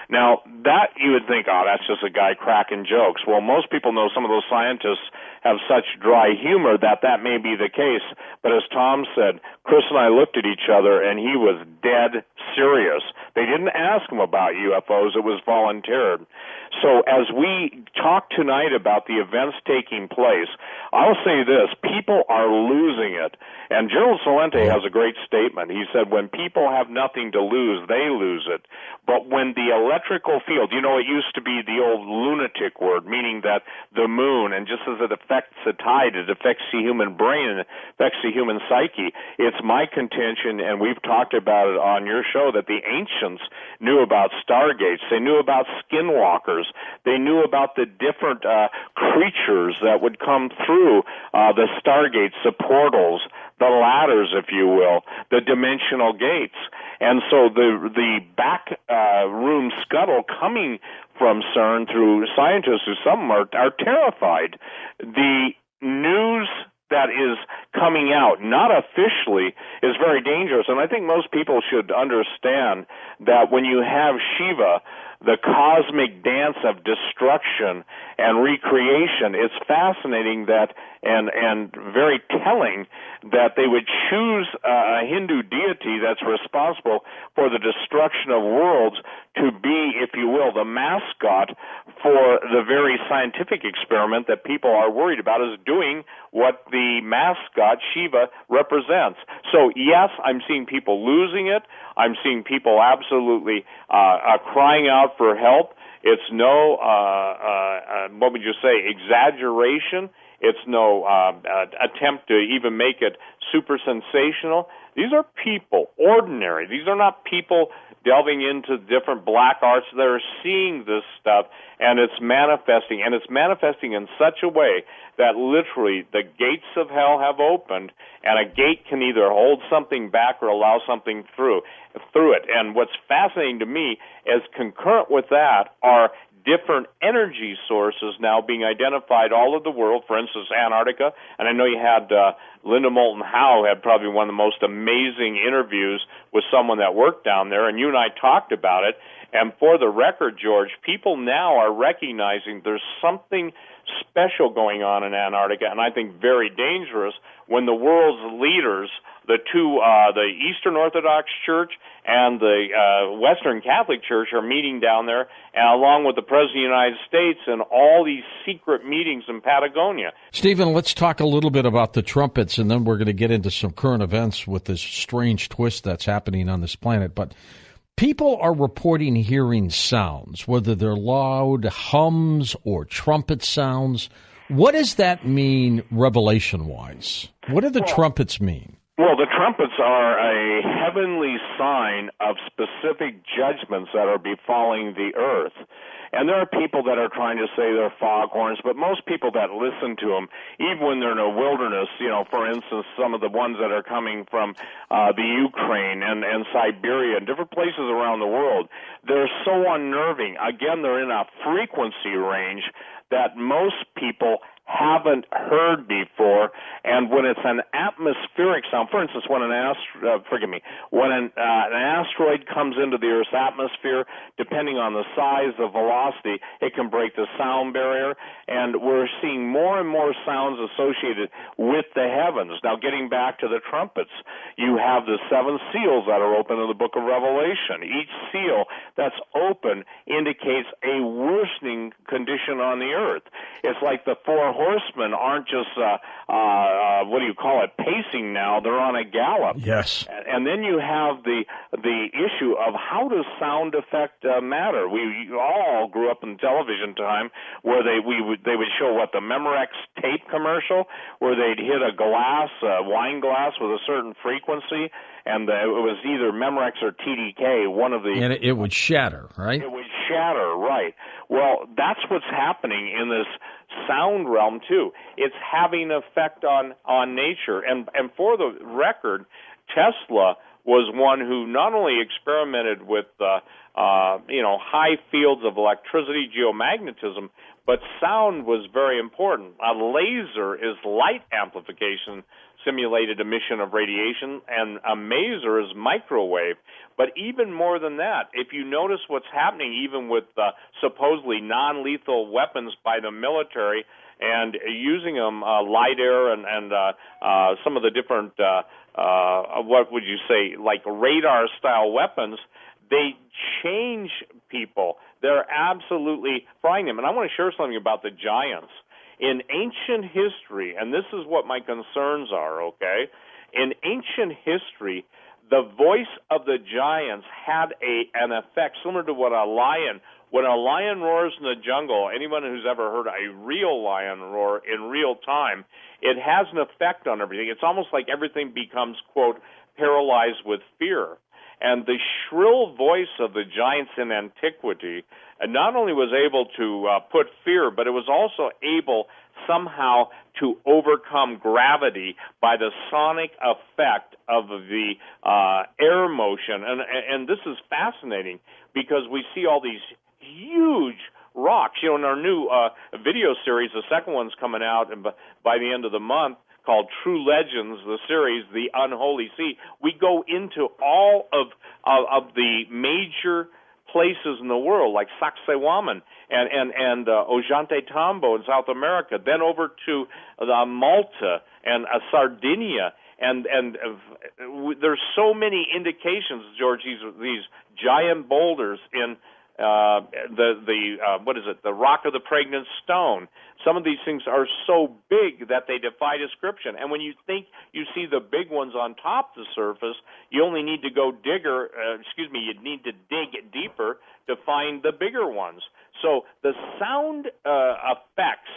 Now, that you would think, that's just a guy cracking jokes. Well, most people know some of those scientists have such dry humor that may be the case. But as Tom said, Chris and I looked at each other, and he was dead serious. They didn't ask him about UFOs. It was volunteered. So as we talk tonight about the events taking place, I'll say this, people are losing it. And Gerald Celente has a great statement. He said, when people have nothing to lose, they lose it. But when the electrical field, it used to be the old lunatic word, meaning that the moon, and just as it affects the tide, it affects the human brain, it affects the human psyche. It's my contention, and we've talked about it on your show, that the ancients knew about stargates. They knew about skinwalkers. They knew about the different creatures that would come through the stargates, the portals, the ladders, if you will, the dimensional gates. And so the back room scuttle coming from CERN through scientists, who some are terrified. The news that is coming out, not officially, is very dangerous. And I think most people should understand that when you have Shiva, the cosmic dance of destruction and recreation, it's fascinating that and very telling that they would choose a Hindu deity that's responsible for the destruction of worlds to be, if you will, the mascot for the very scientific experiment that people are worried about is doing what the mascot, Shiva, represents. So, yes, I'm seeing people losing it. I'm seeing people absolutely crying out for help. It's no, what would you say, exaggeration. It's no attempt to even make it super sensational. These are people, ordinary. These are not people delving into different black arts. They're seeing this stuff, and it's manifesting. And it's manifesting in such a way that literally the gates of hell have opened, and a gate can either hold something back or allow something through it. And what's fascinating to me is concurrent with that are different energy sources now being identified all over the world, for instance, Antarctica. And I know you had Linda Moulton Howe had probably one of the most amazing interviews with someone that worked down there, and you and I talked about it. And for the record, George, people now are recognizing there's something special going on in Antarctica, and I think very dangerous, when the world's leaders, the Eastern Orthodox Church and the Western Catholic Church, are meeting down there, and along with the President of the United States, and all these secret meetings in Patagonia. Stephen, let's talk a little bit about the trumpets, and then we're going to get into some current events with this strange twist that's happening on this planet. But people are reporting hearing sounds, whether they're loud hums or trumpet sounds. What does that mean revelation-wise? What do the trumpets mean? Well, the trumpets are a heavenly sign of specific judgments that are befalling the earth. And there are people that are trying to say they're foghorns, but most people that listen to them, even when they're in a wilderness, for instance, some of the ones that are coming from the Ukraine and Siberia and different places around the world, they're so unnerving. Again, they're in a frequency range that most people haven't heard before, and when it's an atmospheric sound, for instance, when an asteroid comes into the Earth's atmosphere, depending on the size, the velocity, it can break the sound barrier, and we're seeing more and more sounds associated with the heavens. Now, getting back to the trumpets, you have the 7 seals that are open in the book of Revelation. Each seal that's open indicates a worsening condition on the earth. It's like the 4 horsemen aren't just pacing now, they're on a gallop. Yes. And then you have the issue of how does sound affect matter. We all grew up in television time where they would show the Memorex tape commercial, where they'd hit a wine glass with a certain frequency, and it was either Memorex or TDK, one of the... And it would shatter, right? It would shatter, right. Well, that's what's happening in this sound realm, too. It's having an effect on nature. And for the record, Tesla was one who not only experimented with high fields of electricity, geomagnetism, but sound was very important. A laser is light amplification, simulated emission of radiation, and a maser is microwave. But even more than that, if you notice what's happening even with supposedly non-lethal weapons by the military and using them, light air and some of the different, what would you say, like radar-style weapons, they change people. They're absolutely frying them. And I want to share something about the giants. In ancient history, and this is what my concerns are, okay? In ancient history, the voice of the giants had an effect similar to when a lion roars in the jungle. Anyone who's ever heard a real lion roar in real time, it has an effect on everything. It's almost like everything becomes, quote, paralyzed with fear. And the shrill voice of the giants in antiquity not only was able to put fear, but it was also able somehow to overcome gravity by the sonic effect of the air motion. And this is fascinating because we see all these huge rocks. You know, in our new video series, the second one's coming out by the end of the month, called True Legends, the series, The Unholy Sea. We go into all of the major places in the world, like Sacsayhuaman and Ollantaytambo in South America, then over to Malta and Sardinia. And there's so many indications, George, these giant boulders in the Rock of the Pregnant Stone. Some of these things are so big that they defy description. And when you think you see the big ones on top of the surface, you only need to go you need to dig deeper to find the bigger ones. So the sound effects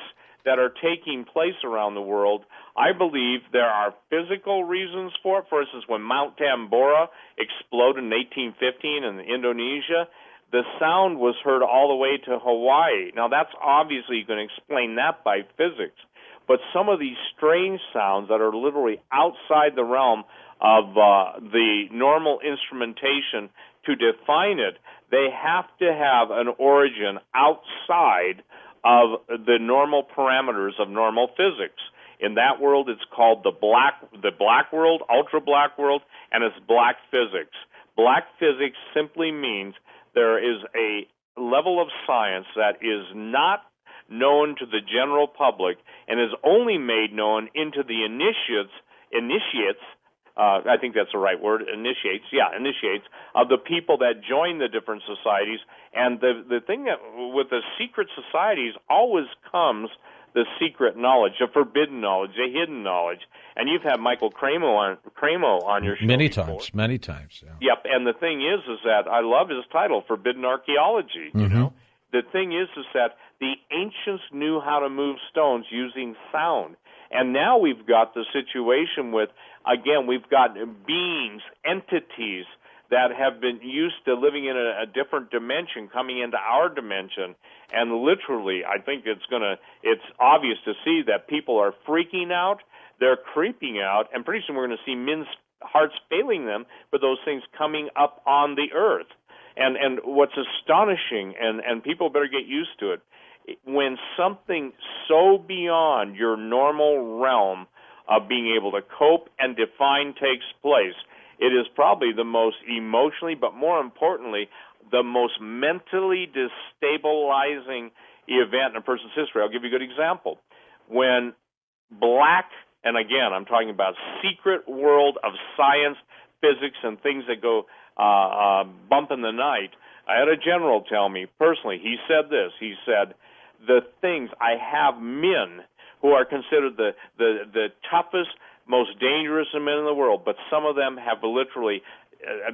that are taking place around the world, I believe there are physical reasons for it. For instance, when Mount Tambora exploded in 1815 in Indonesia, the sound was heard all the way to Hawaii. Now, that's obviously, you can explain that by physics. But some of these strange sounds that are literally outside the realm of the normal instrumentation to define it, they have to have an origin outside of the normal parameters of normal physics. In that world, it's called the black world, ultra black world, and it's black physics. Black physics simply means there is a level of science that is not known to the general public and is only made known into the initiates, I think that's the right word, initiates of the people that join the different societies. And the thing that with the secret societies always comes the secret knowledge, the forbidden knowledge, the hidden knowledge. And you've had Michael Cremo on your show many before. times. Yeah. Yep, and the thing is that I love his title, Forbidden Archaeology. Mm-hmm. You know, the thing is that the ancients knew how to move stones using sound, and now we've got the situation with, again, we've got beings, entities that have been used to living in a different dimension coming into our dimension. And literally, I think it's obvious to see that people are freaking out, they're creeping out, and pretty soon we're going to see men's hearts failing them for those things coming up on the earth. And what's astonishing, and people better get used to it, when something so beyond your normal realm of being able to cope and define takes place, it is probably the most emotionally, but more importantly, the most mentally destabilizing event in a person's history. I'll give you a good example. When black, and again, I'm talking about secret world of science, physics, and things that go bump in the night, I had a general tell me personally, he said this, he said, the things, I have men who are considered the toughest, most dangerous men in the world, but some of them have literally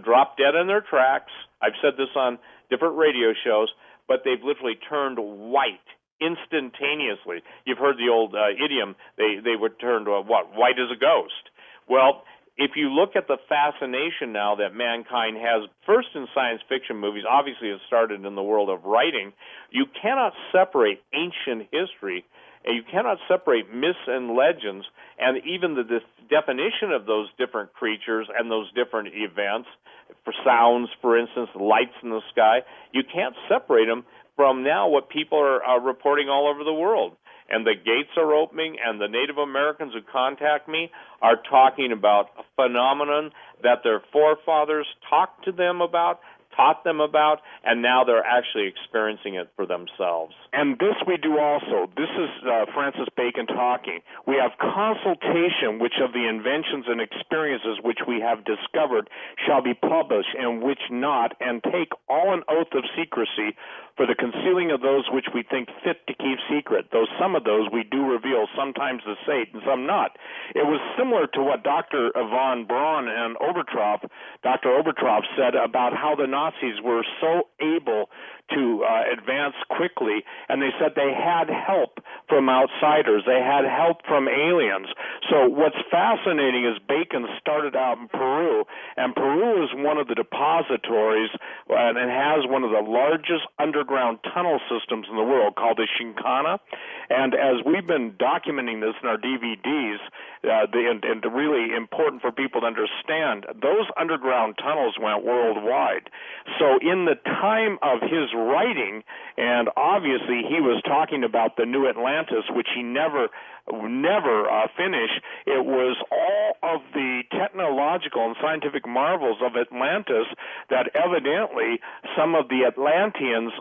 dropped dead in their tracks. I've said this on different radio shows, but they've literally turned white instantaneously. You've heard the old idiom, they were turned white as a ghost. Well, if you look at the fascination now that mankind has, first in science fiction movies, obviously it started in the world of writing, you cannot separate ancient history, and you cannot separate myths and legends, and even the definition of those different creatures and those different events, for sounds, for instance, lights in the sky, you can't separate them from now what people are reporting all over the world. And the gates are opening, and the Native Americans who contact me are talking about a phenomenon that their forefathers talked to them about, taught them about, and now they're actually experiencing it for themselves. And this we do also. This is Francis Bacon talking. We have consultation, which of the inventions and experiences which we have discovered shall be published, and which not, and take all an oath of secrecy for the concealing of those which we think fit to keep secret, though some of those we do reveal, sometimes to Satan, some not. It was similar to what Dr. von Braun and Dr. Obertroff said about how the Nazis were so able to advance quickly, and they said they had help from outsiders. They had help from aliens. So what's fascinating is Bacon started out in Peru, and Peru is one of the depositories and it has one of the largest underground tunnel systems in the world called the Chincana. And as we've been documenting this in our DVDs, and really important for people to understand, those underground tunnels went worldwide. So in the time of his writing, and obviously he was talking about the New Atlantis, which he never finished. It was all of the technological and scientific marvels of Atlantis that evidently some of the Atlanteans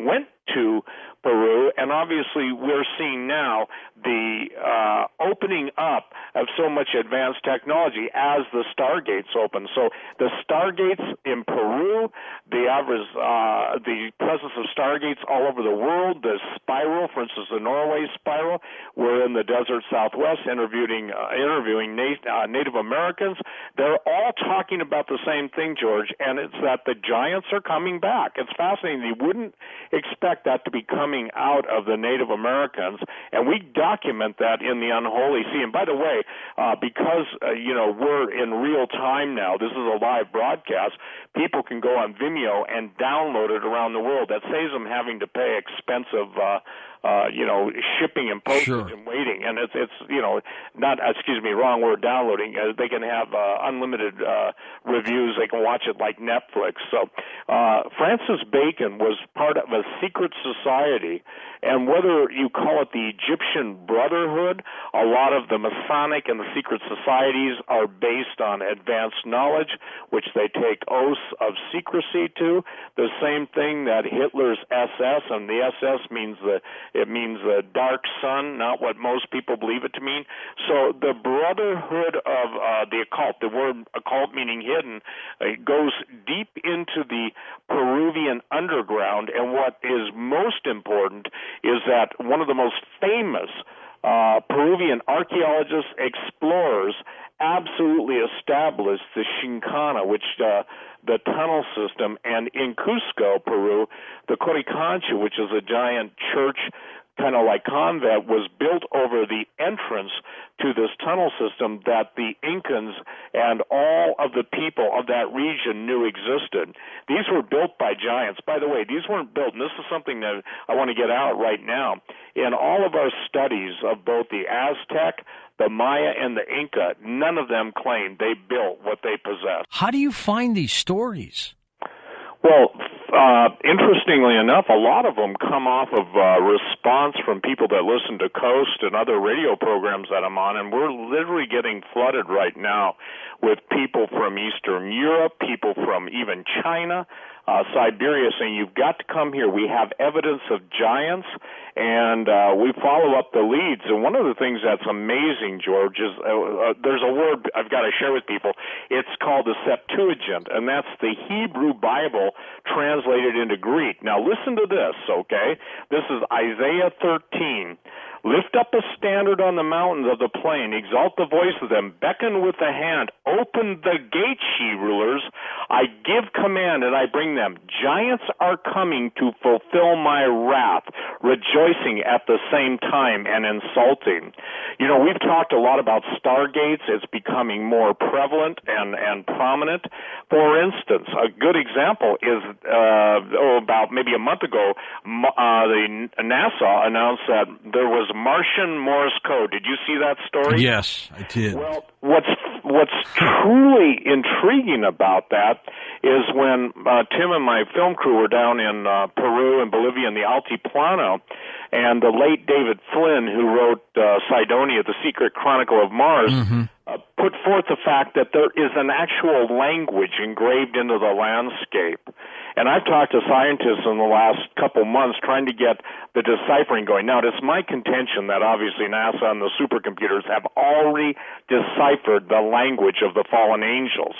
went to Peru, and obviously we're seeing now the opening up of so much advanced technology as the stargates open. So the stargates in Peru, the presence of stargates all over the world, the spiral, for instance, the Norway spiral. We're in the desert Southwest interviewing Native Americans. They're all talking about the same thing, George, and it's that the giants are coming back. It's fascinating. You wouldn't expect that to be coming out of the Native Americans, and we document that in the Unholy Sea. And by the way, because we're in real time now, this is a live broadcast, people can go on Vimeo and download it around the world. That saves them having to pay expensive shipping and postage and waiting. And it's wrong word, downloading. They can have unlimited reviews. They can watch it like Netflix. So Francis Bacon was part of a secret society, and whether you call it the Egyptian Brotherhood, a lot of the Masonic and the secret societies are based on advanced knowledge, which they take oaths of secrecy to. The same thing that Hitler's SS, and the SS means the dark sun, not what most people believe it to mean. So the Brotherhood of the occult, the word occult meaning hidden, goes deep into the Peruvian underground, and what is most important is that one of the most famous Peruvian archaeologists, explorers, absolutely established the Chincana, which the tunnel system, and in Cusco, Peru, the Coricancha, which is a giant church, kind of like convent, was built over the entrance to this tunnel system that the Incans and all of the people of that region knew existed. These were built by giants. By the way, these weren't built, and this is something that I want to get out right now. In all of our studies of both the Aztec, the Maya, and the Inca, none of them claimed they built what they possessed. How do you find these stories? Well, interestingly enough, a lot of them come off of response from people that listen to Coast and other radio programs that I'm on, and we're literally getting flooded right now with people from Eastern Europe, people from even China, Siberia, saying, you've got to come here. We have evidence of giants, and we follow up the leads. And one of the things that's amazing, George, is there's a word I've got to share with people. It's called the Septuagint, and that's the Hebrew Bible translated into Greek. Now, listen to this, okay? This is Isaiah 13. Lift up a standard on the mountains of the plain, exalt the voice of them, beckon with the hand, open the gates, ye rulers. I give command and I bring them. Giants are coming to fulfill my wrath, rejoicing at the same time and insulting. You know, we've talked a lot about stargates. It's becoming more prevalent and prominent. For instance, a good example is about maybe a month ago, the NASA announced that there was Martian Morse code. Did you see that story? Yes, I did. Well, what's truly intriguing about that is when Tim and my film crew were down in Peru and Bolivia in the Altiplano, and the late David Flynn, who wrote Cydonia, The Secret Chronicle of Mars, put forth the fact that there is an actual language engraved into the landscape. And I've talked to scientists in the last couple months trying to get the deciphering going. Now, it's my contention that obviously NASA and the supercomputers have already deciphered the language of the fallen angels.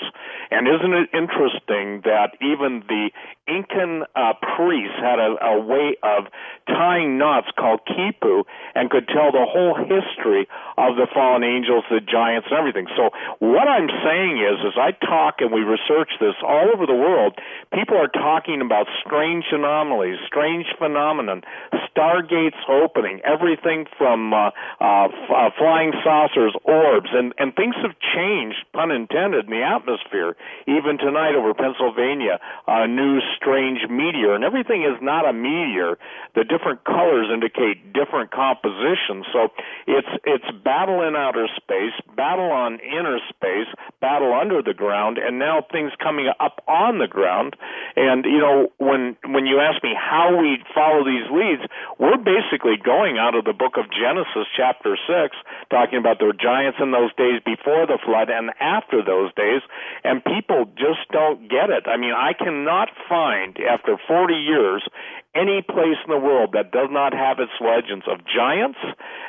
And isn't it interesting that even the Incan priests had a way of tying knots called quipu and could tell the whole history of the fallen angels, the giants, and everything. So what I'm saying is, as I talk and we research this all over the world, people are talking about strange anomalies, strange phenomenon, stargates opening, everything from flying saucers, orbs, and things have changed, pun intended, in the atmosphere. Even tonight over Pennsylvania, a new strange meteor, and everything is not a meteor. The different colors indicate different compositions. So it's battle in outer space, battle on inner space, battle under the ground, and now things coming up on the ground. And, you know, when you ask me how we follow these leads, we're basically going out of the book of Genesis, chapter 6, talking about the giants in those days before the flood and after those days, and people just don't get it. I mean, I cannot find, after 40 years, any place in the world that does not have its legends of giants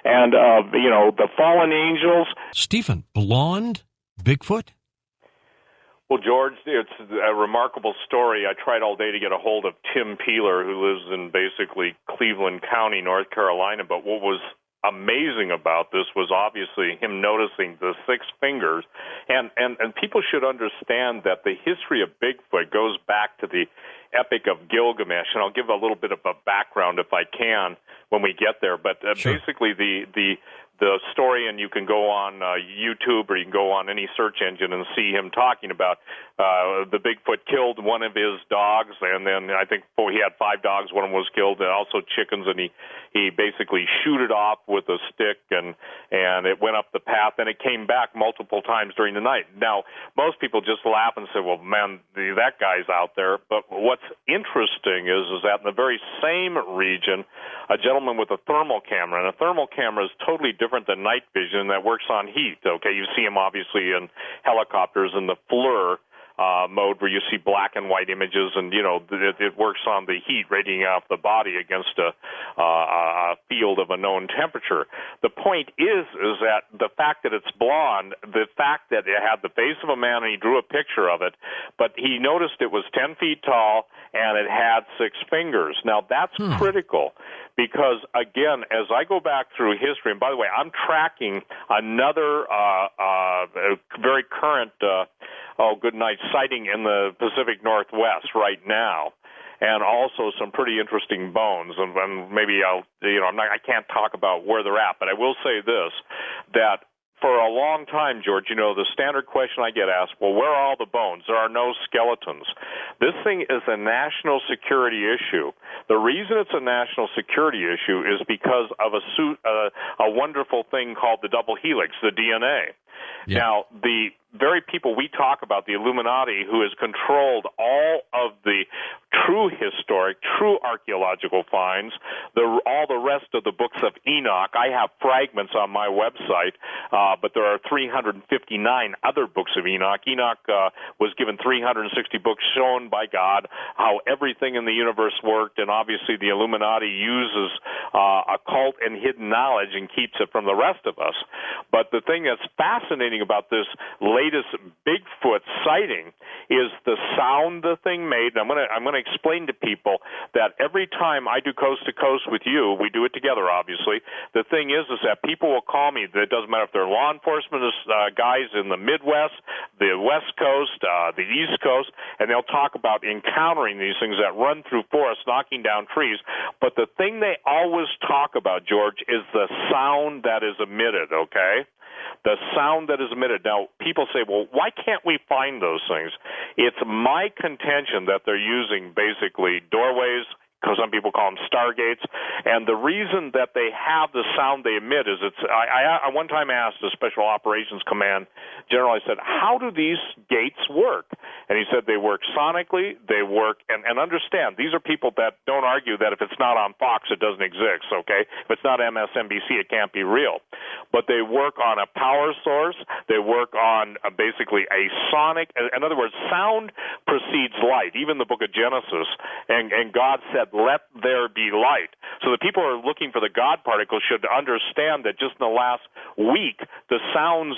and of, you know, the fallen angels. Stephen, blonde Bigfoot? Well, George, it's a remarkable story. I tried all day to get a hold of Tim Peeler, who lives in basically Cleveland County, North Carolina. But what was amazing about this was obviously him noticing the 6 fingers. And people should understand that the history of Bigfoot goes back to the Epic of Gilgamesh. And I'll give a little bit of a background if I can when we get there. But Sure. Basically the story, and you can go on YouTube or you can go on any search engine and see him talking about the Bigfoot killed one of his dogs, and then I think he had 5 dogs, one of them was killed, and also chickens, and he basically shoot it off with a stick, and it went up the path, and it came back multiple times during the night. Now, most people just laugh and say, well, man, that guy's out there. But what's interesting is that in the very same region, a gentleman with a thermal camera, and a thermal camera is totally different than night vision that works on heat. Okay, you see them obviously in helicopters in the FLIR mode where you see black and white images, and you know it works on the heat radiating off the body against a field of a known temperature. The point is that the fact that it's blonde, the fact that it had the face of a man, and he drew a picture of it, but he noticed it was 10 feet tall and it had 6 fingers. Now that's critical, because again, as I go back through history, and by the way, I'm tracking another very current good night sighting in the Pacific Northwest right now, and also some pretty interesting bones. And maybe I can't talk about where they're at, but I will say this, that for a long time, George, you know, the standard question I get asked, well, where are all the bones? There are no skeletons. This thing is a national security issue. The reason it's a national security issue is because of a wonderful thing called the double helix, the DNA. Yeah. Now, the very people we talk about, the Illuminati, who has controlled all of the true historic, true archaeological finds, all the rest of the books of Enoch. I have fragments on my website, but there are 359 other books of Enoch. Enoch was given 360 books shown by God how everything in the universe worked, and obviously the Illuminati uses occult and hidden knowledge and keeps it from the rest of us. But the thing that's fascinating about this latest Bigfoot sighting is the sound the thing made. And I'm going to explain to people that every time I do Coast to Coast with you, we do it together, obviously. The thing is that people will call me. It doesn't matter if they're law enforcement guys in the Midwest, the West Coast, the East Coast, and they'll talk about encountering these things that run through forests, knocking down trees. But the thing they always talk about, George, is the sound that is emitted, okay? The sound that is emitted. Now, people say, well, why can't we find those things? It's my contention that they're using basically doorways, because some people call them stargates, and the reason that they have the sound they emit is I one time asked the Special Operations Command General, I said, how do these gates work? And he said they work sonically, they work, and understand, these are people that don't argue that if it's not on Fox, it doesn't exist, okay? If it's not MSNBC, it can't be real. But they work on a power source, they work on basically a sonic, in other words, sound precedes light, even the book of Genesis, and God said, let there be light. So the people who are looking for the God particle should understand that just in the last week, the songs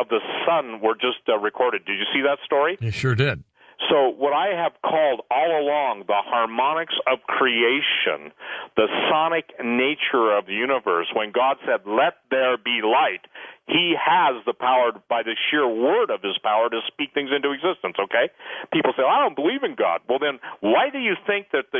of the sun were just recorded. Did you see that story? You sure did. So what I have called all along the harmonics of creation, the sonic nature of the universe, when God said, let there be light, he has the power, by the sheer word of his power, to speak things into existence, okay? People say, I don't believe in God. Well, then why do you think that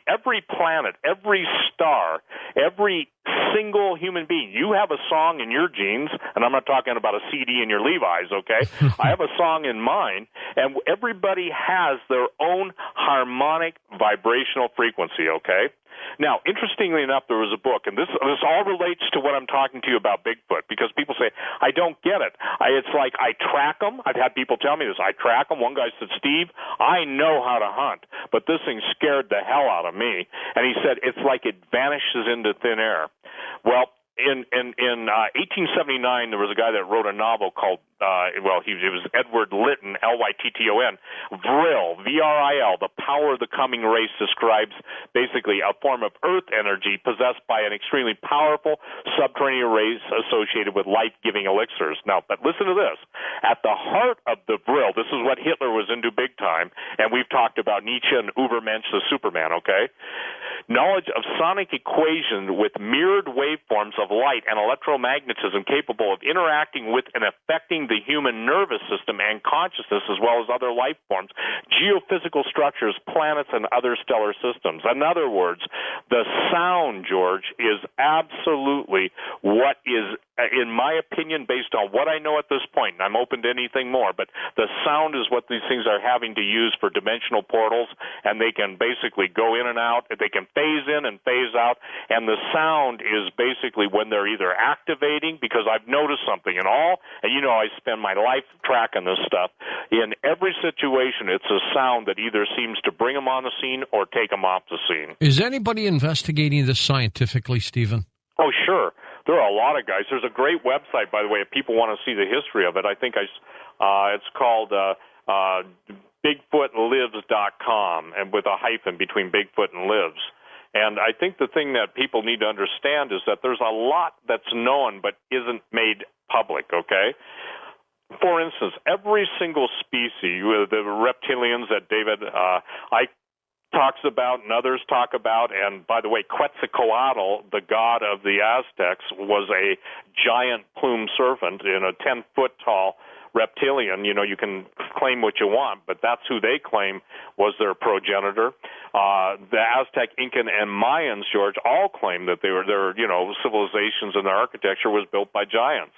every planet, every star, every single human being, you have a song in your genes, and I'm not talking about a CD in your Levi's, okay? I have a song in mine, and everybody has their own harmonic vibrational frequency, okay? Now, interestingly enough, there was a book, and this all relates to what I'm talking to you about Bigfoot, because people say, I don't get it. It's like I track them. I've had people tell me this. I track them. One guy said, Steve, I know how to hunt, but this thing scared the hell out of me. And he said, it's like it vanishes into thin air. Well, in 1879, there was a guy that wrote a novel called, it was Edward Lytton, Lytton, Vril, V-R-I-L, The Power of the Coming Race, describes basically a form of earth energy possessed by an extremely powerful subterranean race associated with life-giving elixirs. Now, but listen to this. At the heart of the Vril, this is what Hitler was into big time, and we've talked about Nietzsche and Übermensch, the Superman, okay? Knowledge of sonic equations with mirrored waveforms of light and electromagnetism capable of interacting with and affecting the human nervous system and consciousness, as well as other life forms, geophysical structures, planets, and other stellar systems. In other words, the sound, George, is absolutely what is, in my opinion, based on what I know at this point, and I'm open to anything more, but the sound is what these things are having to use for dimensional portals, and they can basically go in and out, they can phase in and phase out, and the sound is basically when they're either activating, because I've noticed something in all, and you know I spend my life tracking this stuff, in every situation it's a sound that either seems to bring them on the scene or take them off the scene. Is anybody investigating this scientifically, Stephen? Oh, sure. There are a lot of guys. There's a great website, by the way, if people want to see the history of it. I think it's called BigfootLives.com, and with a hyphen between Bigfoot and Lives. And I think the thing that people need to understand is that there's a lot that's known but isn't made public, okay? For instance, every single species, the reptilians that David Icke talks about and others talk about, and by the way, Quetzalcoatl, the god of the Aztecs, was a giant plumed serpent in a 10-foot tall reptilian. You know, you can claim what you want, but that's who they claim was their progenitor. The Aztec, Incan, and Mayans, George, all claim that their civilizations and their architecture was built by giants.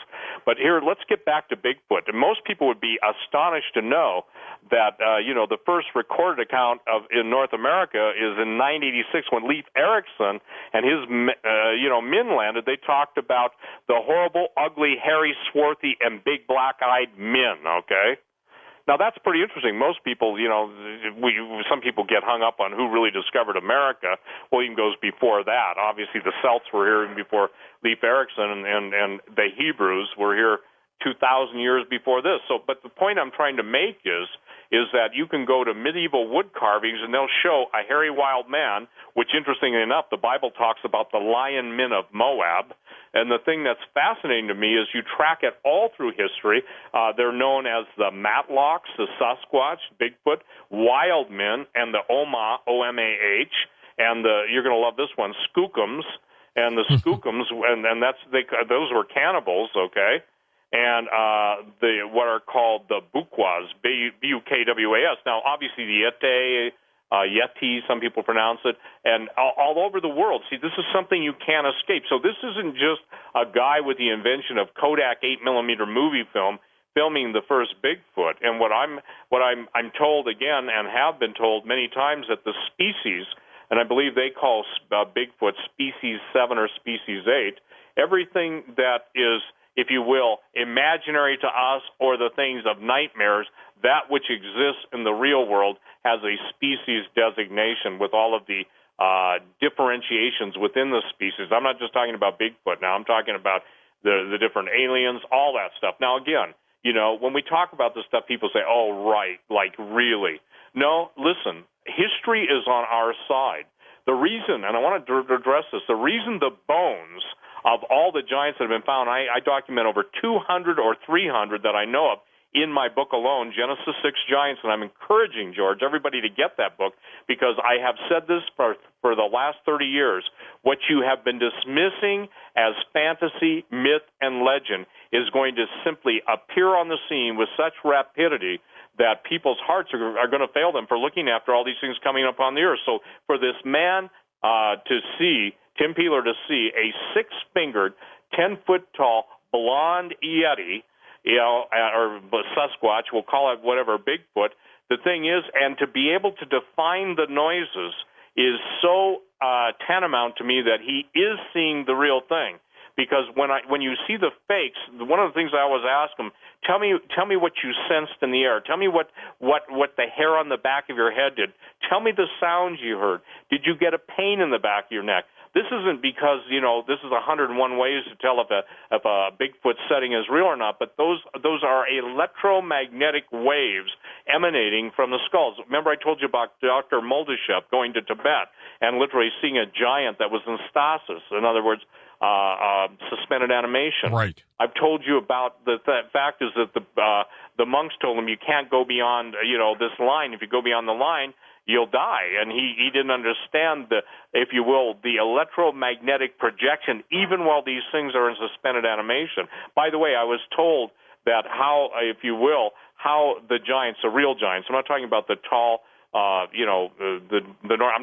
But here, let's get back to Bigfoot. And most people would be astonished to know that, the first recorded account in North America is in 986 when Leif Erikson and his, men landed. They talked about the horrible, ugly, hairy, swarthy, and big black-eyed men, okay? Now, that's pretty interesting. Most people, some people get hung up on who really discovered America. Well, even goes before that. Obviously, the Celts were here even before Leif Erikson, and the Hebrews were here 2,000 years before this. So, but the point I'm trying to make is that you can go to medieval wood carvings and they'll show a hairy wild man, which, interestingly enough, the Bible talks about the lion men of Moab. And the thing that's fascinating to me is you track it all through history. They're known as the Matlocks, the Sasquatch, Bigfoot, wild men, and the Oma, O-M-A-H, and you're going to love this one, Skookums, and the Skookums, and those were cannibals, okay? And what are called the Bukwas, B-U-K-W-A-S. Now, obviously, the Yeti, some people pronounce it, and all over the world. See, this is something you can't escape. So this isn't just a guy with the invention of Kodak 8mm movie film filming the first Bigfoot. And what I'm told again, and have been told many times, that the species, and I believe they call Bigfoot Species 7 or Species 8, everything that is, if you will, imaginary to us or the things of nightmares, that which exists in the real world has a species designation with all of the differentiations within the species. I'm not just talking about Bigfoot now. I'm talking about the different aliens, all that stuff. Now, again, when we talk about this stuff, people say, oh, right, like really. No, listen, history is on our side. The reason, and I want to address this, the reason the bones of all the giants that have been found, I document over 200 or 300 that I know of in my book alone, Genesis 6 Giants, and I'm encouraging, George, everybody to get that book, because I have said this for the last 30 years. What you have been dismissing as fantasy, myth, and legend is going to simply appear on the scene with such rapidity that people's hearts are going to fail them for looking after all these things coming up on the earth. So for this man to see, Tim Peeler to see a 6-fingered, 10-foot-tall, blonde Yeti, or Sasquatch, we'll call it whatever, Bigfoot, the thing is, and to be able to define the noises is so tantamount to me that he is seeing the real thing. Because when you see the fakes, one of the things I always ask them, tell me what you sensed in the air. Tell me what the hair on the back of your head did. Tell me the sounds you heard. Did you get a pain in the back of your neck? This isn't because, this is 101 ways to tell if a Bigfoot setting is real or not, but those are electromagnetic waves emanating from the skulls. Remember I told you about Dr. Moldeshep going to Tibet and literally seeing a giant that was in stasis. In other words, suspended animation. Right. I've told you about the fact is that the monks told him you can't go beyond this line. If you go beyond the line, you'll die. And he didn't understand the electromagnetic projection even while these things are in suspended animation. By the way, I was told that how the giants, the real giants. I'm not talking about the tall, I'm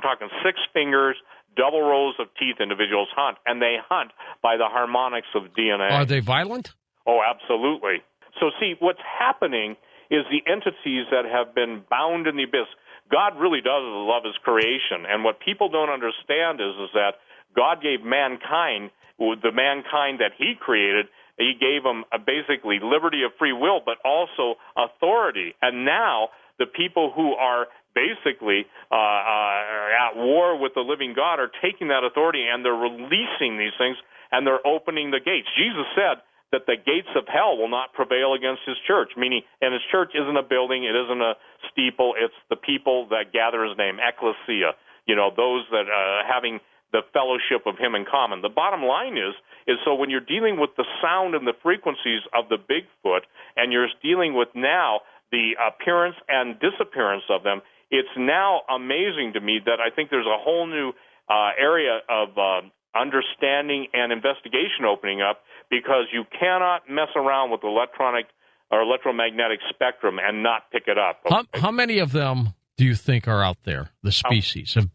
talking 6 fingers. Double rows of teeth individuals hunt, and they hunt by the harmonics of DNA. Are they violent? Oh, absolutely. So, see, what's happening is the entities that have been bound in the abyss. God really does love his creation, and what people don't understand is that God gave mankind, the mankind that he created, he gave them basically liberty of free will, but also authority. And now the people who are basically at war with the living God are taking that authority and they're releasing these things and they're opening the gates. Jesus said that the gates of hell will not prevail against his church, meaning, and his church isn't a building, it isn't a steeple, it's the people that gather his name, ecclesia, those that having the fellowship of him in common. The bottom line is so when you're dealing with the sound and the frequencies of the Bigfoot and you're dealing with now the appearance and disappearance of them, it's now amazing to me that I think there's a whole new area of understanding and investigation opening up, because you cannot mess around with electronic or electromagnetic spectrum and not pick it up. Okay? How many of them do you think are out there, the species of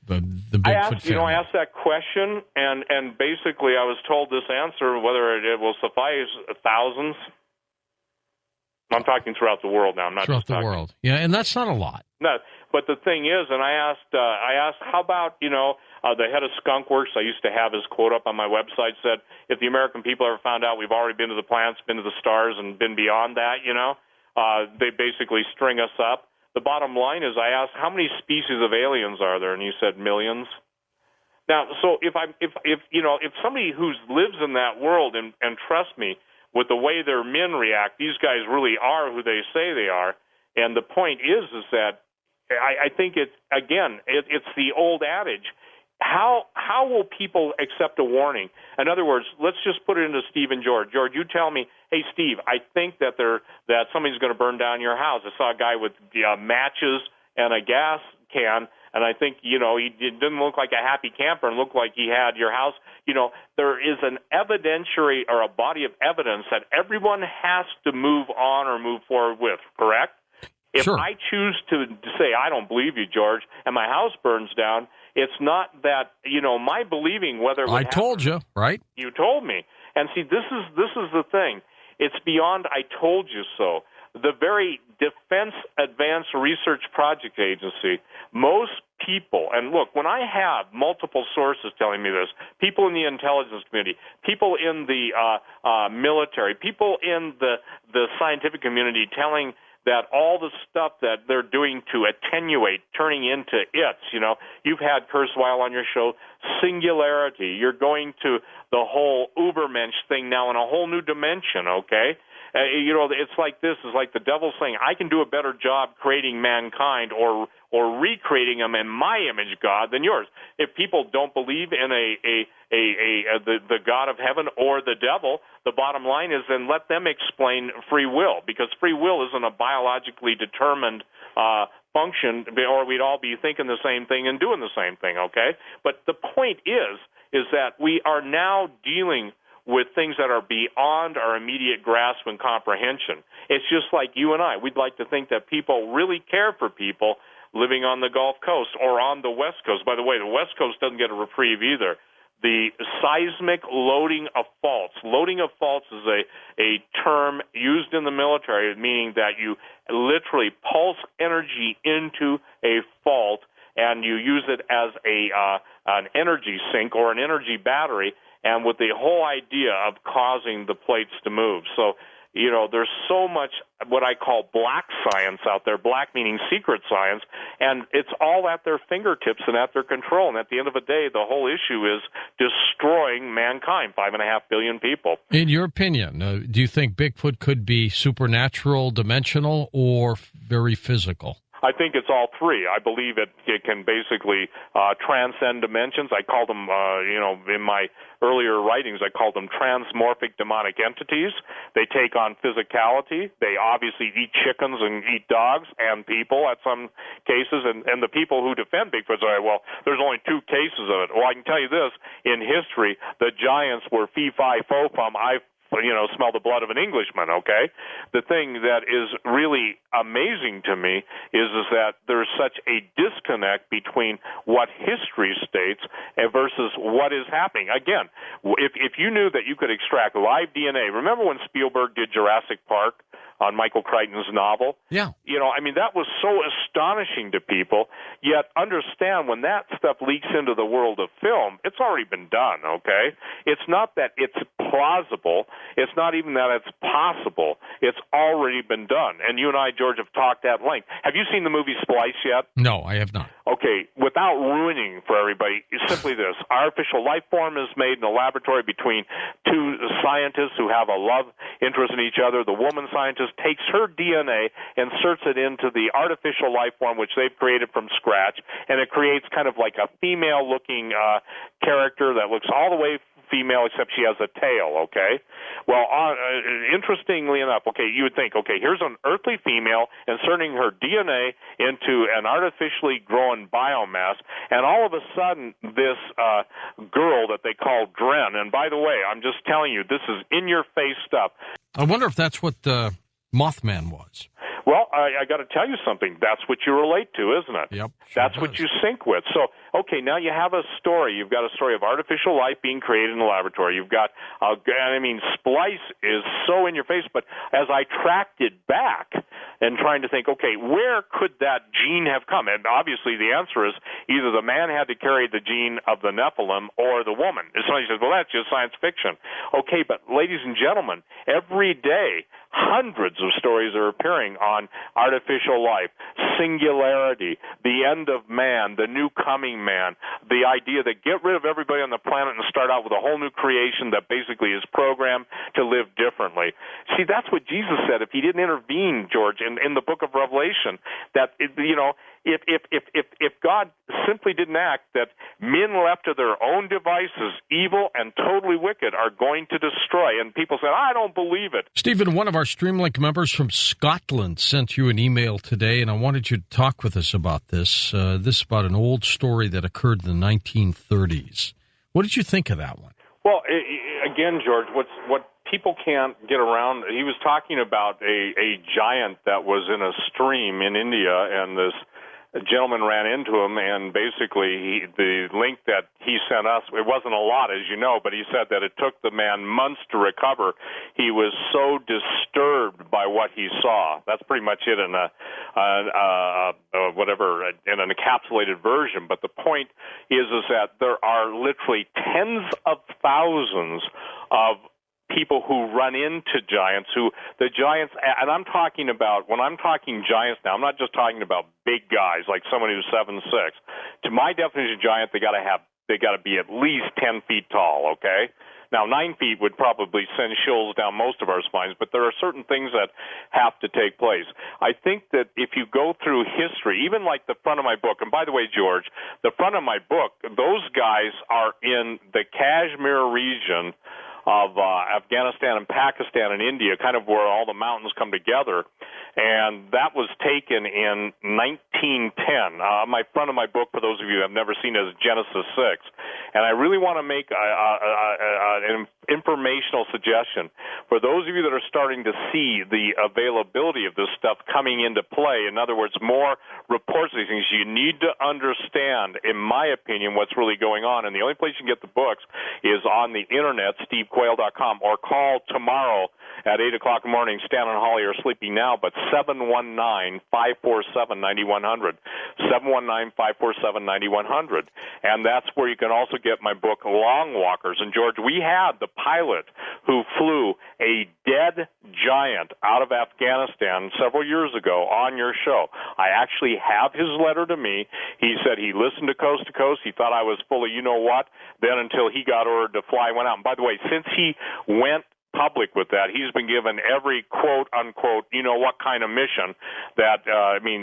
the Bigfoot family? I asked that question, and basically I was told this answer, whether it will suffice thousands. I'm talking throughout the world now. I'm not throughout just talking. The world. Yeah, and that's not a lot. No, but the thing is, and I asked, how about the head of Skunk Works? I used to have his quote up on my website. Said, if the American people ever found out we've already been to the planets, been to the stars, and been beyond that, they basically string us up. The bottom line is, I asked, how many species of aliens are there? And he said millions. Now, so if somebody who lives in that world, and trust me, with the way their men react, these guys really are who they say they are. And the point is that I think it's the old adage. How will people accept a warning? In other words, let's just put it into Steve and George. George, you tell me, hey, Steve, I think that somebody's going to burn down your house. I saw a guy with matches and a gas can, and I think, he didn't look like a happy camper and looked like he had your house. There is an evidentiary or a body of evidence that everyone has to move on or move forward with, correct? If sure. I choose to say, I don't believe you, George, and my house burns down, it's not that, my believing whether it would I told you, right? You told me. And see, this is the thing. It's beyond I told you so. The very Defense Advanced Research Project Agency, most people, and look, when I have multiple sources telling me this, people in the intelligence community, people in the military, people in the scientific community telling that all the stuff that they're doing to attenuate, turning into you've had Kurzweil on your show, singularity. You're going to the whole Ubermensch thing now in a whole new dimension, okay? It's like this. It's like the devil saying, I can do a better job creating mankind or recreating them in my image, God, than yours. If people don't believe in the God of heaven or the devil, the bottom line is then let them explain free will, because free will isn't a biologically determined function, or we'd all be thinking the same thing and doing the same thing, okay? But the point is that we are now dealing with things that are beyond our immediate grasp and comprehension. It's just like you and I. We'd like to think that people really care for people living on the Gulf Coast or on the West Coast. By the way, the West Coast doesn't get a reprieve either. The seismic loading of faults. Loading of faults is a term used in the military, meaning that you literally pulse energy into a fault and you use it as an energy sink or an energy battery, and with the whole idea of causing the plates to move. So, there's so much what I call black science out there, black meaning secret science, and it's all at their fingertips and at their control. And at the end of the day, the whole issue is destroying mankind, 5.5 billion people. In your opinion, do you think Bigfoot could be supernatural, dimensional, or very physical? I think it's all three. I believe it can basically transcend dimensions. I call them, in my earlier writings, I called them transmorphic demonic entities. They take on physicality. They obviously eat chickens and eat dogs and people at some cases. And the people who defend Bigfoot say, well, there's only 2 cases of it. Well, I can tell you this. In history, the giants were fee-fi-fo-fum. Smell the blood of an Englishman, okay? The thing that is really amazing to me is that there's such a disconnect between what history states versus what is happening. Again, if you knew that you could extract live DNA, remember when Spielberg did Jurassic Park on Michael Crichton's novel? Yeah. That was so astonishing to people, yet understand when that stuff leaks into the world of film, it's already been done, okay? It's not that it's plausible. It's not even that it's possible. It's already been done. And you and I, George, have talked at length. Have you seen the movie Splice yet? No, I have not. Okay, without ruining for everybody, it's simply this. Artificial life form is made in a laboratory between 2 scientists who have a love interest in each other. The woman scientist takes her DNA, inserts it into the artificial life form, which they've created from scratch, and it creates kind of like a female-looking character that looks all the way female, except she has a tail, okay? Well, interestingly enough, okay, you would think, okay, here's an earthly female inserting her DNA into an artificially grown biomass, and all of a sudden, this girl that they call Dren, and by the way, I'm just telling you, this is in-your-face stuff. I wonder if that's what Mothman was. Well, I got to tell you something. That's what you relate to, isn't it? Yep. That's what you sync with. So, okay, now you have a story. You've got a story of artificial life being created in the laboratory. You've got, Splice is so in your face. But as I tracked it back and trying to think, okay, where could that gene have come? And obviously the answer is either the man had to carry the gene of the Nephilim or the woman. And somebody says, well, that's just science fiction. Okay, but ladies and gentlemen, every day hundreds of stories are appearing on artificial life, singularity, the end of man, the new coming man, the idea that get rid of everybody on the planet and start out with a whole new creation that basically is programmed to live differently. See, that's what Jesus said if he didn't intervene, George, in the book of Revelation, that, if God simply didn't act, that men left to their own devices, evil and totally wicked, are going to destroy. And people said, I don't believe it. Stephen, one of our Streamlink members from Scotland sent you an email today, and I wanted you to talk with us about this. This is about an old story that occurred in the 1930s. What did you think of that one? Well, again, George, what people can't get around, he was talking about a giant that was in a stream in India, and this gentleman ran into him, and basically the link that he sent us, it wasn't a lot, as you know, but he said that it took the man months to recover. He was so disturbed by what he saw. That's pretty much it in in an encapsulated version. But the point is that there are literally tens of thousands of people who run into giants, and I'm talking about, when I'm talking giants now, I'm not just talking about big guys like someone who's 7'6". To my definition of giant, they got to be at least 10 feet tall, okay? Now, 9 feet would probably send chills down most of our spines, but there are certain things that have to take place. I think that if you go through history, even like the front of my book, and by the way, George, the front of my book, those guys are in the Kashmir region of Afghanistan and Pakistan and India, kind of where all the mountains come together. And that was taken in 1910. My front of my book, for those of you who have never seen it, is Genesis 6. And I really want to make an informational suggestion. For those of you that are starting to see the availability of this stuff coming into play, in other words, more reports of these things, you need to understand, in my opinion, what's really going on. And the only place you can get the books is on the internet, stevequayle.com, or call tomorrow at 8 o'clock in the morning. Stan and Holly are sleeping now, but 719-547-9100. 719-547-9100. And that's where you can also get my book, Long Walkers. And, George, we had the pilot who flew a dead giant out of Afghanistan several years ago on your show. I actually have his letter to me. He said he listened to Coast. He thought I was full of you-know-what. Then until he got ordered to fly, went out. And by the way, since he went public with that, he's been given every quote-unquote you-know-what kind of mission that,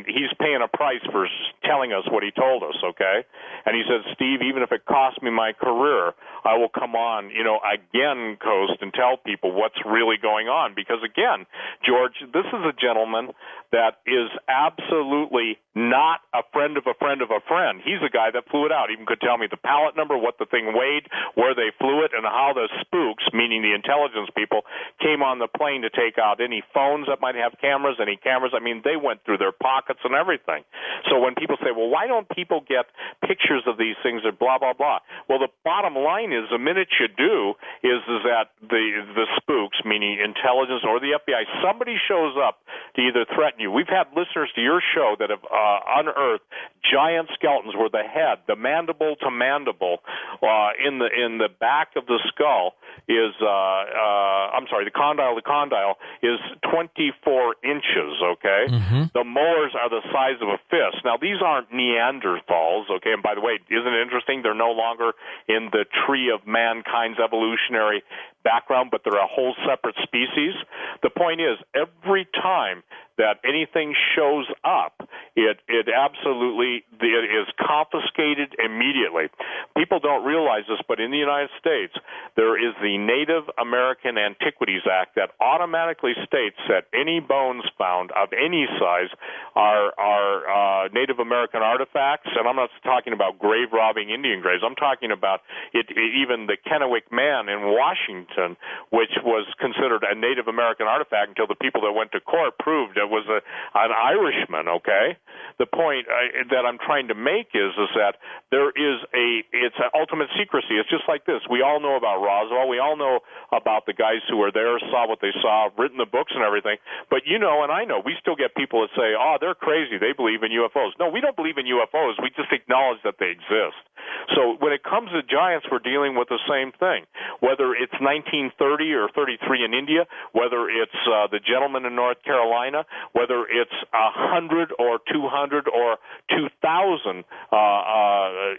he's paying a price for telling us what he told us, okay? And he said, Steve, even if it costs me my career, I will come on, again, Coast, and tell people what's really going on. Because, again, George, this is a gentleman that is absolutely not a friend of a friend of a friend. He's a guy that flew it out. Even could tell me the pallet number, what the thing weighed, where they flew it, and how the spooks, meaning the intelligence people, came on the plane to take out any phones that might have cameras, any cameras. They went through their pockets and everything. So when people say, well, why don't people get pictures of these things or blah, blah, blah? Well, the bottom line is the minute you do is that the spooks, meaning intelligence or the FBI, somebody shows up to either threaten you. We've had listeners to your show that have unearthed giant skeletons where the head, the mandible to mandible, in the back of the skull is, the condyle to condyle is 24 inches, okay? Mm-hmm. The molars are the size of a fist. Now, these aren't Neanderthals, okay? And by the way, isn't it interesting? They're no longer in the tree of mankind's evolutionary background, but they're a whole separate species. The point is, every time that anything shows up, it absolutely is confiscated immediately. People don't realize this, but in the United States, there is the Native American Antiquities Act that automatically states that any bones found of any size are Native American artifacts, and I'm not talking about grave robbing Indian graves. I'm talking about even the Kennewick Man in Washington, which was considered a Native American artifact until the people that went to court proved it was an Irishman, okay? The point that I'm trying to make is that it's an ultimate secrecy. It's just like this. We all know about Roswell. We all know about the guys who were there, saw what they saw, written the books and everything. But and I know, we still get people that say, they're crazy. They believe in UFOs. No, we don't believe in UFOs. We just acknowledge that they exist. So when it comes to giants, we're dealing with the same thing. Whether it's 1930 or 33 in India, whether it's the gentleman in North Carolina, whether it's 100 or 200 or 2,000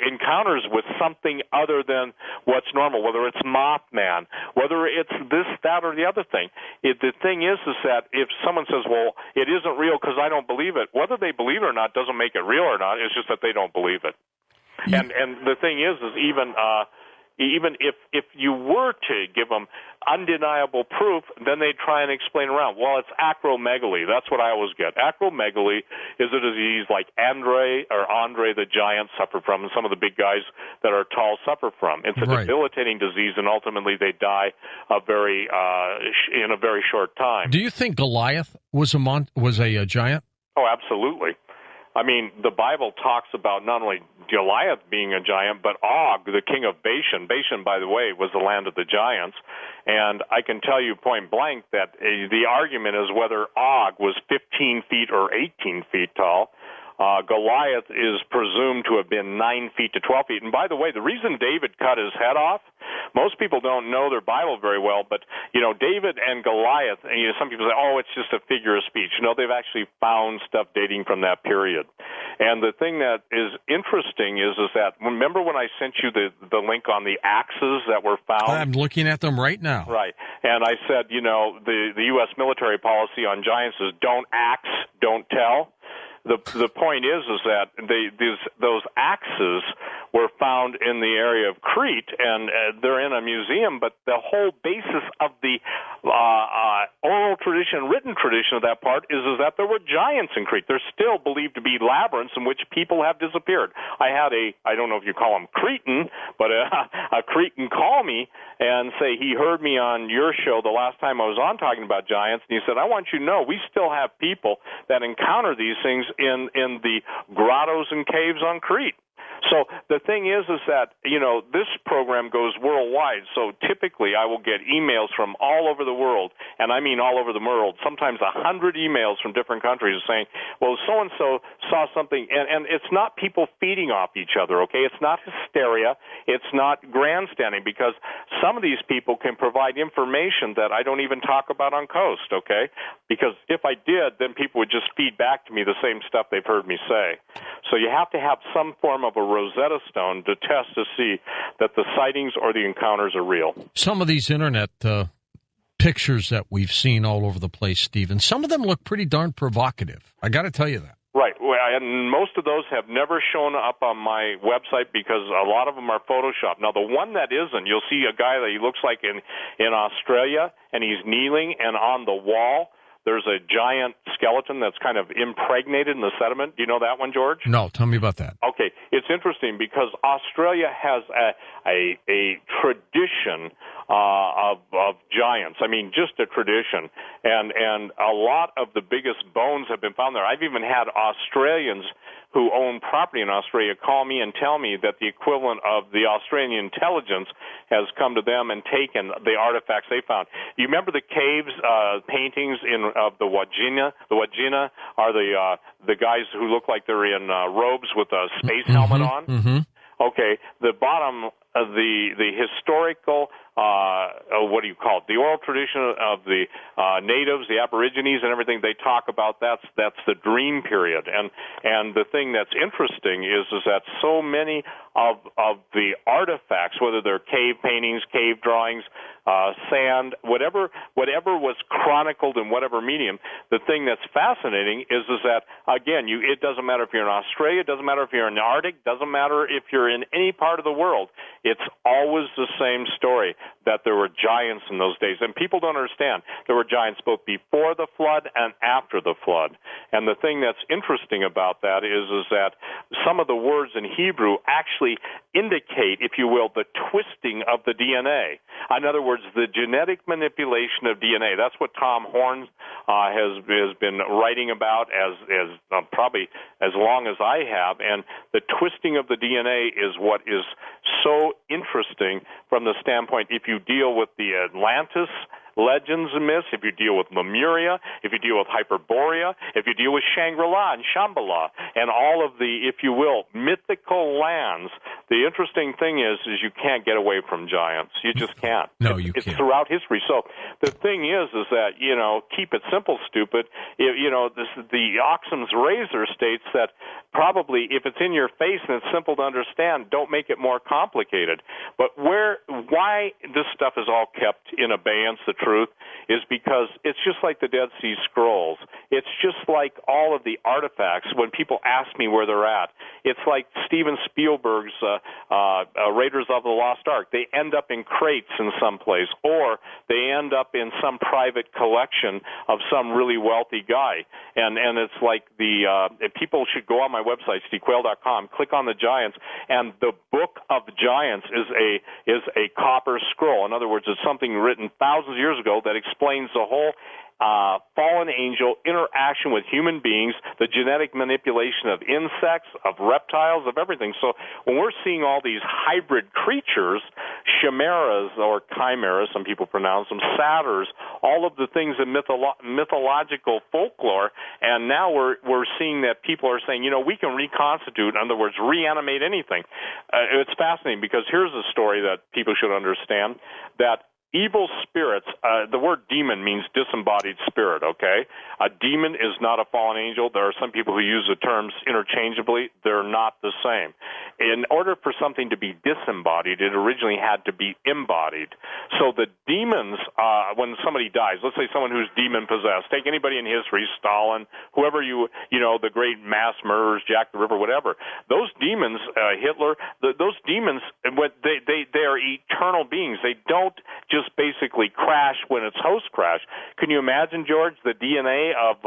encounters with something other than what's normal, whether it's Mothman, whether it's this, that, or the other thing. The thing is that if someone says, well, it isn't real because I don't believe it, whether they believe it or not doesn't make it real or not. It's just that they don't believe it. And the thing is even if you were to give them undeniable proof, then they try and explain around. Well, it's acromegaly. That's what I always get. Acromegaly is a disease like Andre the Giant suffered from, and some of the big guys that are tall suffer from. It's a debilitating disease, and ultimately they die in a very short time. Do you think Goliath was a giant? Oh, absolutely. The Bible talks about not only Goliath being a giant, but Og, the king of Bashan. Bashan, by the way, was the land of the giants. And I can tell you point blank that the argument is whether Og was 15 feet or 18 feet tall. Goliath is presumed to have been 9 feet to 12 feet. And by the way, the reason David cut his head off most people don't know their Bible very well, but, David and Goliath, and, some people say, oh, it's just a figure of speech. No, they've actually found stuff dating from that period. And the thing that is interesting is that, remember when I sent you the link on the axes that were found? I'm looking at them right now. Right. And I said, the U.S. military policy on giants is don't axe, don't tell. The point is that those axes were found in the area of Crete, and they're in a museum, but the whole basis of the oral tradition, written tradition of that part is that there were giants in Crete. They're still believed to be labyrinths in which people have disappeared. I had I don't know if you call him Cretan, but a Cretan call me and say he heard me on your show the last time I was on talking about giants, and he said, I want you to know we still have people that encounter these things in the grottos and caves on Crete. So the thing is that, this program goes worldwide. So typically I will get emails from all over the world, and I mean all over the world, sometimes 100 emails from different countries saying, well, so-and-so saw something. And it's not people feeding off each other, okay? It's not hysteria. It's not grandstanding, because some of these people can provide information that I don't even talk about on Coast, okay? Because if I did, then people would just feed back to me the same stuff they've heard me say. So you have to have some form of a Rosetta Stone to test to see that the sightings or the encounters are real. Some of these internet pictures that we've seen all over the place, Stephen, some of them look pretty darn provocative. I got to tell you that. Right. Well, and most of those have never shown up on my website because a lot of them are Photoshopped. Now, the one that isn't, you'll see a guy that he looks like in Australia, and he's kneeling, and on the wall there's a giant skeleton that's kind of impregnated in the sediment. Do you know that one, George? No, tell me about that. Okay, it's interesting because Australia has a tradition of giants. I mean, just a tradition, and a lot of the biggest bones have been found there. I've even had Australians who own property in Australia call me and tell me that the equivalent of the Australian intelligence has come to them and taken the artifacts they found. You remember the caves paintings of the Wajina? The Wajina are the guys who look like they're in robes with a space helmet on. Mm-hmm. Okay, the bottom of the historical, what do you call it? The oral tradition of the natives, the Aborigines, and everything they talk about. That's the dream period. And the thing that's interesting is that so many of the artifacts, whether they're cave paintings, cave drawings, sand, whatever was chronicled in whatever medium, the thing that's fascinating is that, again, it doesn't matter if you're in Australia, it doesn't matter if you're in the Arctic, doesn't matter if you're in any part of the world. It's always the same story, that there were giants in those days. And people don't understand. There were giants both before the flood and after the flood. And the thing that's interesting about that is that some of the words in Hebrew actually indicate, if you will, the twisting of the DNA. In other words, the genetic manipulation of DNA. That's what Tom Horn has been writing about as probably as long as I have. And the twisting of the DNA is what is so interesting from the standpoint, if you deal with the Atlantis legends and myths, if you deal with Lemuria, if you deal with Hyperborea, if you deal with Shangri-La and Shambhala, and all of the, if you will, mythical lands, the interesting thing is you can't get away from giants. You just can't. No, you can't. It's throughout history. So the thing is that, keep it simple, stupid. The Occam's razor states that probably if it's in your face and it's simple to understand, don't make it more complicated. But why this stuff is all kept in abeyance, the truth, is because it's just like the Dead Sea Scrolls. It's just like all of the artifacts when people ask me where they're at. It's like Steven Spielberg's Raiders of the Lost Ark. They end up in crates in some place, or they end up in some private collection of some really wealthy guy. And it's like people should go on my website, stevequayle.com, click on the giants, and the Book of Giants is a copper scroll. In other words, it's something written thousands of years ago that explains the whole fallen angel interaction with human beings, the genetic manipulation of insects, of reptiles, of everything. So when we're seeing all these hybrid creatures chimeras or chimeras, some people pronounce them, satyrs, all of the things in mythological folklore, and now we're seeing that people are saying, we can reconstitute, in other words, reanimate anything. It's fascinating because here's a story that people should understand, that evil spirits, the word demon means disembodied spirit, okay? A demon is not a fallen angel. There are some people who use the terms interchangeably. They're not the same. In order for something to be disembodied, it originally had to be embodied. So the demons, when somebody dies, let's say someone who's demon-possessed, take anybody in history, Stalin, whoever the great mass murderers, Jack the Ripper, whatever, those demons, Hitler, those demons, they are eternal beings. They don't just basically crash when its host crash. Can you imagine, George, the DNA of,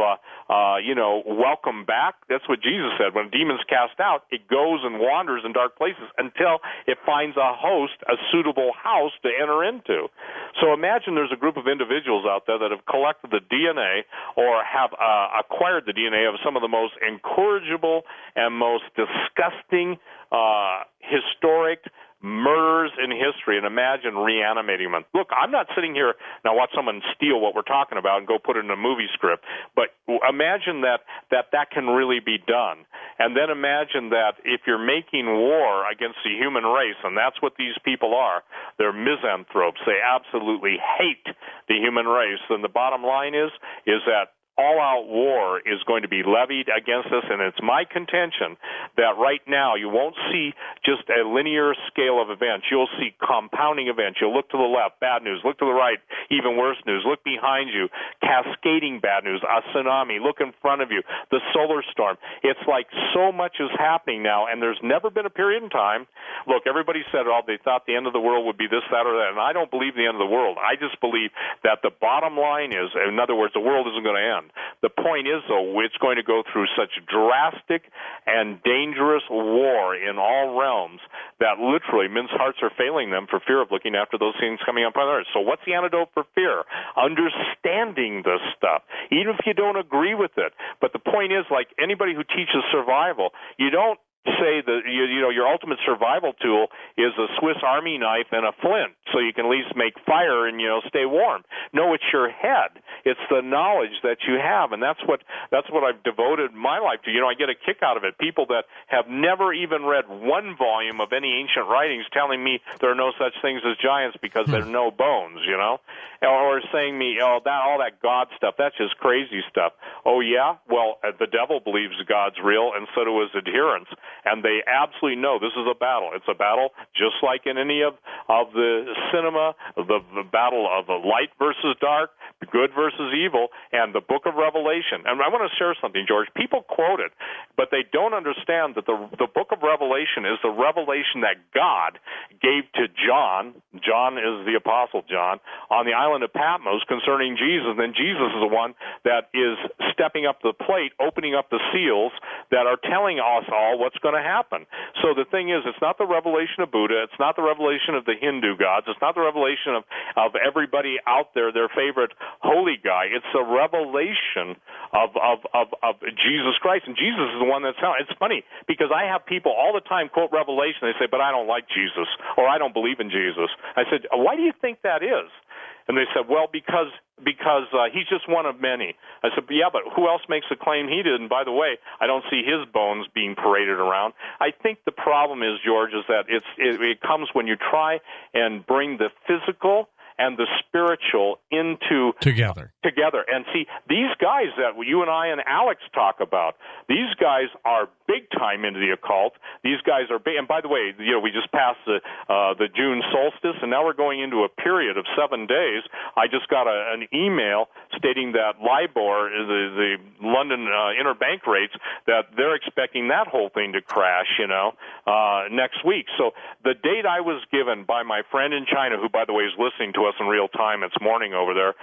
welcome back? That's what Jesus said. When demons cast out, it goes and wanders in dark places until it finds a host, a suitable house to enter into. So imagine there's a group of individuals out there that have collected the DNA or have acquired the DNA of some of the most incorrigible and most disgusting historic murders in history, and imagine reanimating them. Look, I'm not sitting here now watch someone steal what we're talking about and go put it in a movie script, but imagine that can really be done. And then imagine that if you're making war against the human race, and that's what these people are, they're misanthropes. They absolutely hate the human race. And the bottom line is that all-out war is going to be levied against us, and it's my contention that right now you won't see just a linear scale of events. You'll see compounding events. You'll look to the left, bad news. Look to the right, even worse news. Look behind you, cascading bad news, a tsunami. Look in front of you, the solar storm. It's like so much is happening now, and there's never been a period in time. Look, everybody said, they thought the end of the world would be this, that, or that, and I don't believe the end of the world. I just believe that the bottom line is, in other words, the world isn't going to end. The point is, though, it's going to go through such drastic and dangerous war in all realms that literally men's hearts are failing them for fear of looking after those things coming up on earth. So what's the antidote for fear? Understanding this stuff, even if you don't agree with it. But the point is, like anybody who teaches survival, you don't say that your ultimate survival tool is a Swiss Army knife and a flint, so you can at least make fire and stay warm. No, it's your head. It's the knowledge that you have, and that's what I've devoted my life to. I get a kick out of it. People that have never even read one volume of any ancient writings telling me there are no such things as giants because there are no bones, or saying me, all that God stuff, that's just crazy stuff. Oh yeah, well the devil believes God's real, and so do his adherents. And they absolutely know this is a battle. It's a battle just like in any of the cinema, the battle of light versus dark, good versus evil, and the book of Revelation. And I want to share something, George. People quote it, but they don't understand that the book of Revelation is the revelation that God gave to John. John is the Apostle John, on the island of Patmos concerning Jesus. And then Jesus is the one that is stepping up the plate, opening up the seals that are telling us all what's going to happen. So the thing is, it's not the revelation of Buddha, it's not the revelation of the Hindu gods, it's not the revelation of everybody out there, their favorite holy guy. It's the revelation of Jesus Christ, and Jesus is the one that's telling. It's funny because I have people all the time quote Revelation. They say, "But I don't like Jesus," or "I don't believe in Jesus." I said, "Why do you think that is?" And they said, "Well, because he's just one of many." I said, "Yeah, but who else makes a claim he did? And by the way, I don't see his bones being paraded around." I think the problem is, George, is that it comes when you try and bring the physical and the spiritual into together. And see, these guys that you and I and Alex talk about, these guys are big time into the occult. These guys are big. And by the way, we just passed the June solstice, and now we're going into a period of 7 days. I just got an email stating that LIBOR, the London interbank rates, that they're expecting that whole thing to crash, next week. So the date I was given by my friend in China, who, by the way, is listening to us in real time, it's morning over there,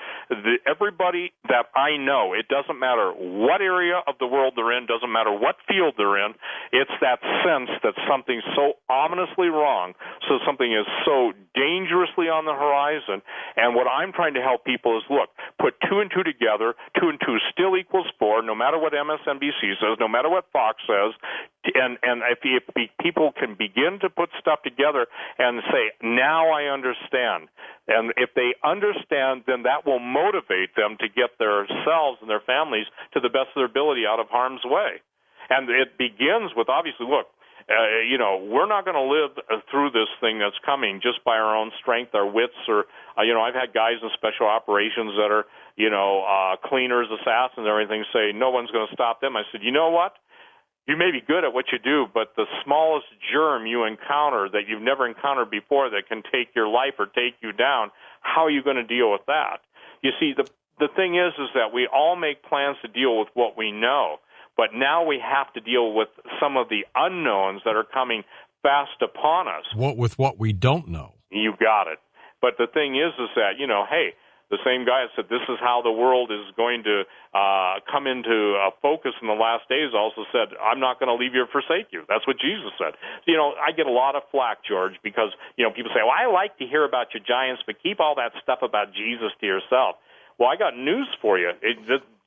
everybody that I know, it doesn't matter what area of the world they're in, doesn't matter what field they're in, it's that sense that something's so ominously wrong, so something is so dangerously on the horizon. And what I'm trying to help people is, look, put 2 2 and 2 together, 2 and 2 still equals 4, no matter what MSNBC says, no matter what Fox says, and if people can begin to put stuff together and say, now I understand, and if they understand, then that will motivate them to get themselves and their families to the best of their ability out of harm's way. And it begins with, obviously, look, we're not going to live through this thing that's coming just by our own strength, our wits, or, I've had guys in special operations that are, cleaners, assassins, and everything say, no one's going to stop them. I said, you know what? You may be good at what you do, but the smallest germ you encounter that you've never encountered before that can take your life or take you down, how are you going to deal with that? You see, the thing is that we all make plans to deal with what we know. But now we have to deal with some of the unknowns that are coming fast upon us. With what we don't know. You got it. But the thing is that, hey, the same guy that said this is how the world is going to come into focus in the last days also said, I'm not going to leave you or forsake you. That's what Jesus said. I get a lot of flack, George, because, people say, well, I like to hear about your giants, but keep all that stuff about Jesus to yourself. Well, I got news for you.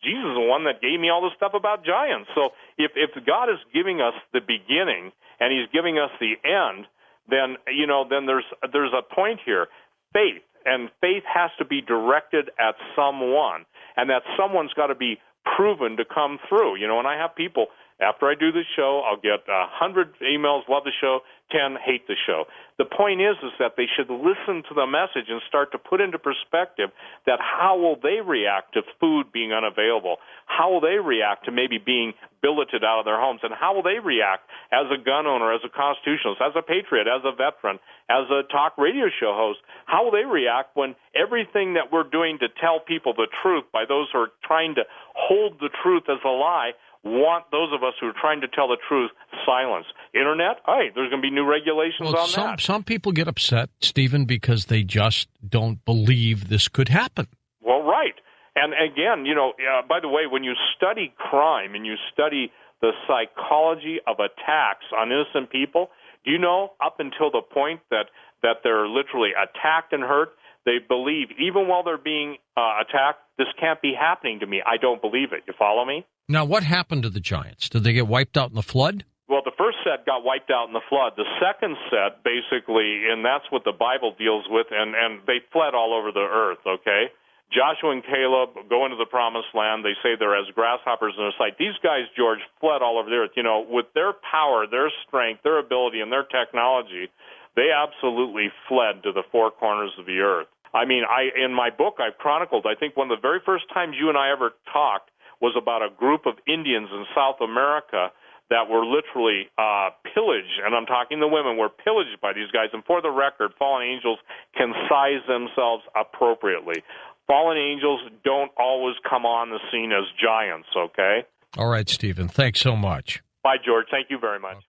Jesus is the one that gave me all this stuff about giants. So if God is giving us the beginning and he's giving us the end, then there's a point here. Faith. And faith has to be directed at someone. And that someone's got to be proven to come through. And I have people, after I do the show, I'll get 100 emails, love the show, 10 hate the show. The point is that they should listen to the message and start to put into perspective that how will they react to food being unavailable? How will they react to maybe being billeted out of their homes? And how will they react as a gun owner, as a constitutionalist, as a patriot, as a veteran, as a talk radio show host? How will they react when everything that we're doing to tell people the truth by those who are trying to hold the truth as a lie want those of us who are trying to tell the truth silenced? Internet, there's going to be new regulations on that. Some people get upset, Stephen, because they just don't believe this could happen. Well, right. And again, by the way, when you study crime and you study the psychology of attacks on innocent people, do you know up until the point that they're literally attacked and hurt, they believe, even while they're being attacked, this can't be happening to me. I don't believe it. You follow me? Now, what happened to the giants? Did they get wiped out in the flood? Well, the first set got wiped out in the flood. The second set, basically, and that's what the Bible deals with, and they fled all over the earth, okay? Joshua and Caleb go into the promised land. They say they're as grasshoppers in their sight. These guys, George, fled all over the earth. With their power, their strength, their ability, and their technology, they absolutely fled to the four corners of the earth. I mean, in my book, I've chronicled, I think one of the very first times you and I ever talked was about a group of Indians in South America that were literally pillaged, and I'm talking the women, were pillaged by these guys. And for the record, fallen angels can size themselves appropriately. Fallen angels don't always come on the scene as giants, okay? All right, Stephen. Thanks so much. Bye, George. Thank you very much.